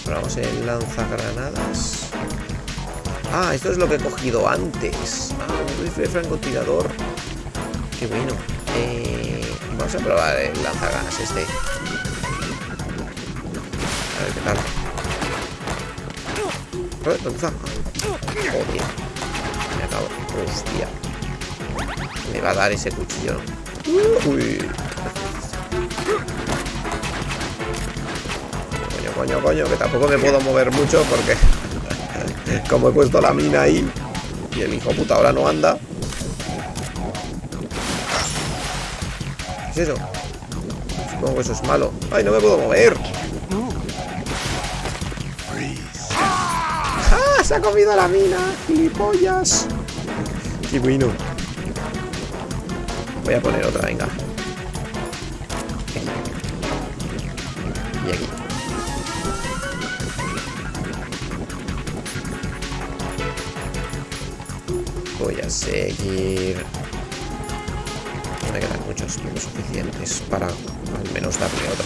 Probamos el lanzagranadas. Ah, esto es lo que he cogido antes. Ah, un rifle francotirador. Qué bueno. Vamos a probar el lanzagranadas este. A ver qué tal. ¿Dónde está? Joder. Me acabo. Hostia. Me va a dar ese cuchillo, ¿no? Uy. Coño, que tampoco me puedo mover mucho porque como he puesto la mina ahí, Y el hijo puta ahora no anda. ¿Qué es eso? Supongo que eso es malo. ¡Ay, no me puedo mover! ¡Ah! ¡Se ha comido la mina! ¡Gilipollas! ¡Qué bueno! Voy a poner otra, venga. Y aquí. Voy a seguir. No me quedan muchos puntos suficientes para al menos darle otro.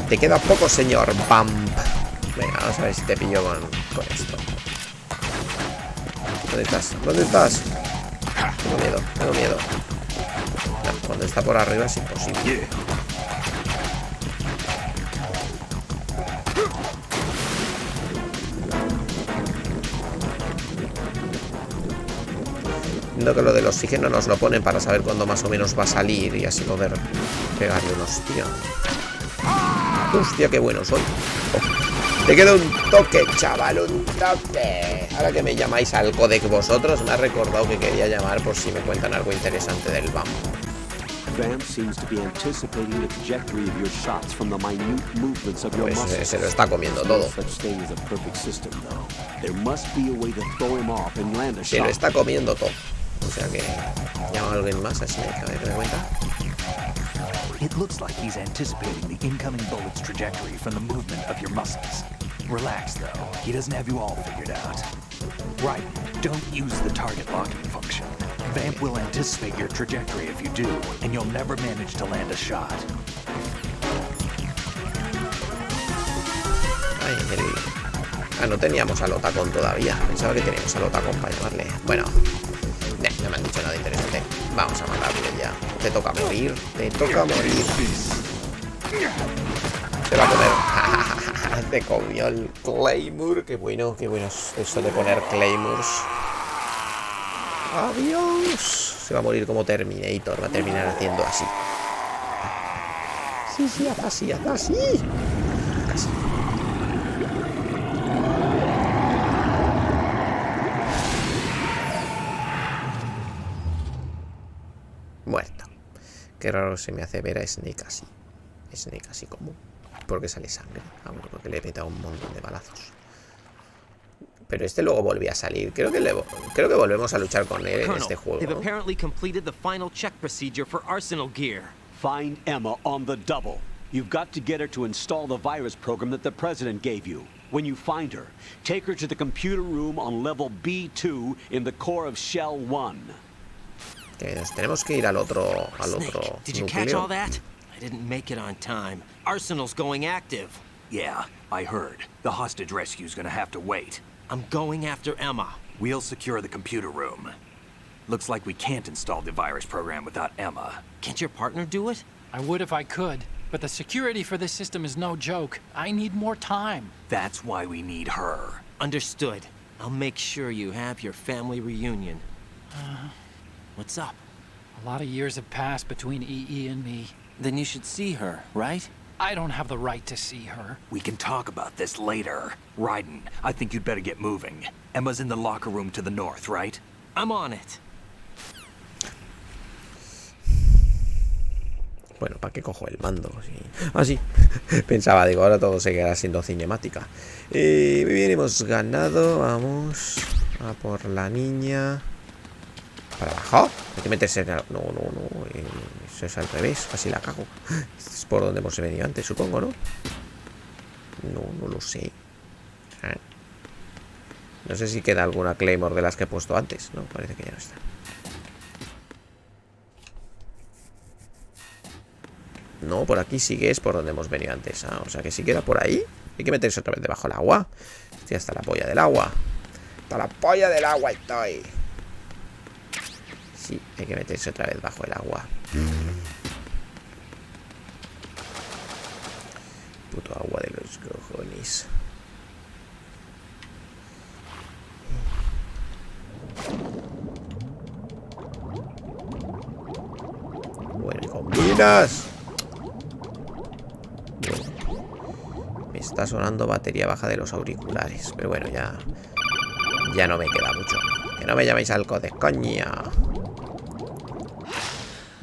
Te queda poco, señor Vamp. Venga, vamos a ver si te pillo con esto. ¿Dónde estás? ¿Dónde estás? Tengo miedo, tengo miedo. No, cuando está por arriba es imposible. Entiendo que lo del oxígeno nos lo ponen para saber cuándo más o menos va a salir y así poder pegarle unos tiros. Hostia, qué bueno soy. Oh, te queda un toque, chaval, un toque. Ahora que me llamáis al codec vosotros, me ha recordado que quería llamar por si me cuentan algo interesante del Vamp. Vamps seems to be anticipating the trajectory of your shots from the minute movements of your muscles. Se lo está comiendo todo. Se lo está comiendo todo. O sea que llama a alguien más a Snake, a ver qué me cuenta. It looks like he's anticipating the incoming bullet's trajectory from the movement of your muscles. Relax, though. He doesn't have you all figured out. Right, don't use the target locking function. Vamp will anticipate your trajectory if you do, and you'll never manage to land a shot. Ah, no teníamos al Otacón todavía. Pensaba que teníamos al Otacón para llamarle. Bueno, no me han dicho nada interesante. Vamos a matarle ya. Te toca morir. Te toca morir. Se va a comer. Te comió el Claymore. Qué bueno es eso de poner Claymores. Adiós. Se va a morir como Terminator. Va a terminar haciendo así. Sí, así. Casi. Muerto. Qué raro se me hace ver a Snake así. Snake así como. Porque sale sangre. Ah, bueno, porque le he petado un montón de balazos. Pero este luego volvió a salir. Creo que volvemos a luchar con él en este juego, ¿no? Find Emma on the double. You've got to get her to install the virus program that the president gave you. When you find her, take her to the computer room on level B2 in the core of Shell 1. Que nos tenemos que ir al otro Snake, did you catch all that? I didn't make it on time. Arsenal's going active. Yeah, I heard. The hostage rescue's gonna have to wait. I'm going after Emma. We'll secure the computer room. Looks like we can't install the virus program without Emma. Can't your partner do it? I would if I could, but the security for this system is no joke. I need more time. That's why we need her. Understood. I'll make sure you have your family reunion. What's up? A lot of years have passed between EE and me. Then you should see her, right? I don't have the right to see her. We can talk about this later. Raiden, I think you'd better get moving. Emma's in the locker room to the north, right? I'm on it. Bueno, ¿para qué cojo el mando? Sí. Ah, sí. Pensaba, digo, ahora todo se quedará siendo cinemática. Muy bien, hemos ganado. Vamos a por la niña. ¿Para abajo? Hay que meterse en el... No. Eso es al revés. Casi la cago. Es por donde hemos venido antes, supongo, ¿no? No lo sé. No sé si queda alguna Claymore de las que he puesto antes. No, parece que ya no está. No, por aquí sigue, es por donde hemos venido antes. O sea que si queda por ahí. Hay que meterse otra vez debajo del agua. Estoy hasta la polla del agua. Hasta la polla del agua estoy. Sí, hay que meterse otra vez bajo el agua. Puto agua de los cojones. Bueno, y combinas. Está sonando batería baja de los auriculares. Pero bueno, ya no me queda mucho. Que no me llaméis alcodes, coña.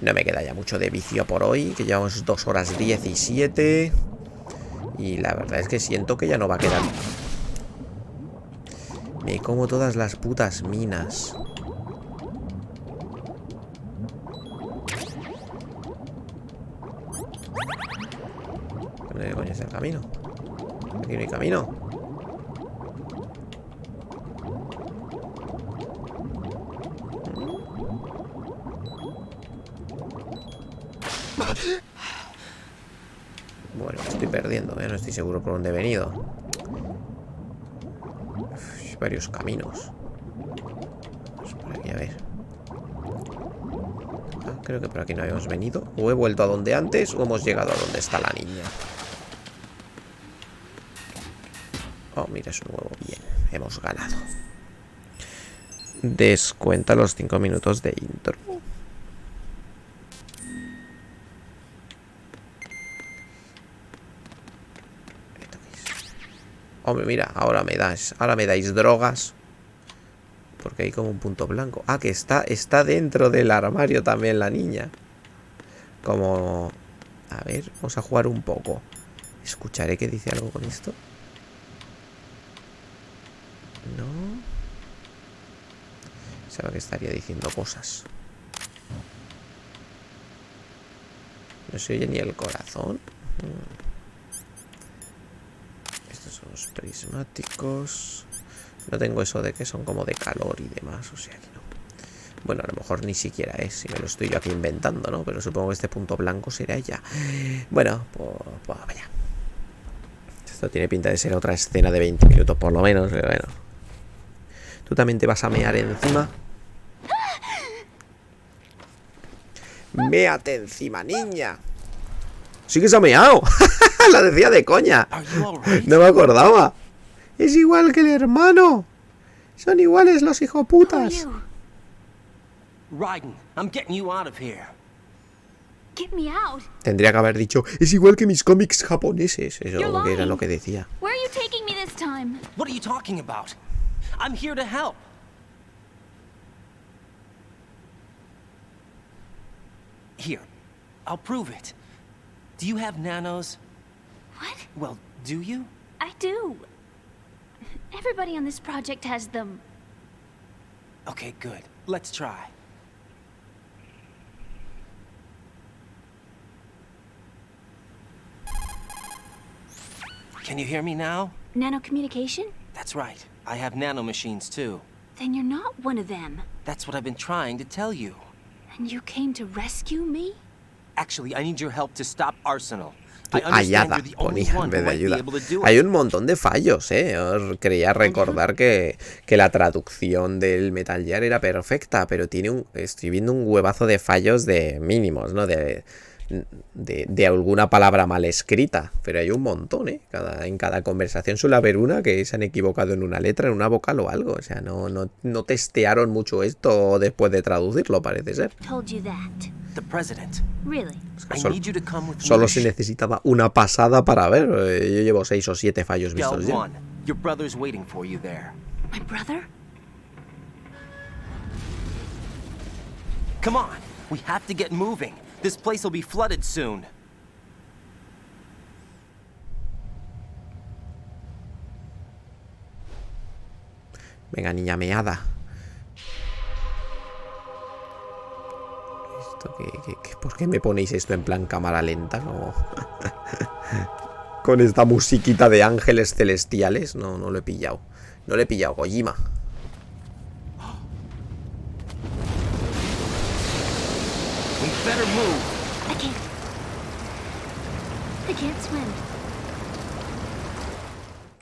No me queda ya mucho de vicio por hoy, que llevamos 2 horas 17. Y la verdad es que siento que ya no va a quedar. Me como todas las putas minas. ¿Dónde coño es el camino? Aquí no hay camino. Bueno, estoy perdiendo, no estoy seguro por dónde he venido. Hay varios caminos. Vamos por aquí, a ver. Creo que por aquí no habíamos venido. O he vuelto a donde antes o hemos llegado a donde está la niña. Oh, mira, es un huevo. Bien, hemos ganado. Descuenta los 5 minutos de intro. Hombre, mira, ahora me dais drogas. Porque hay como un punto blanco. Ah, que está dentro del armario también la niña. Como... A ver, vamos a jugar un poco. Escucharé que dice algo con esto. No. Sabe que estaría diciendo cosas. No se oye ni el corazón. Estos son los prismáticos. No tengo eso de que son como de calor y demás, o sea que no. Bueno, a lo mejor ni siquiera es, si me lo estoy yo aquí inventando, ¿no? Pero supongo que este punto blanco será ya. Bueno, pues vaya. Esto tiene pinta de ser otra escena de 20 minutos por lo menos, pero bueno. ¿Tú también te vas a mear encima? ¡Méate encima, niña! ¡Sí que se ha meado! La decía de coña. No me acordaba. Es igual que el hermano. Son iguales los hijoputas. Raiden, I'm getting you out of here. Get me out. Tendría que haber dicho, es igual que mis cómics japoneses. Eso que era lo que decía. Where are you taking me this time? What are you talking about? I'm here to help. Here, I'll prove it. Do you have nanos? What? Well, do you? I do. Everybody on this project has them. Okay, good. Let's try. Can you hear me now? Nano-communication? That's right. I have nanomachines too. Then you're not one of them. That's what I've been trying to tell you. And you came to rescue me? Actually, I need your help to stop Arsenal. Ayada, ponía en vez de ayuda. Hay un montón de fallos, Os creía recordar que la traducción del Metal Gear era perfecta, pero estoy viendo un huevazo de fallos de mínimos, ¿no? De alguna palabra mal escrita. Pero hay un montón, en cada conversación suele haber una que se han equivocado en una letra, en una vocal o algo. O sea, no testearon mucho esto después de traducirlo, parece ser. Told you that. The president. Really? Solo se necesitaba una pasada para ver. Yo llevo 6 o 7 fallos vistos ya. Your brother's waiting for you there. My brother? Come on, we have to get moving. This place will be flooded soon. Venga, niña meada. ¿Por qué me ponéis esto en plan cámara lenta? No. Con esta musiquita de ángeles celestiales. No lo he pillado. No lo he pillado, Kojima.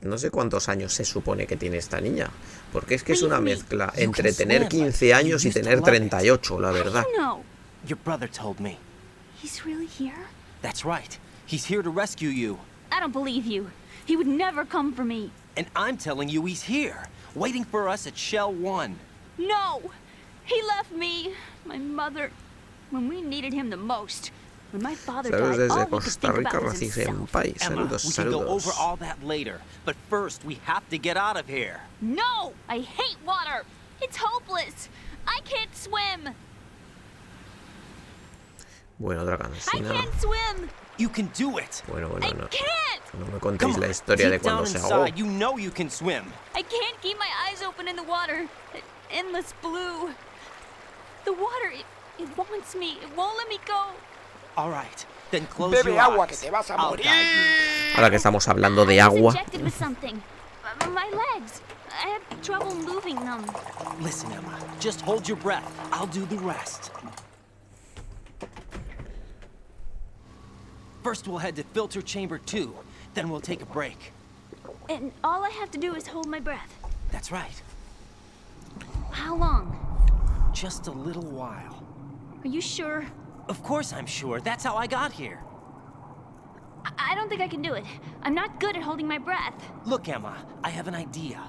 No sé cuántos años se supone que tiene esta niña. Porque es que es una mezcla entre tener 15 años y tener 38, la verdad. Your brother told me. He's really here? That's right. He's here to rescue you. I don't believe you. He would never come for me. And I'm telling you he's here, waiting for us at Shell 1. No! He left me, my mother, when we needed him the most. When my father Saludos died, desde all he could Costa think Rica, about was Raci himself. Senpai. Emma, Saludos, we can go over saludos. all that later. But first, we have to get out of here. No! I hate water! It's hopeless! I can't swim! Bueno, otra I cansina. can't swim! You can do it. Bueno, I no. can't! No me Come contéis on, la historia de deep down cuando se ahogó. inside, you know you can swim. I can't keep my eyes open in the water. Endless blue. The water, it wants me. It won't let me go. All right, then close Bebe your agua, eyes. que te vas a I'll morir. guide you. Ahora que estamos hablando de I was agua. injected with something. My legs. I have trouble moving them. Listen, Emma, just hold your breath. I'll do the rest. First, we'll head to filter chamber 2. Then we'll take a break. And all I have to do is hold my breath. That's right. How long? Just a little while. Are you sure? Of course I'm sure. That's how I got here. I don't think I can do it. I'm not good at holding my breath. Look, Emma, I have an idea.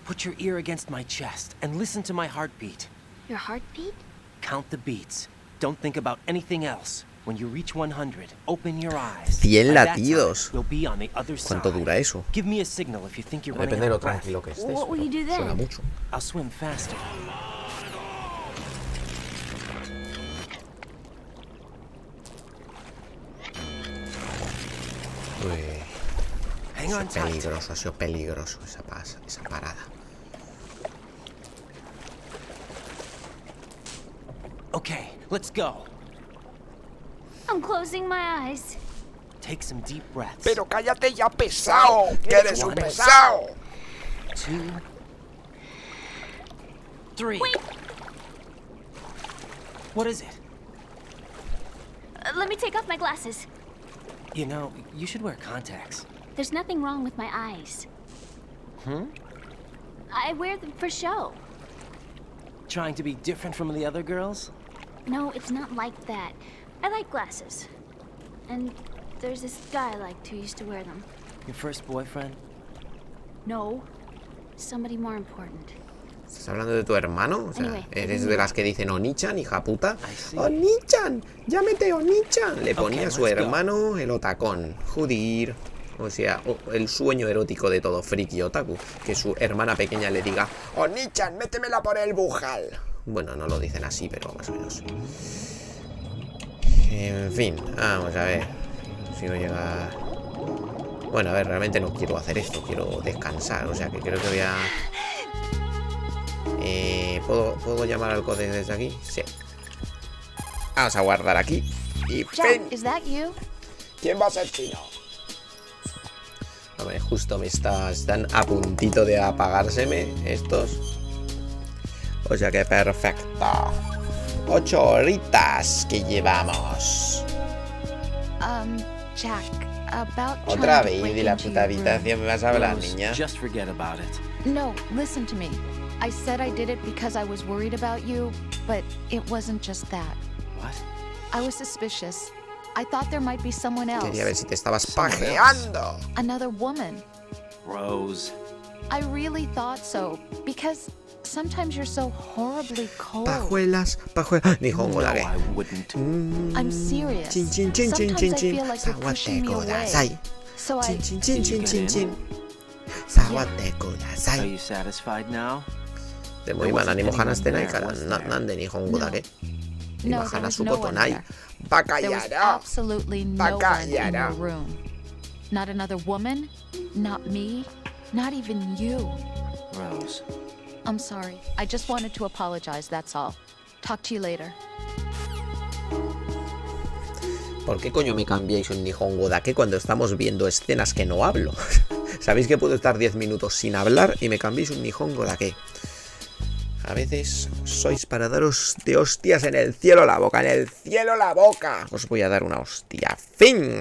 Put your ear against my chest and listen to my heartbeat. Your heartbeat? Count the beats. Don't think about anything else. When you reach 100, open your eyes. 100 By that latidos. time, we'll be on the other ¿Cuánto side. dura eso? Give me a signal if you think you're running Depende de lo out of breath. tranquilo que estés. What will you do Suena then? mucho. I'll swim faster. Uy, Hang on tight. peligroso, ha sido peligroso esa parada. Okay, let's go. I'm closing my eyes. Take some deep breaths. Pero cállate ya, pesado. Que eres un pesado. 2, 3. Wait. What is it? Let me take off my glasses. You know, you should wear contacts. There's nothing wrong with my eyes. Hmm? I wear them for show. Trying to be different from the other girls? No, it's not like that. I like glasses. And there's this guy I liked who used to wear them. Your first boyfriend? No, somebody more important. ¿Estás hablando de tu hermano? O sea, Anyway, ¿eres de las que dicen Onichan, hija puta? I see. ¡Onichan! ¡Llámete Onichan! Le ponía Okay, a su let's go. hermano el otacón. Judir. O sea, el sueño erótico de todo friki otaku. Que su hermana pequeña le diga Onichan, métemela por el bujal. Bueno, no lo dicen así, pero más o menos. En fin, vamos a ver. Si no llega... Bueno, a ver, realmente no quiero hacer esto. Quiero descansar, o sea que creo que voy a... ¿Puedo llamar al código desde aquí? Sí. Vamos a guardar aquí. Y Jack, fin. is that you? ¿Quién va a ser chino? Hombre, justo están a puntito de apagárseme estos. O sea que perfecto. 8 horitas que llevamos. Jack, about Otra trying to vez break de la into puta your room. habitación. ¿Me vas a hablar, Rose, niña? just forget about it. No, listen to me. I said I did it because I was worried about you, but it wasn't just that. What? I was suspicious. I thought there might be someone else. Quería ver si te estabas Someone else. pajeando. Another woman. Rose. I really thought so, because sometimes you're so horribly cold. Pajuelas. Nihongo No, da I que. wouldn't. I'm serious. Chin chin chin chin Sometimes chin I chin. feel like you're pushing me away. Kudasai. So I... Chin chin chin Did you chin get chin in? chin. Sawate Are kudasai. you satisfied now? でも今何も話してないからなんで日本語だけ No, 今 there 話 was す no こと one ない there. バカ There や was ろ absolutely no Baka one in your yara. room. Not another woman, not me, not even you. Rose. I'm sorry. I just wanted to apologize, that's all. Talk to you later. ¿Por qué coño me cambiáis un Nihongo dake cuando estamos viendo escenas que no hablo? Sabéis que puedo estar 10 minutos sin hablar y me cambiáis un Nihongo dake. A veces sois para daros de hostias en el cielo la boca, en el cielo la boca. Os voy a dar una hostia. ¡Fin!